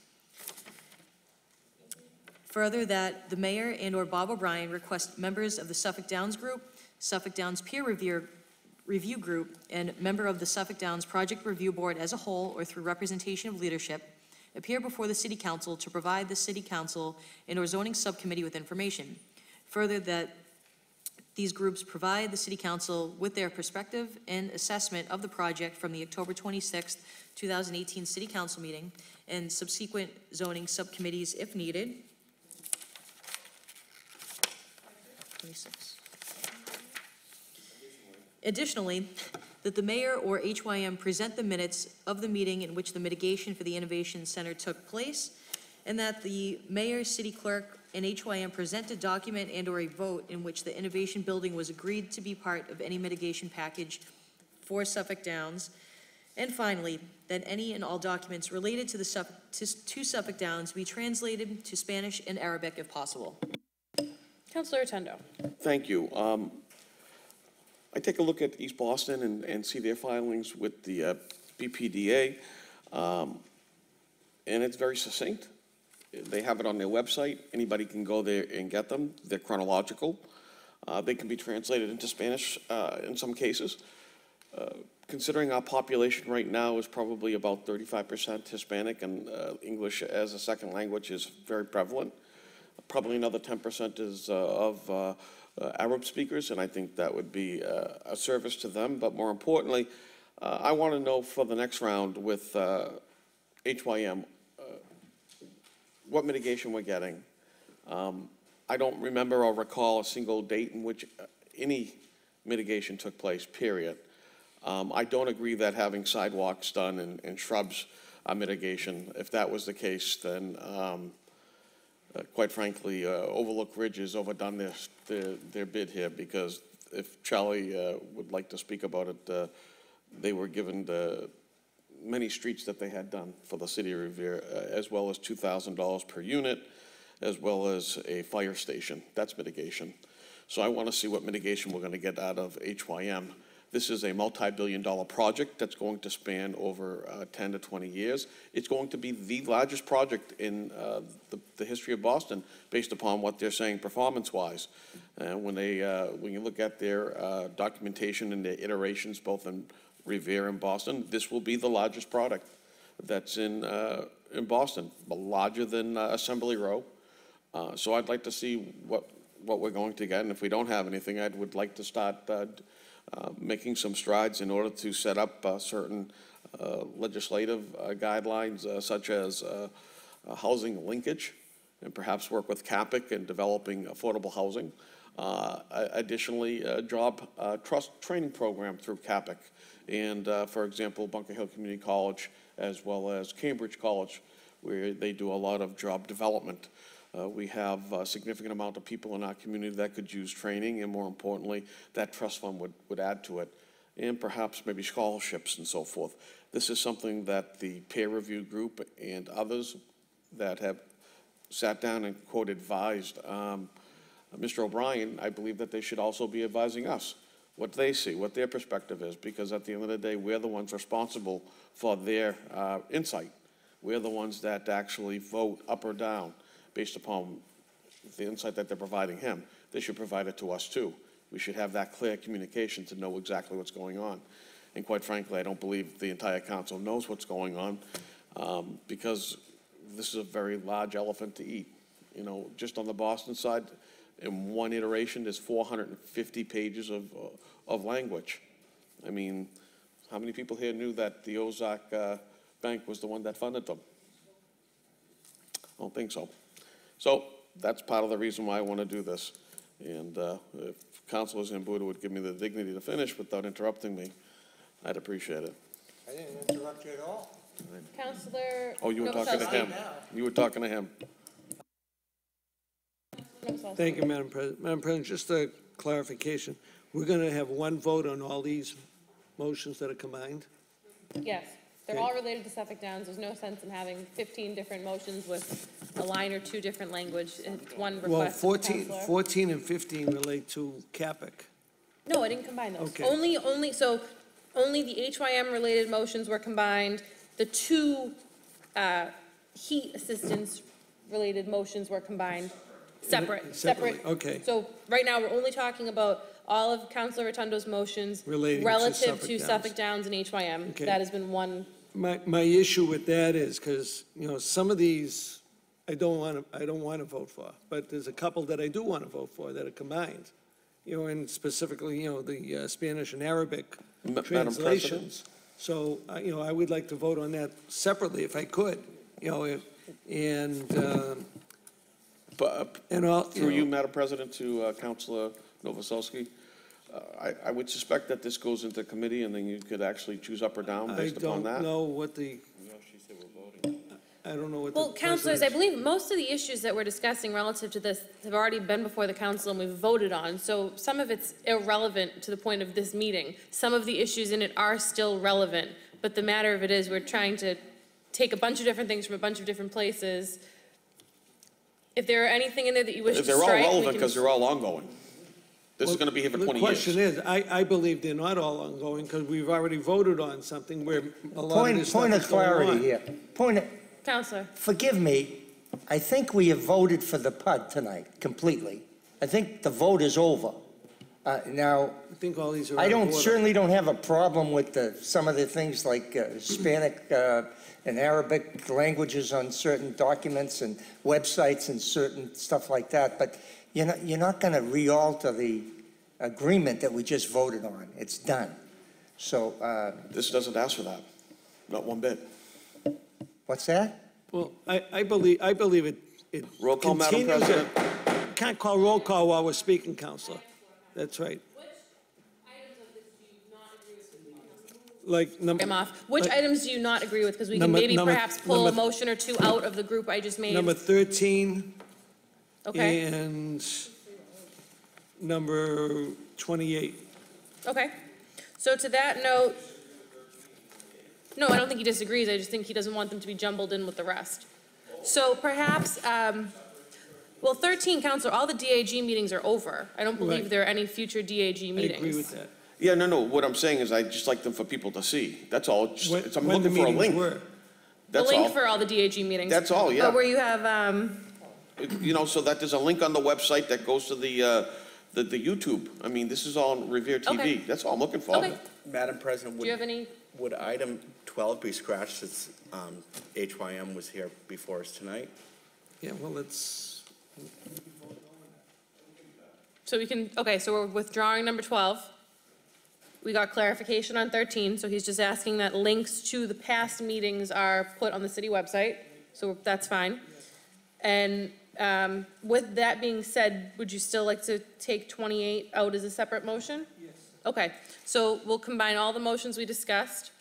Further, that the mayor and/or Bob O'Brien request members of the Suffolk Downs Group, Suffolk Downs Peer Review Group, and member of the Suffolk Downs Project Review Board as a whole or through representation of leadership appear before the city council to provide the city council and/or zoning subcommittee with information. Further, that these groups provide the city council with their perspective and assessment of the project from the October 26th, 2018 city council meeting and subsequent zoning subcommittees if needed. 26. Additionally, that the mayor or HYM present the minutes of the meeting in which the mitigation for the Innovation Center took place, and that the mayor, city clerk, and HYM present a document and/or a vote in which the Innovation Building was agreed to be part of any mitigation package for Suffolk Downs. And finally, that any and all documents related to Suffolk Downs be translated to Spanish and Arabic if possible. Councilor Rotundo. Thank you. I take a look at East Boston and see their filings with the BPDA, and it's very succinct. They have it on their website. Anybody can go there and get them. They're chronological. They can be translated into Spanish in some cases. Considering our population right now is probably about 35% Hispanic, and English as a second language is very prevalent. Probably another 10% is of Arab speakers, and I think that would be a service to them. But more importantly, I want to know for the next round with HYM, what mitigation we're getting. I don't remember or recall a single date in which any mitigation took place, period. I don't agree that having sidewalks done and shrubs are mitigation. If that was the case, then quite frankly, Overlook Ridge has overdone their bid here, because if Charlie would like to speak about it, they were given the many streets that they had done for the city of Revere, as well as $2,000 per unit, as well as a fire station. That's mitigation. So I want to see what mitigation we're going to get out of HYM. This is a multi-billion-dollar project that's going to span over 10 to 20 years. It's going to be the largest project in the history of Boston, based upon what they're saying performance-wise. When you look at their documentation and their iterations, both in Revere and Boston, this will be the largest product that's in Boston, larger than Assembly Row. So I'd like to see what we're going to get, and if we don't have anything, I would like to start making some strides in order to set up certain legislative guidelines, such as housing linkage, and perhaps work with CAPIC in developing affordable housing. Additionally, a job trust training program through CAPIC, and for example, Bunker Hill Community College, as well as Cambridge College, where they do a lot of job development. We have a significant amount of people in our community that could use training, and more importantly, that trust fund would add to it, and perhaps maybe scholarships and so forth. This is something that the peer review group and others that have sat down and quote advised Mr. O'Brien, I believe that they should also be advising us what they see, what their perspective is, because at the end of the day, we're the ones responsible for their insight. We're the ones that actually vote up or down based upon the insight that they're providing him. They should provide it to us too. We should have that clear communication to know exactly what's going on. And quite frankly, I don't believe the entire council knows what's going on, because this is a very large elephant to eat. You know, just on the Boston side, in one iteration, there's 450 pages of language. I mean, how many people here knew that the Ozark Bank was the one that funded them? I don't think so. So that's part of the reason why I want to do this. And if Councilor Zambuda would give me the dignity to finish without interrupting me, I'd appreciate it. I didn't interrupt you at all. Counselor. Oh, you were talking to him. You were talking to him. Thank you, Madam President. Madam President, just a clarification. We're going to have one vote on all these motions that are combined? Yes, they're Okay. all related to Suffolk Downs. There's no sense in having 15 different motions with a line or two different language. It's one Well, request. from the 14, counselor. 14 and 15 relate to Capic. No, I didn't combine those. Okay. Only the HYM-related motions were combined. The two heat assistance-related motions were combined, separate. Separately, okay. So right now, we're only talking about all of Councilor Rotundo's motions Relating to relative Suffolk to Downs. Suffolk Downs and HYM. Okay. That has been one. My issue with that is, because, you know, some of these, I don't want to vote for, but there's a couple that I do want to vote for that are combined. You know, and specifically, you know, the Spanish and Arabic Madam translations. So, you know, I would like to vote on that separately if I could, you know, and all. Through you, Madam President, to Councilor Novoselsky, I would suspect that this goes into committee and then you could actually choose up or down based upon that. I don't know what the. I don't know what the. Well, councilors, I precedent- believe most of the issues that we're discussing relative to this have already been before the council and we've voted on. So some of it's irrelevant to the point of this meeting. Some of the issues in it are still relevant. But the matter of it is, we're trying to take a bunch of different things from a bunch of different places. If there are anything in there that you wish to They're all strike, we relevant can- because they're all ongoing. This is Well, going to be here for 20 The years. question is, I believe they're not all ongoing because we've already voted on something where a lot of this stuff Point is of going clarity on. here. Counselor. Forgive me, I think we have voted for the PUD tonight, completely. I think the vote is over. Now, I think all these are. I out of don't, order. certainly don't have a problem with some of the things like Hispanic and Arabic languages on certain documents and websites and certain stuff like that, but you're not going to re-alter the agreement that we just voted on. It's done. So. This doesn't ask for that, not one bit. What's that? Well, I believe it Roll call, Madam continues President. it. Can't call roll call while we're speaking, Counselor. That's right. Like number. I'm off. Which like items do you not agree with? Because we can Number- maybe number- perhaps pull a number- motion or two out of the group I just made. Number 13. Okay. And number 28. Okay. So to that note, no, I don't think he disagrees. I just think he doesn't want them to be jumbled in with the rest. So perhaps, well, 13, Counselor, all the DAG meetings are over. I don't believe Right. there are any future DAG meetings. I agree with that. Yeah, no, what I'm saying is I'd just like them for people to see. That's all. Just- When- I'm when the looking for a meetings link. were. The That's link all. for all the DAG meetings. That's all, yeah. Where you have, You know, so that there's a link on the website that goes to the YouTube. I mean, this is all on Revere TV. Okay. That's all I'm looking for. Okay. Madam President, do you have any? would item 12 be scratched since HYM was here before us tonight? Yeah, well, it's. So we can, okay, so we're withdrawing number 12. We got clarification on 13, so he's just asking that links to the past meetings are put on the city website, so that's fine. And with that being said, would you still like to take 28 out as a separate motion? Yes. Okay, so we'll combine all the motions we discussed,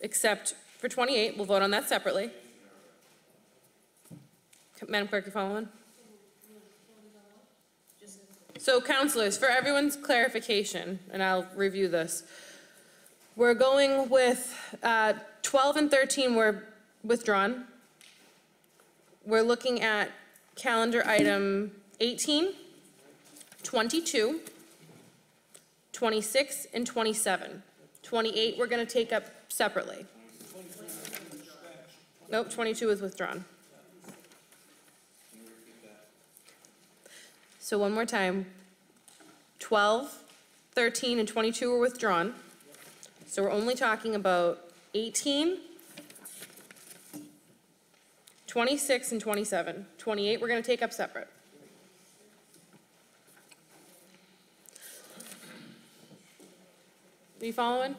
except for 28, we'll vote on that separately. Madam Clerk, you following? So councilors, for everyone's clarification, and I'll review this, we're going with 12 and 13 were withdrawn. We're looking at calendar item 18, 22, 26, and 27. 28 we're going to take up separately. Nope, 22 is withdrawn. So one more time, 12, 13, and 22 were withdrawn. So we're only talking about 18, 26, and 27. 28, we're gonna take up separate. Are you following?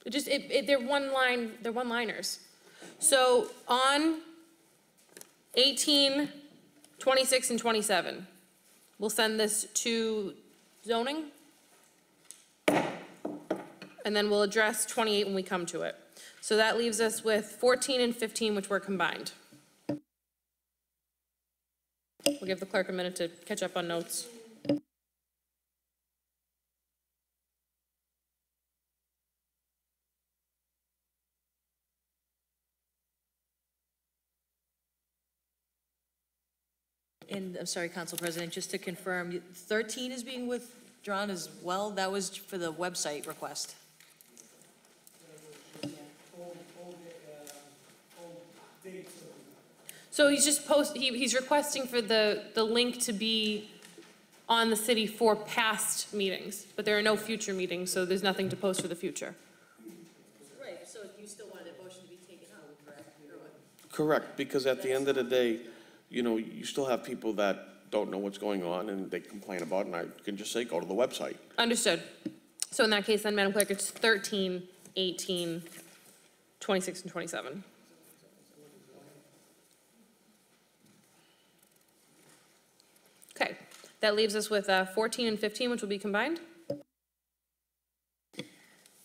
They're one-liners. So on 18, 26, and 27, we'll send this to zoning. And then we'll address 28 when we come to it. So that leaves us with 14 and 15, which were combined. We'll give the clerk a minute to catch up on notes. And I'm sorry, Council President, just to confirm, 13 is being withdrawn as well? That was for the website request. So he's just he's requesting for the link to be on the city for past meetings, but there are no future meetings, so there's nothing to post for the future. Right, so you still wanted a motion to be taken out, correct? Correct, because at the end of the day, you know, you still have people that don't know what's going on and they complain about it, and I can just say, go to the website. Understood. So in that case, then, Madam Clerk, it's 13, 18, 26, and 27. Okay, that leaves us with 14 and 15, which will be combined.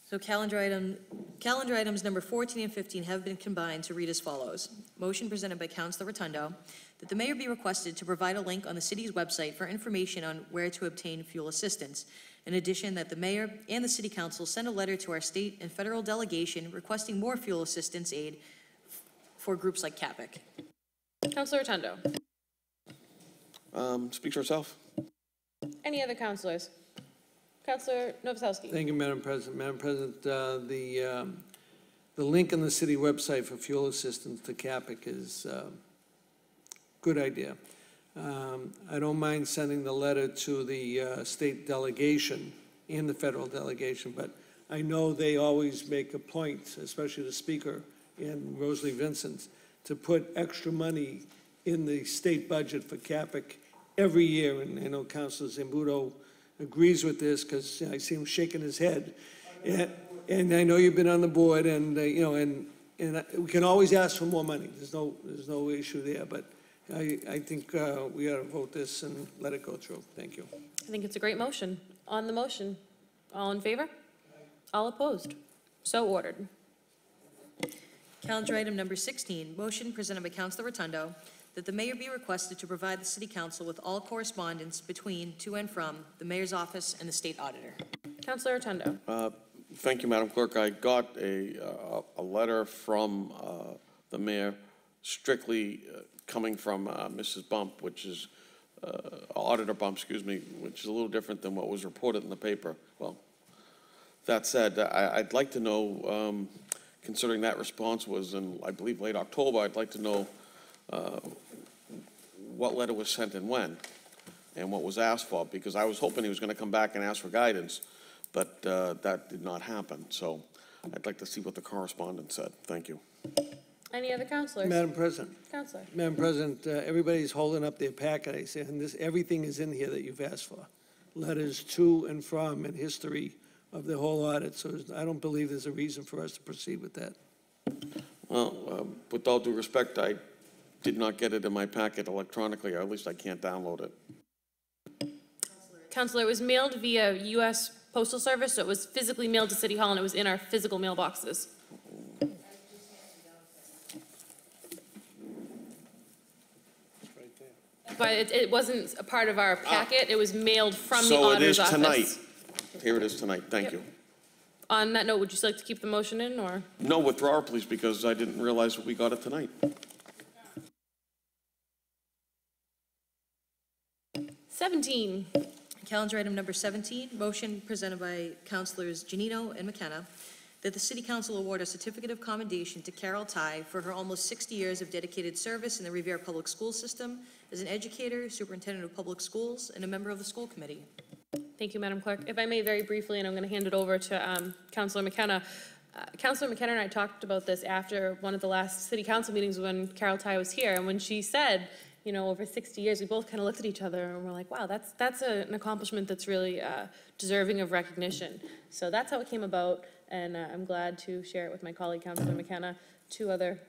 So calendar items number 14 and 15 have been combined to read as follows. Motion presented by Councilor Rotundo that the mayor be requested to provide a link on the city's website for information on where to obtain fuel assistance. In addition, that the mayor and the city council send a letter to our state and federal delegation requesting more fuel assistance aid for groups like CAPIC. Councilor Rotundo. Speak for yourself. Any other councilors? Councilor Novoselsky. Thank you, Madam President. Madam President, the link on the city website for fuel assistance to CAPIC is a good idea. I don't mind sending the letter to the state delegation and the federal delegation, but I know they always make a point, especially the speaker and Rosalie Vincent, to put extra money in the state budget for CAPIC every year, and I know Councilor Zambudo agrees with this because I see him shaking his head. And I know you've been on the board, and you know, and we can always ask for more money. There's no issue there, but I think we ought to vote this and let it go through. Thank you. I think it's a great motion. On the motion, all in favor? All opposed? So ordered. Calendar item number 16, motion presented by Councilor Rotundo that the mayor be requested to provide the city council with all correspondence between, to and from, the mayor's office and the state auditor. Councilor Rotundo. Thank you, Madam Clerk. I got a letter from the mayor strictly coming from Mrs. Bump, which is Auditor Bump, excuse me, which is a little different than what was reported in the paper. Well, that said, I'd like to know, considering that response was in, I believe, late October, I'd like to know what letter was sent and when, and what was asked for, because I was hoping he was going to come back and ask for guidance, but that did not happen. So I'd like to see what the correspondence said. Thank you. Any other councilors? Madam President. Councilor. Madam President, everybody's holding up their packet, I say, and everything is in here that you've asked for. Letters to and from and history of the whole audit, so I don't believe there's a reason for us to proceed with that. Well, with all due respect, I did not get it in my packet electronically, or at least I can't download it. Councilor, it was mailed via U.S. Postal Service, so it was physically mailed to City Hall, and it was in our physical mailboxes. But it wasn't a part of our packet. It was mailed from the auditor's office. So it is tonight. Here it is tonight. Thank you. On that note, would you like to keep the motion in, or? No, withdraw, please, because I didn't realize we got it tonight. 17. Calendar item number 17, motion presented by Councilors Janino and McKenna that the City Council award a certificate of commendation to Carol Ty for her almost 60 years of dedicated service in the Revere Public School System as an educator, superintendent of public schools, and a member of the school committee. Thank you, Madam Clerk. If I may, very briefly, and I'm going to hand it over to Councilor McKenna. Councilor McKenna and I talked about this after one of the last city council meetings when Carol Ty was here, and when she said, you know, over 60 years, we both kind of looked at each other and we're like, wow, that's an accomplishment that's really deserving of recognition. So that's how it came about, and I'm glad to share it with my colleague, Councilor McKenna, 2 other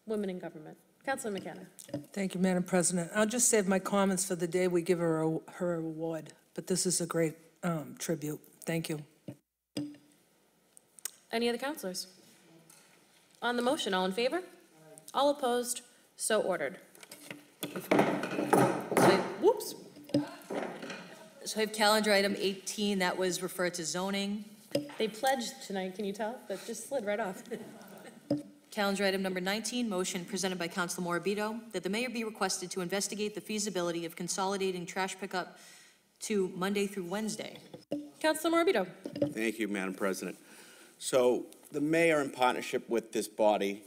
women in government. Councilor McKenna. Thank you, Madam President. I'll just save my comments for the day we give her her award, but this is a great tribute. Thank you. Any other councilors? On the motion, all in favor? All opposed? So ordered. Whoops. So I have calendar item 18, that was referred to zoning. They pledged tonight, can you tell? That just slid right off. Calendar item number 19, motion presented by Councilor Morabito, that the mayor be requested to investigate the feasibility of consolidating trash pickup to Monday through Wednesday. Councilor Morabito. Thank you, Madam President. So the mayor, in partnership with this body,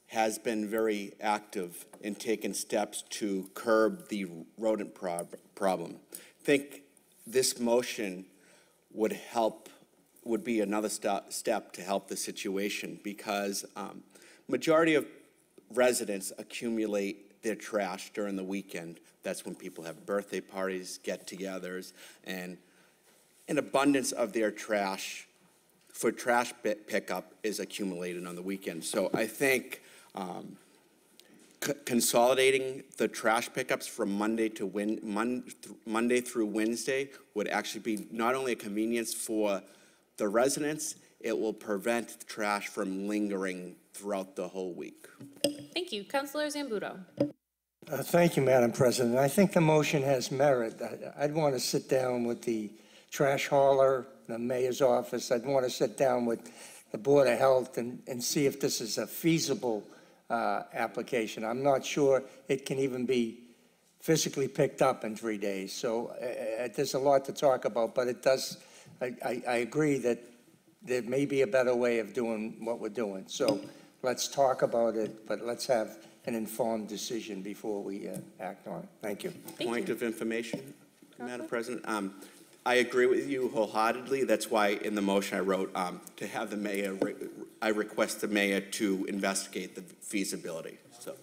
has been very active in taking steps to curb the rodent problem. I think this motion would be another step to help the situation, because majority of residents accumulate their trash during the weekend. That's when people have birthday parties, get-togethers, and an abundance of their trash for trash pickup is accumulated on the weekend. So I think consolidating the trash pickups from Monday through Wednesday would actually be not only a convenience for the residents, it will prevent the trash from lingering throughout the whole week. Thank you. Councilor Zambudo. Thank you, Madam President. I think the motion has merit. I'd want to sit down with the trash hauler, the mayor's office. I'd want to sit down with the Board of Health and see if this is a feasible application. I'm not sure it can even be physically picked up in 3 days. So there's a lot to talk about, but it does, I agree that there may be a better way of doing what we're doing. So let's talk about it, but let's have an informed decision before we act on it. Thank you. Point of information, Madam President. I agree with you wholeheartedly. That's why in the motion I wrote to have the mayor, I request the mayor to investigate the feasibility. So,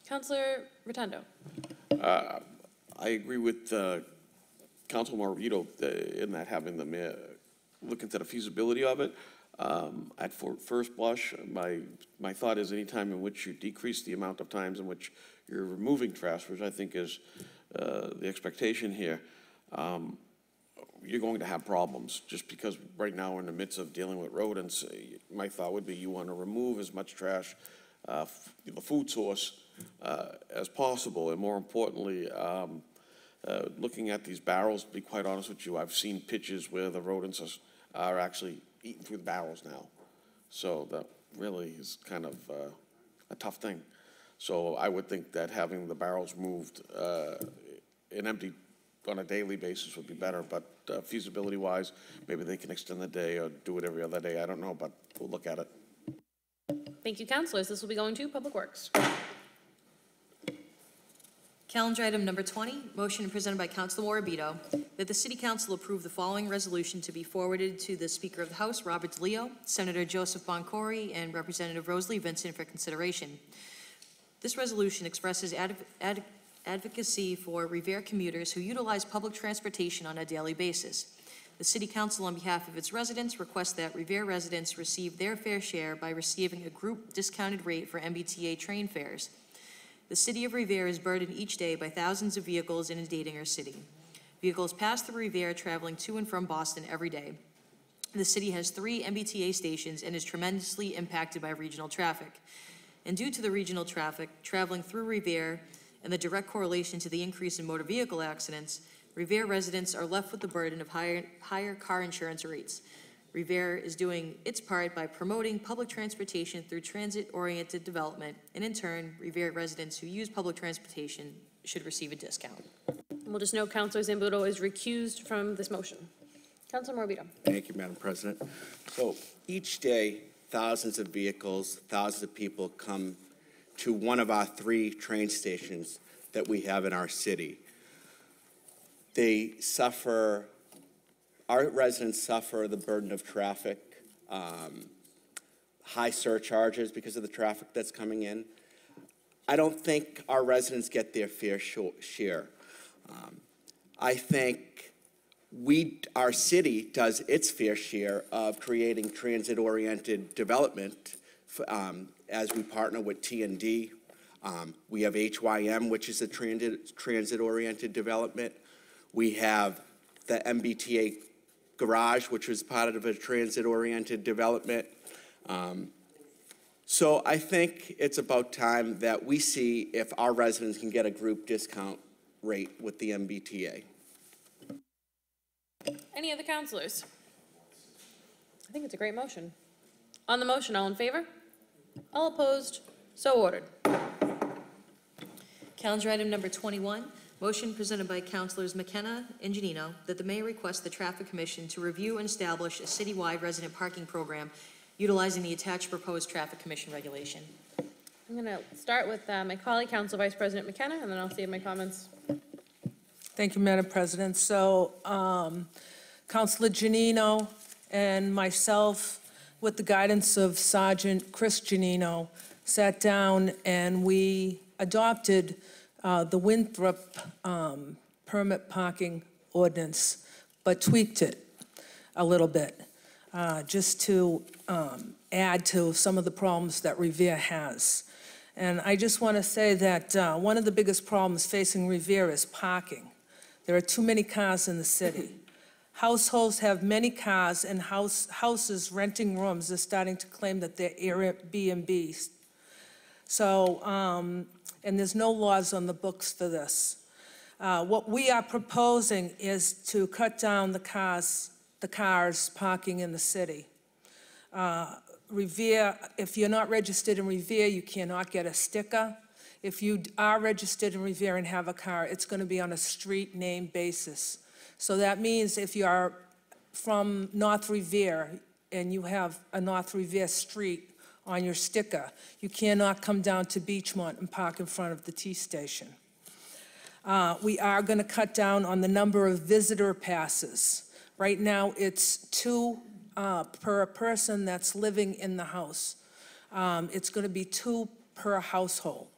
Councilor Rotundo. I agree with Councilor Morabito in that having the mayor look into the feasibility of it. At first blush, my thought is any time in which you decrease the amount of times in which you're removing trash, which I think is the expectation here, you're going to have problems, just because right now we're in the midst of dealing with rodents. My thought would be you want to remove as much trash, the food source, as possible. And more importantly, looking at these barrels, to be quite honest with you, I've seen pictures where the rodents are actually eating through the barrels now. So that really is kind of a tough thing. So I would think that having the barrels moved and emptied on a daily basis would be better, but feasibility-wise, maybe they can extend the day or do it every other day. I don't know, but we'll look at it. Thank you, councilors. This will be going to Public Works. Calendar item number 20, motion presented by Councilor Morabito, that the City Council approve the following resolution to be forwarded to the Speaker of the House, Robert DeLeo, Senator Joseph Boncory, and Representative Rosalie Vincent for consideration. This resolution expresses advocacy for Revere commuters who utilize public transportation on a daily basis. The City Council, on behalf of its residents, requests that Revere residents receive their fair share by receiving a group discounted rate for MBTA train fares. The City of Revere is burdened each day by thousands of vehicles inundating our city. Vehicles pass through Revere traveling to and from Boston every day. The city has 3 MBTA stations and is tremendously impacted by regional traffic. And due to the regional traffic traveling through Revere and the direct correlation to the increase in motor vehicle accidents, Revere residents are left with the burden of higher car insurance rates. Revere is doing its part by promoting public transportation through transit-oriented development, and in turn, Revere residents who use public transportation should receive a discount. We'll just note Councilor Zambudo is recused from this motion. Councilor Morabito. Thank you, Madam President. So each day, thousands of vehicles, thousands of people come to one of our 3 train stations that we have in our city. they suffer, our residents suffer the burden of traffic, high surcharges because of the traffic that's coming in. I don't think our residents get their fair share. I think our city does its fair share of creating transit-oriented development as we partner with T&D. We have HYM, which is a transit-oriented development. We have the MBTA garage, which was part of a transit-oriented development. So I think it's about time that we see if our residents can get a group discount rate with the MBTA. Any other counselors? I think it's a great motion. On the motion, all in favor? All opposed? So ordered. Calendar item number 21, motion presented by Councilors McKenna and Janino that the mayor request the Traffic Commission to review and establish a citywide resident parking program utilizing the attached proposed Traffic Commission regulation. I'm going to start with my colleague, Council Vice President McKenna, and then I'll save my comments. Thank you, Madam President. So, Councilor Janino and myself, with the guidance of Sergeant Chris Janino, sat down and we adopted the Winthrop permit parking ordinance, but tweaked it a little bit, just to add to some of the problems that Revere has. And I just want to say that one of the biggest problems facing Revere is parking. There are too many cars in the city. Households have many cars, and houses renting rooms are starting to claim that they're Airbnbs. So, and there's no laws on the books for this. What we are proposing is to cut down the cars parking in the city. Revere, if you're not registered in Revere, you cannot get a sticker. If you are registered in Revere and have a car, it's going to be on a street name basis. So that means if you are from North Revere and you have a North Revere street on your sticker, you cannot come down to Beachmont and park in front of the T station. We are going to cut down on the number of visitor passes. Right now, it's 2 per person that's living in the house. It's going to be 2 per household.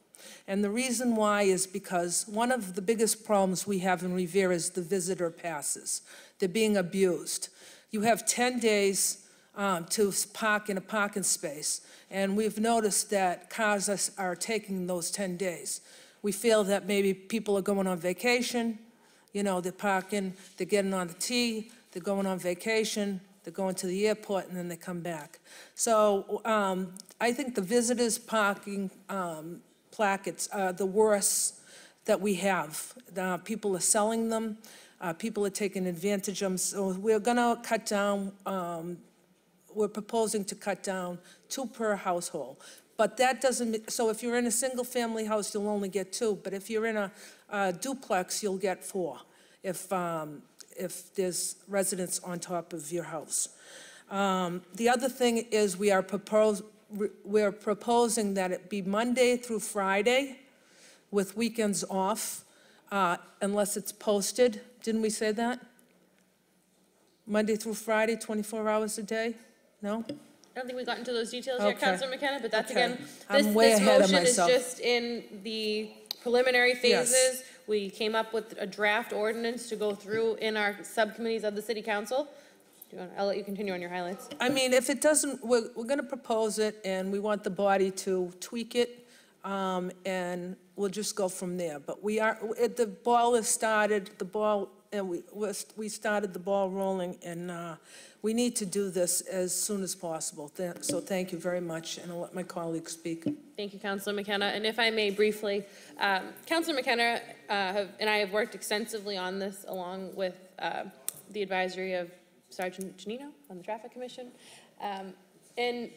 And the reason why is because one of the biggest problems we have in Revere is the visitor passes. They're being abused. You have 10 days to park in a parking space, and we've noticed that cars are taking those 10 days. We feel that maybe people are going on vacation, you know, they're parking, they're getting on the T, they're going on vacation, they're going to the airport, and then they come back. So I think the visitors parking plackets are the worst that we have. People are selling them, people are taking advantage of them, so we're gonna cut down, we're proposing to cut down 2 per household. But that doesn't, so if you're in a single-family house, you'll only get 2, but if you're in a duplex, you'll get 4, if there's residents on top of your house. The other thing is we're proposing that it be Monday through Friday with weekends off, unless it's posted. Didn't we say that? Monday through Friday, 24 hours a day? No? I don't think we got into those details yet, Okay. Councilor McKenna, but that's Okay. again, I'm way ahead of motion is myself. just in the preliminary Yes. phases. We came up with a draft ordinance to go through in our subcommittees of the city council. I'll let you continue on your highlights. I mean, if it doesn't, we're gonna propose it, and we want the body to tweak it, and we'll just go from there. But the ball has started, and we started the ball rolling, and we need to do this as soon as possible. So thank you very much, and I'll let my colleagues speak. Thank you, Councilor McKenna. And if I may briefly, Councilor McKenna and I have worked extensively on this along with the advisory of Sergeant Janino on the Traffic Commission. And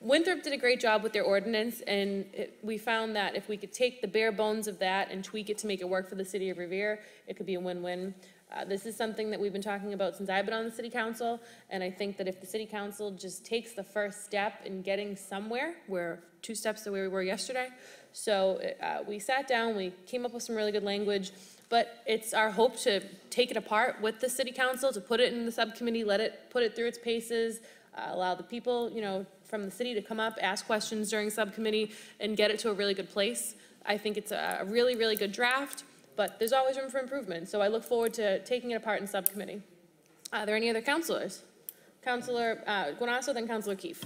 Winthrop did a great job with their ordinance, and we found that if we could take the bare bones of that and tweak it to make it work for the city of Revere, it could be a win-win. This is something that we've been talking about since I've been on the city council, and I think that if the city council just takes the first step in getting somewhere, we're 2 steps the way we were yesterday. So we sat down, we came up with some really good language. But it's our hope to take it apart with the city council, to put it in the subcommittee, put it through its paces, allow the people, from the city to come up, ask questions during subcommittee, and get it to a really good place. I think it's a really, really good draft, but there's always room for improvement. So I look forward to taking it apart in subcommittee. Are there any other councilors? Councilor Guanasso, then Councilor Keefe.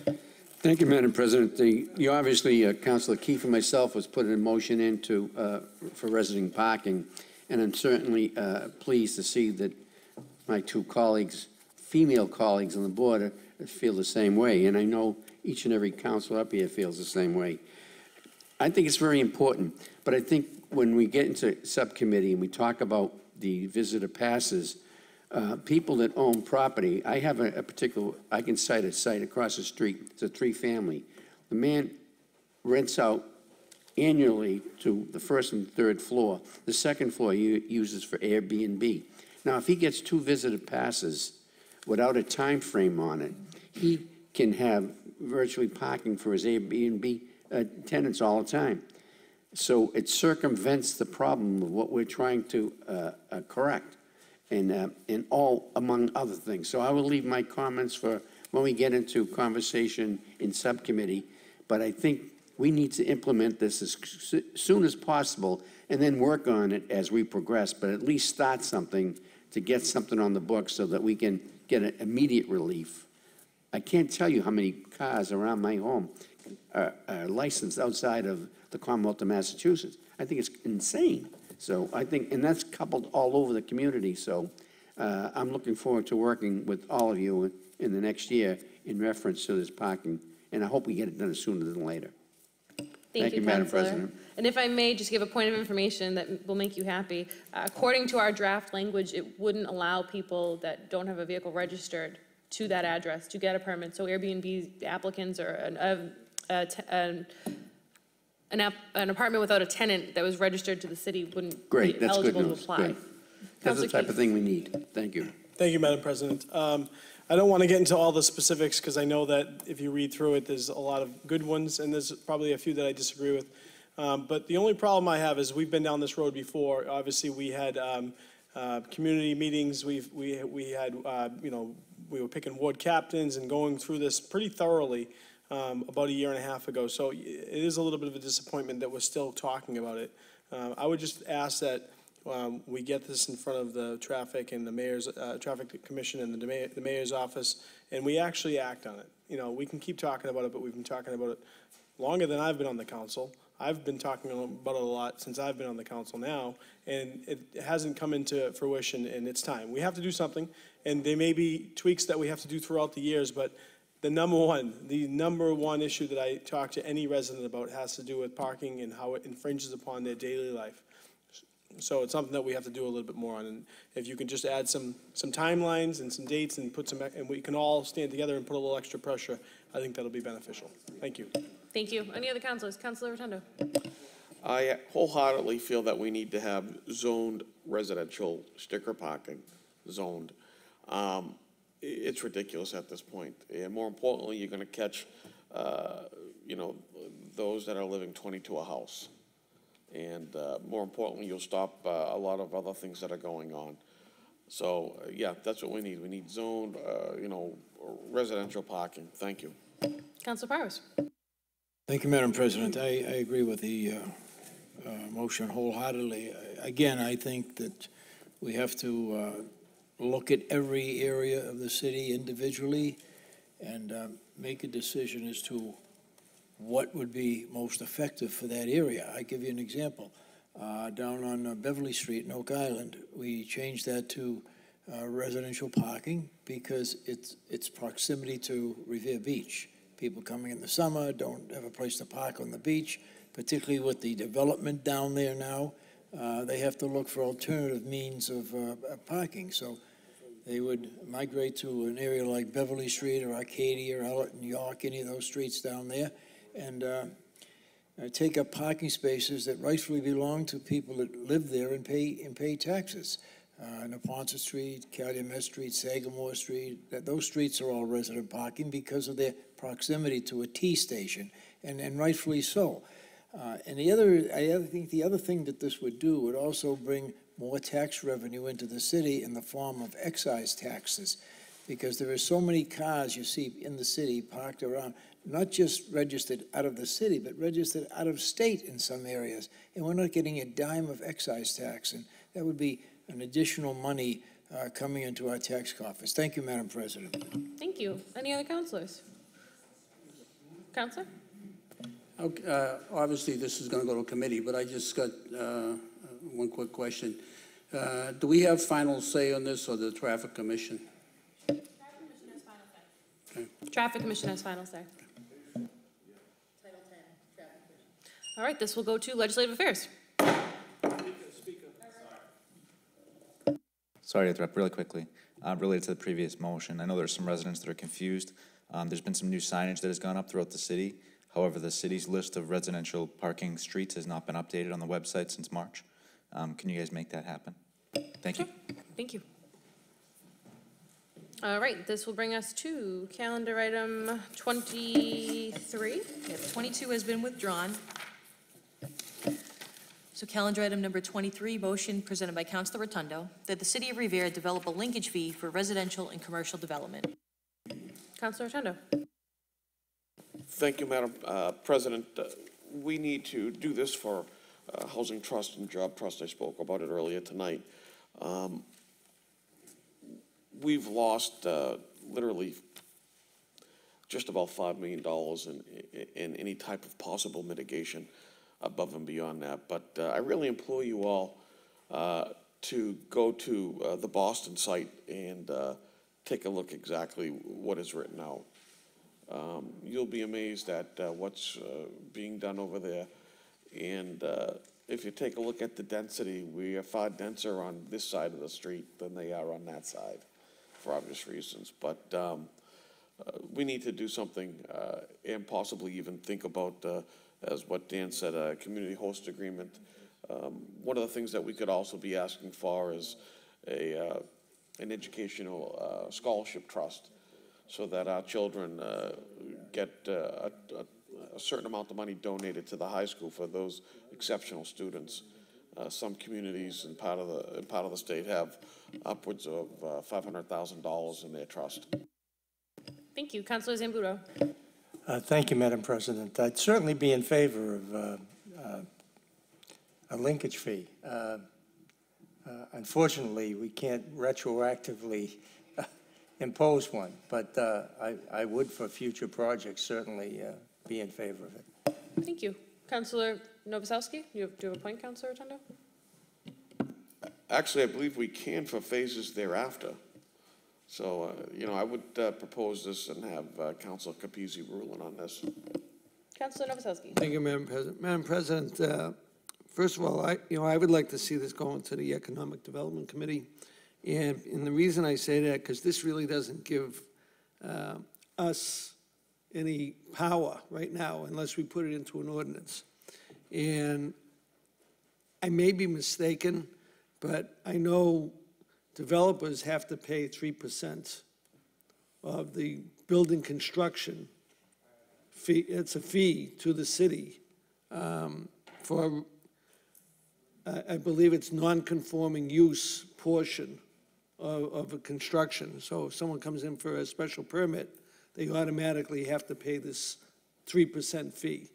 Thank you, Madam President. You obviously, Councilor Keefe and myself was putting a motion into for resident parking, and I'm certainly pleased to see that my two colleagues, female colleagues on the board, feel the same way, and I know each and every councilor up here feels the same way. I think it's very important, but I think when we get into subcommittee and we talk about the visitor passes, people that own property, I have a particular, I can cite a site across the street. It's a 3-family. The man rents out annually to the 1st and 3rd floor. The 2nd floor he uses for Airbnb. Now, if he gets 2 visitor passes without a time frame on it, he can have virtually parking for his Airbnb tenants all the time. So it circumvents the problem of what we're trying to correct, and all among other things. So I will leave my comments for when we get into conversation in subcommittee, but I think we need to implement this as soon as possible and then work on it as we progress, but at least start something to get something on the books so that we can get an immediate relief. I can't tell you how many cars around my home are licensed outside of the Commonwealth of Massachusetts. I think it's insane. So I think, and that's coupled all over the community. So I'm looking forward to working with all of you in the next year in reference to this parking, and I hope we get it done sooner than later. Thank you, Madam Councilor. President. And if I may just give a point of information that will make you happy, according to our draft language, it wouldn't allow people that don't have a vehicle registered to that address to get a permit. So Airbnb applicants or an apartment without a tenant that was registered to the city wouldn't Great, be that's good eligible to news. apply. Good. That's the type of thing we need. Thank you. Thank you, Madam President. I don't want to get into all the specifics because I know that if you read through it, there's a lot of good ones and there's probably a few that I disagree with. But the only problem I have is we've been down this road before. Obviously, we had community meetings. We had, we were picking ward captains and going through this pretty thoroughly about 1.5 years ago. So it is a little bit of a disappointment that we're still talking about it. I would just ask that we get this in front of the traffic and the mayor's traffic commission and the mayor's office, and we actually act on it. We can keep talking about it, but we've been talking about it longer than I've been on the council. I've been talking about it a lot since I've been on the council now, and it hasn't come into fruition, and it's time. We have to do something, and there may be tweaks that we have to do throughout the years, but the number one issue that I talk to any resident about has to do with parking and how it infringes upon their daily life. So it's something that we have to do a little bit more on. And if you can just add some timelines and some dates and and we can all stand together and put a little extra pressure, I think that'll be beneficial. Thank you. Thank you. Any other councilors? Councilor Rotundo. I wholeheartedly feel that we need to have zoned residential sticker parking zoned. It's ridiculous at this point. And more importantly, you're going to catch, those that are living 20 to a house. And more importantly, you'll stop a lot of other things that are going on. So, yeah, that's what we need. We need zoned, residential parking. Thank you. Councilor Powers. Thank you, Madam President. I agree with the motion wholeheartedly. Again, I think that we have to look at every area of the city individually and make a decision as to what would be most effective for that area. I give you an example. Down on Beverly Street in Oak Island, we changed that to residential parking because it's proximity to Revere Beach. People coming in the summer don't have a place to park on the beach, particularly with the development down there now. They have to look for alternative means of parking. So they would migrate to an area like Beverly Street or Arcadia or Allerton, York, any of those streets down there, and take up parking spaces that rightfully belong to people that live there and pay taxes. Neponset Street, Calumet Street, Sagamore Street, those streets are all resident parking because of their proximity to a T station, and rightfully so. And I think the other thing that this would do would also bring more tax revenue into the city in the form of excise taxes, because there are so many cars you see in the city parked around, not just registered out of the city, but registered out of state in some areas, and we're not getting a dime of excise tax, and that would be an additional money coming into our tax coffers. Thank you, Madam President. Thank you. Any other councilors? Counselor? Okay, obviously, this is going to go to committee, but I just got one quick question. Do we have final say on this, or the Traffic Commission? Traffic Commission has final say. All right, this will go to Legislative Affairs. Sorry to interrupt really quickly. Related to the previous motion, I know there's some residents that are confused. There's been some new signage that has gone up throughout the city. However, the city's list of residential parking streets has not been updated on the website since March. Can you guys make that happen? Thank you. Thank you. All right, this will bring us to calendar item 23. Yep, 22 has been withdrawn. So calendar item number 23, motion presented by Councilor Rotundo, that the City of Revere develop a linkage fee for residential and commercial development. Councilor Rotundo. Thank you, Madam President. We need to do this for Housing Trust and Job Trust. I spoke about it earlier tonight. We've lost literally just about $5 million in any type of possible mitigation above and beyond that. But I really implore you all to go to the Boston site and take a look exactly what is written out. You'll be amazed at what's being done over there. And if you take a look at the density, we are far denser on this side of the street than they are on that side, for obvious reasons. But we need to do something and possibly even think about, as what Dan said, a community host agreement. One of the things that we could also be asking for is an educational scholarship trust, so that our children get a certain amount of money donated to the high school for those exceptional students. Some communities in part of the state have upwards of $500,000 in their trust. Thank you. Councilor Zambudo. Thank you, Madam President. I'd certainly be in favor of a linkage fee. Unfortunately, we can't retroactively impose one, but I would, for future projects, certainly be in favor of it. Thank you. Councilor Novoselsky, do you have a point, Councilor Rotundo? Actually, I believe we can for phases thereafter. So, I would propose this and have Councilor Capizzi ruling on this. Councilor Novoselsky. Thank you, Madam President. Madam President, first of all, I would like to see this go into the Economic Development Committee. And the reason I say that, because this really doesn't give us any power right now unless we put it into an ordinance. And I may be mistaken, but I know developers have to pay 3% of the building construction fee. It's a fee to the city for, I believe it's non-conforming use portion of a construction. So if someone comes in for a special permit, they automatically have to pay this 3% fee.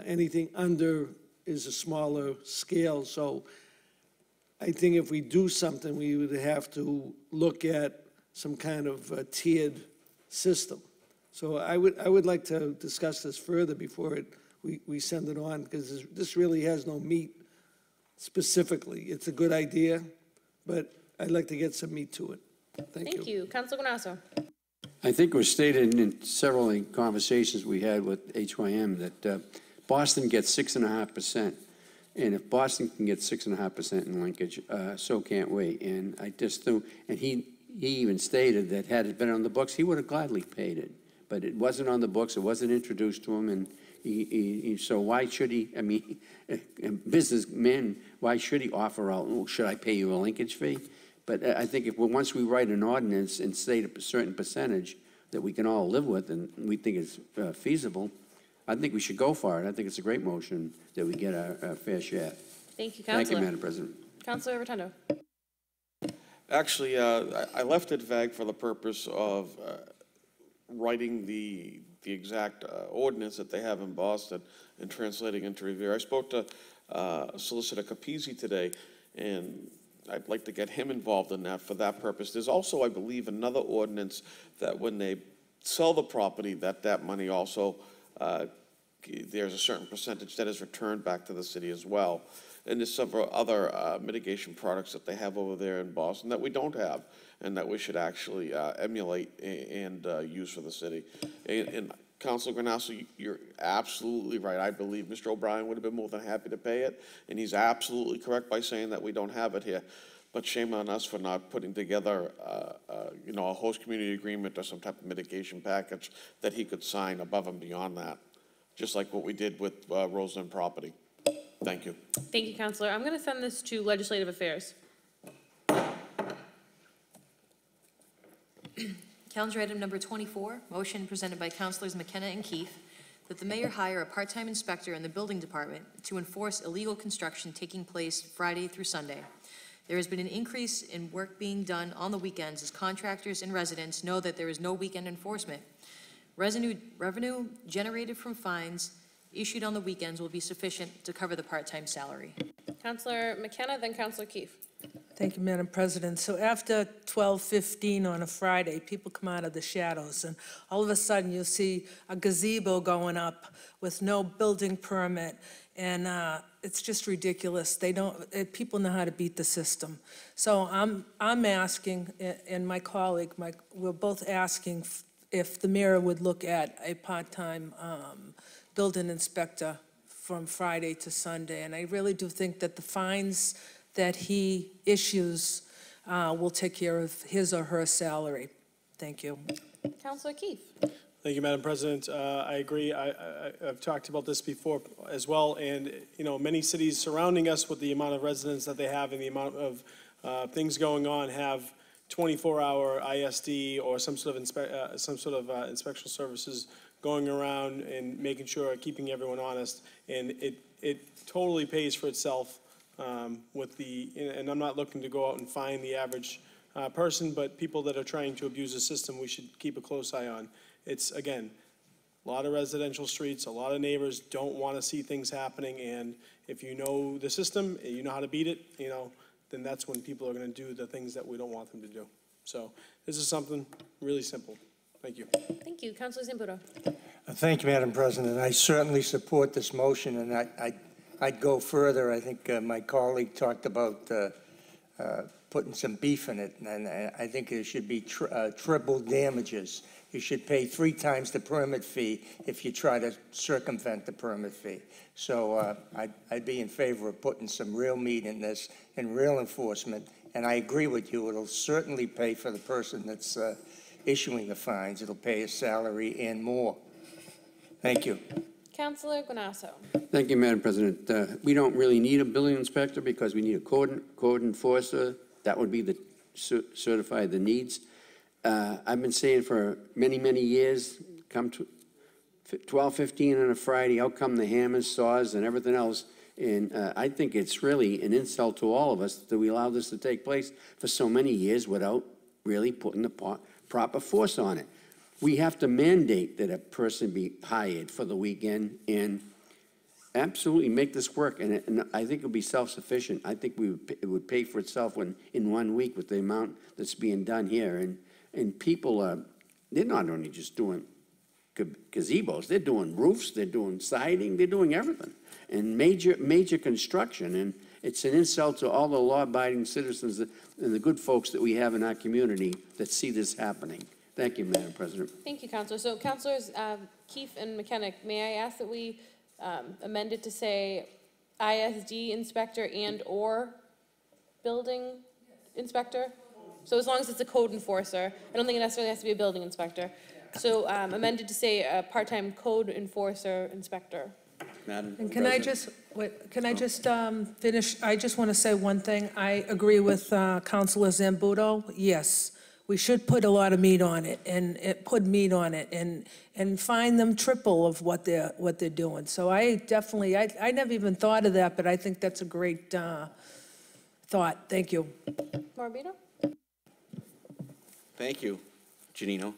Anything under is a smaller scale. So I think if we do something, we would have to look at some kind of tiered system. So I would like to discuss this further before we send it on, because this really has no meat specifically. It's a good idea, but I'd like to get some meat to it. Thank you. Councilor Guanasso. I think it was stated in several conversations we had with HYM that Boston gets 6.5%. And if Boston can get 6.5% in linkage, so can't we. And I just threw, and he even stated that had it been on the books, he would have gladly paid it. But it wasn't on the books, it wasn't introduced to him, and so why should he, I mean, a businessman, why should he offer out, well, should I pay you a linkage fee? But I think if, once we write an ordinance and state a certain percentage that we can all live with and we think is feasible, I think we should go for it. I think it's a great motion that we get our fair share. Thank you, Councilor. Thank you, Madam President. Councilor Rotundo. Actually, I left it vague for the purpose of writing the exact ordinance that they have in Boston and translating into Revere. I spoke to Solicitor Capizzi today, and I'd like to get him involved in that for that purpose. There's also, I believe, another ordinance that when they sell the property, that money also, there's a certain percentage that is returned back to the city as well. And there's several other mitigation products that they have over there in Boston that we don't have, and that we should actually emulate and use for the city. And Councilor Granasso, you're absolutely right. I believe Mr. O'Brien would have been more than happy to pay it, and he's absolutely correct by saying that we don't have it here. But shame on us for not putting together, a host community agreement or some type of mitigation package that he could sign above and beyond that, just like what we did with Roseland property. Thank you. Thank you, Councilor. I'm going to send this to Legislative Affairs. Calendar item number 24, motion presented by Councilors McKenna and Keefe that the mayor hire a part-time inspector in the building department to enforce illegal construction taking place Friday through Sunday. There has been an increase in work being done on the weekends as contractors and residents know that there is no weekend enforcement. Revenue generated from fines issued on the weekends will be sufficient to cover the part-time salary. Councilor McKenna, then Councilor Keefe. Thank you, Madam President. So after 12:15 on a Friday, people come out of the shadows, and all of a sudden you'll see a gazebo going up with no building permit, and it's just ridiculous. People know how to beat the system. So I'm asking, and my colleague, we're both asking if the mayor would look at a part-time building inspector from Friday to Sunday, and I really do think that the fines that he issues will take care of his or her salary. Thank you. Councilor Keefe. Thank you, Madam President. I agree. I've talked about this before as well, and many cities surrounding us with the amount of residents that they have and the amount of things going on have 24-hour ISD or some sort of inspection services going around and making sure, keeping everyone honest, and it totally pays for itself. And I'm not looking to go out and find the average person, but people that are trying to abuse the system, we should keep a close eye on. It's, again, a lot of residential streets, a lot of neighbors don't want to see things happening, and if you know the system, and you know how to beat it, then that's when people are going to do the things that we don't want them to do. So this is something really simple. Thank you. Thank you. Councilor Zambudo. Thank you, Madam President. I certainly support this motion, and I'd go further. I think my colleague talked about putting some beef in it, and I think there should be triple damages. You should pay 3 times the permit fee if you try to circumvent the permit fee. So I'd be in favor of putting some real meat in this and real enforcement, and I agree with you. It'll certainly pay for the person that's issuing the fines. It'll pay his salary and more. Thank you. Councilor Granasso. Thank you, Madam President. We don't really need a building inspector because we need a code enforcer. That would be the certify the needs. I've been saying for many, many years, come to 12:15 on a Friday, out come the hammers, saws, and everything else. And I think it's really an insult to all of us that we allow this to take place for so many years without really putting the proper force on it. We have to mandate that a person be hired for the weekend and absolutely make this work. And I think it would be self-sufficient. I think it would pay for itself in 1 week with the amount that's being done here. And people, they're not only just doing gazebos, they're doing roofs, they're doing siding, they're doing everything. And major construction. And it's an insult to all the law-abiding citizens and the good folks that we have in our community that see this happening. Thank you, Madam President. Thank you, Councilor. So, Councilors Keefe and McKenna, may I ask that we amend it to say ISD inspector and/or building inspector? So as long as it's a code enforcer, I don't think it necessarily has to be a building inspector. So amended to say a part-time code enforcer inspector. Madam And can I just finish? I just want to say one thing. I agree with Councilor Zambudo. Yes, we should put a lot of meat on it and fine them triple of what they're doing. So I never even thought of that, but I think that's a great thought. Thank you. Morbido? Thank you, Janino.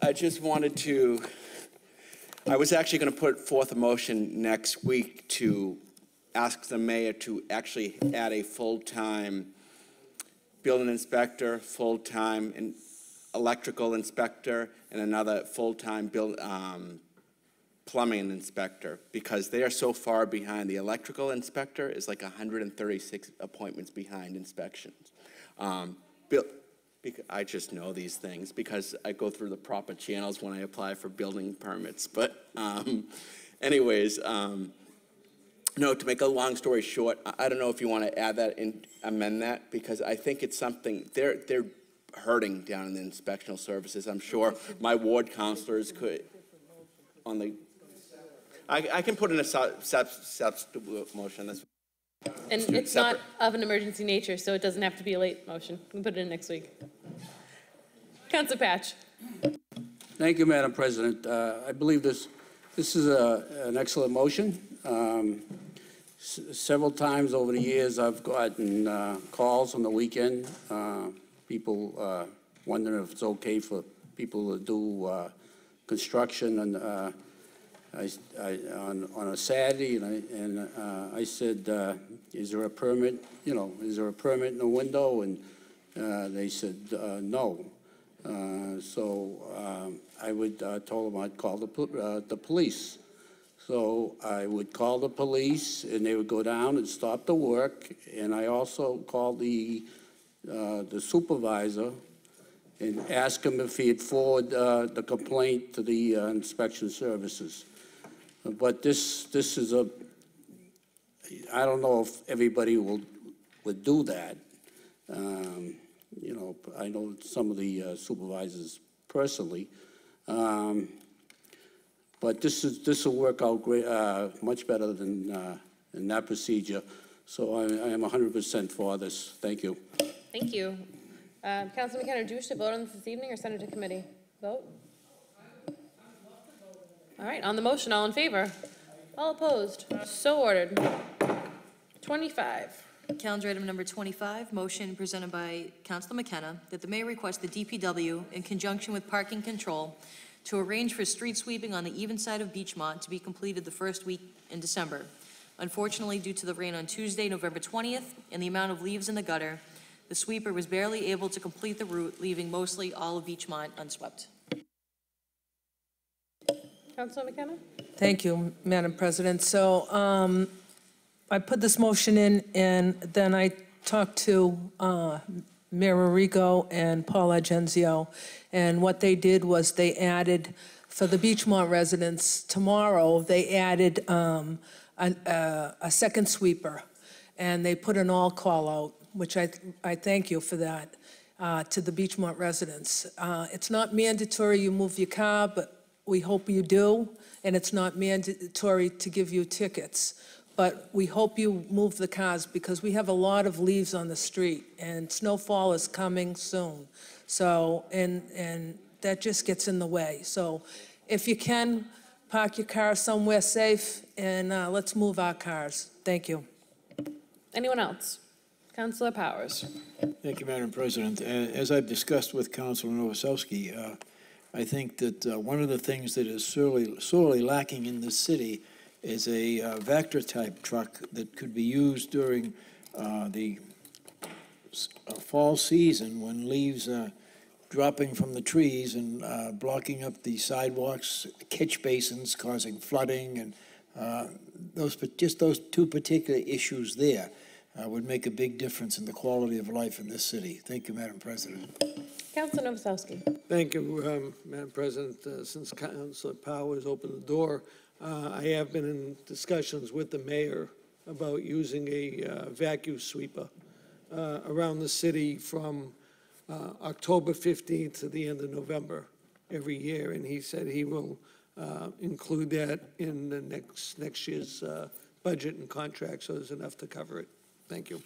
I just wanted to, I was actually going to put forth a motion next week to ask the mayor to actually add a full-time building inspector, full-time electrical inspector, and another full-time plumbing inspector, because they are so far behind. The electrical inspector is like 136 appointments behind inspections. I just know these things because I go through the proper channels when I apply for building permits. But anyways, no, to make a long story short, I don't know if you want to add that and amend that, because I think it's something, they're hurting down in the inspectional services. I'm sure my ward counselors could, on the, I can put in a substitute motion. That's And it's not of an emergency nature, so it doesn't have to be a late motion. We can put it in next week. Councilor Patch. Thank you, Madam President. I believe this is an excellent motion. Several times over the years, I've gotten calls on the weekend, people wondering if it's okay for people to do construction and on a Saturday, and I said, is there a permit, is there a permit in the window? And they said, no. So I would told them I'd call the police. So I would call the police, and they would go down and stop the work. And I also called the supervisor and asked him if he'd forward the complaint to the inspection services. But this is I don't know if everybody would do that. I know some of the supervisors personally. But this will work out great, much better than that procedure. So I am 100% for this. Thank you. Thank you. Councilman McKenna, do you wish to vote on this evening or send it to committee? Vote? All right, on the motion, all in favor? All opposed? So ordered. 25. Calendar item number 25, motion presented by Councilor McKenna that the mayor request the DPW, in conjunction with parking control, to arrange for street sweeping on the even side of Beachmont to be completed the first week in December. Unfortunately, due to the rain on Tuesday, November 20th, and the amount of leaves in the gutter, the sweeper was barely able to complete the route, leaving mostly all of Beachmont unswept. Councilor McKenna? Thank you, Madam President. So I put this motion in, and then I talked to Mayor Rico and Paul Agenzio, and what they did was they added, for the Beachmont residents, tomorrow, they added a second sweeper, and they put an all-call out, which I thank you for that, to the Beachmont residents. It's not mandatory you move your car, but we hope you do, and it's not mandatory to give you tickets. But we hope you move the cars because we have a lot of leaves on the street, and snowfall is coming soon. So, and that just gets in the way. So if you can, park your car somewhere safe, and let's move our cars. Thank you. Anyone else? Councilor Powers. Thank you, Madam President. As I've discussed with Councilor Novoselsky, I think that one of the things that is sorely lacking in this city is a Vector-type truck that could be used during the fall season when leaves are dropping from the trees and blocking up the sidewalks, catch basins, causing flooding, and those two particular issues there would make a big difference in the quality of life in this city. Thank you, Madam President. Councilor Novoselsky. Thank you, Madam President. Since Councilor Powers opened the door, I have been in discussions with the mayor about using a vacuum sweeper around the city from October 15th to the end of November every year, and he said he will include that in the next year's budget and contract, so there's enough to cover it. Thank you.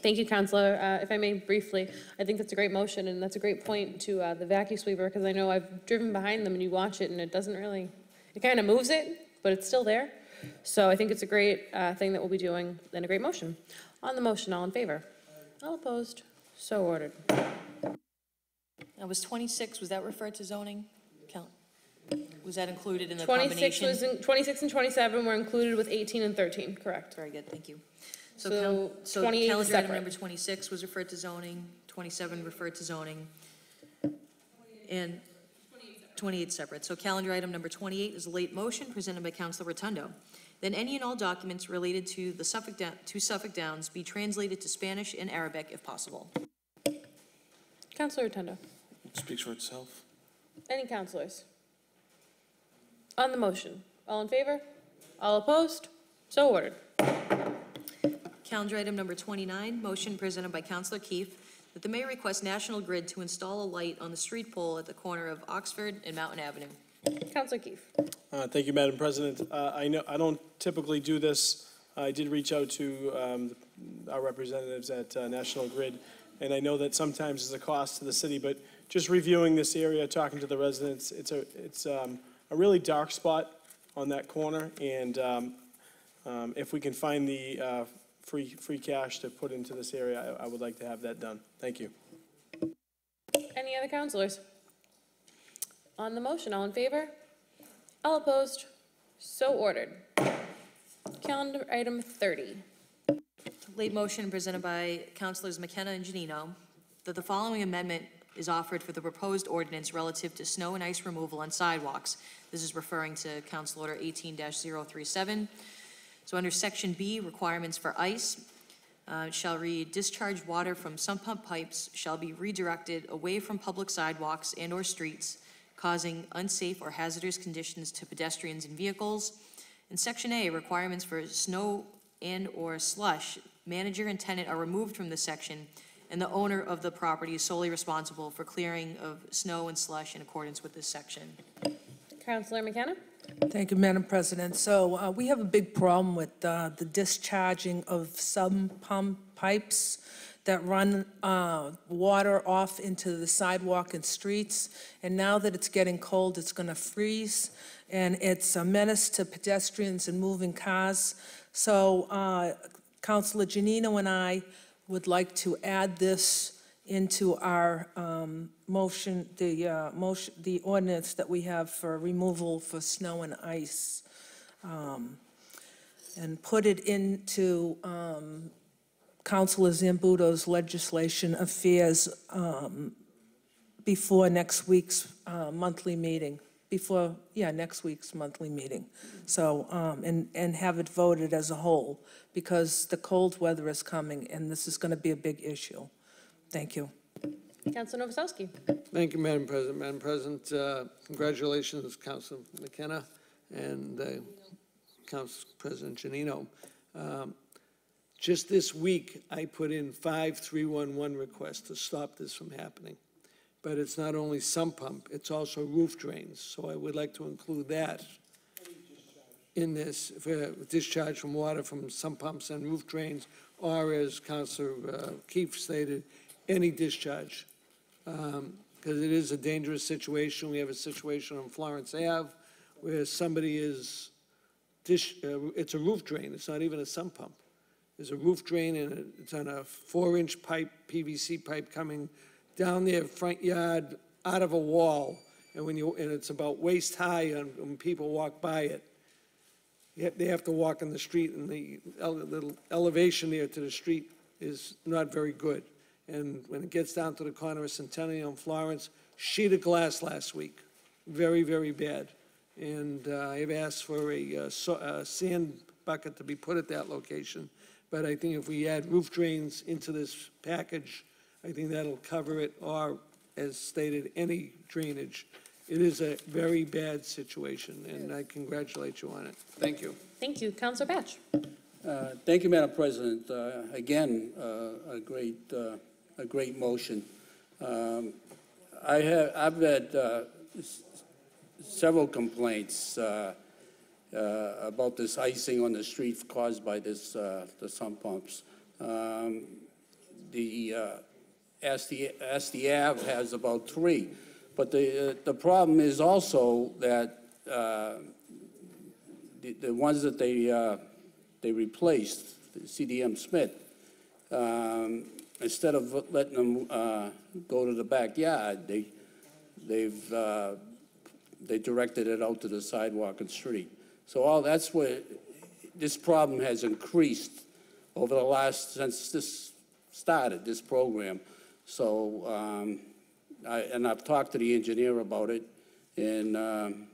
Thank you, Councilor. If I may briefly, I think that's a great motion, and that's a great point to the vacuum sweeper, because I know I've driven behind them and you watch it and it doesn't really, it kind of moves it, but it's still there. So I think it's a great thing that we'll be doing, and a great motion. On the motion, all in favor? All opposed? So ordered. Now, was 26, was that referred to zoning? Count. Was that included in the 26 combination? was, 26 and 27 were included with 18 and 13, correct? Very good, thank you. So So 28 is calendar item separate. number 26 was referred to zoning, 27 referred to zoning, and 28 separate. So calendar item number 28 is a late motion presented by Councilor Rotundo. Then any and all documents related to the Suffolk Downs be translated to Spanish and Arabic if possible. Councilor Rotundo. Speaks for itself. Any councilors? On the motion, all in favor? All opposed? So ordered. Calendar item number 29, motion presented by Councilor Keefe that the mayor request National Grid to install a light on the street pole at the corner of Oxford and Mountain Avenue. Councilor Keefe. Thank you, Madam President. I know I don't typically do this. I did reach out to our representatives at National Grid, and I know that sometimes there's a cost to the city, but just reviewing this area, talking to the residents, it's a really dark spot on that corner, and if we can find the free cash to put into this area, I would like to have that done. Thank you. Any other councilors? On the motion, all in favor? All opposed? So ordered. Calendar item 30. Late motion presented by Councilors McKenna and Janino that the following amendment is offered for the proposed ordinance relative to snow and ice removal on sidewalks. This is referring to Council Order 18-037. So under Section B, requirements for ice, it shall read, discharged water from sump pump pipes shall be redirected away from public sidewalks and/or streets, causing unsafe or hazardous conditions to pedestrians and vehicles. In Section A, requirements for snow and/or slush, manager and tenant are removed from this section, and the owner of the property is solely responsible for clearing of snow and slush in accordance with this section. Councilor McKenna? Thank you, Madam President. So we have a big problem with the discharging of some pump pipes that run water off into the sidewalk and streets. And now that it's getting cold, it's going to freeze, and it's a menace to pedestrians and moving cars. So Councilor Janino and I would like to add this into our motion, the ordinance that we have for removal for snow and ice, and put it into Councilor Zambuto's legislation affairs before next week's monthly meeting, next week's monthly meeting. So, and have it voted as a whole, because the cold weather is coming, and this is going to be a big issue. Thank you. Councilor Novoselsky. Thank you, Madam President. Madam President, congratulations, Councilor McKenna and Council President Janino. Just this week, I put in 5 311 requests to stop this from happening. But it's not only sump pump, it's also roof drains. So I would like to include that in this, for discharge from water from sump pumps and roof drains, or as Councilor Keefe stated, any discharge. Because it is a dangerous situation. We have a situation on Florence Ave where somebody is, it's a roof drain. It's not even a sump pump. There's a roof drain, and it's on a 4-inch pipe, PVC pipe, coming down their front yard out of a wall. And it's about waist high, and when people walk by it, they have to walk in the street, and the little elevation there to the street is not very good. And when it gets down to the corner of Centennial and Florence, sheet of glass last week, very, very bad. And I've asked for a sand bucket to be put at that location. But I think if we add roof drains into this package, I think that'll cover it, or, as stated, any drainage. It is a very bad situation, and I congratulate you on it. Thank you. Thank you. Councilor Batch. Thank you, Madam President. Again, a great motion. I've had several complaints about this icing on the street caused by this the sump pumps. The Asti Ave has about 3, but the problem is also that the ones that they replaced, the CDM Smith, instead of letting them go to the backyard, they directed it out to the sidewalk and street. So that's where this problem has increased over the since this started, this program. So, I've talked to the engineer about it, and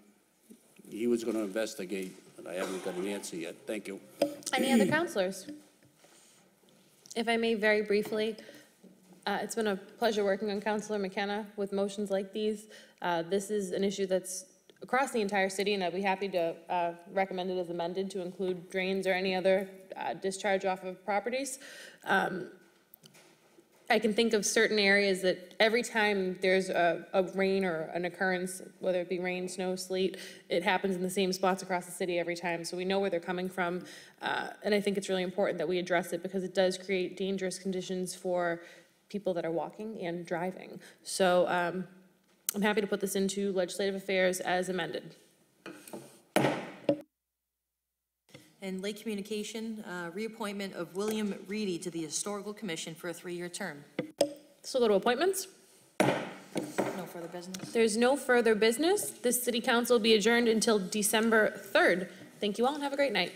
he was going to investigate, but I haven't got an answer yet. Thank you. Any other counselors? If I may very briefly, it's been a pleasure working on Councilor McKenna with motions like these. This is an issue that's across the entire city, and I'd be happy to recommend it as amended to include drains or any other discharge off of properties. I can think of certain areas that every time there's a rain or an occurrence, whether it be rain, snow, sleet, it happens in the same spots across the city every time. So we know where they're coming from. And I think it's really important that we address it because it does create dangerous conditions for people that are walking and driving. So I'm happy to put this into legislative affairs as amended. And Lake Communication, reappointment of William Reedy to the Historical Commission for a 3-year term. So go to appointments. No further business. There's no further business. This city council will be adjourned until December 3rd. Thank you all and have a great night.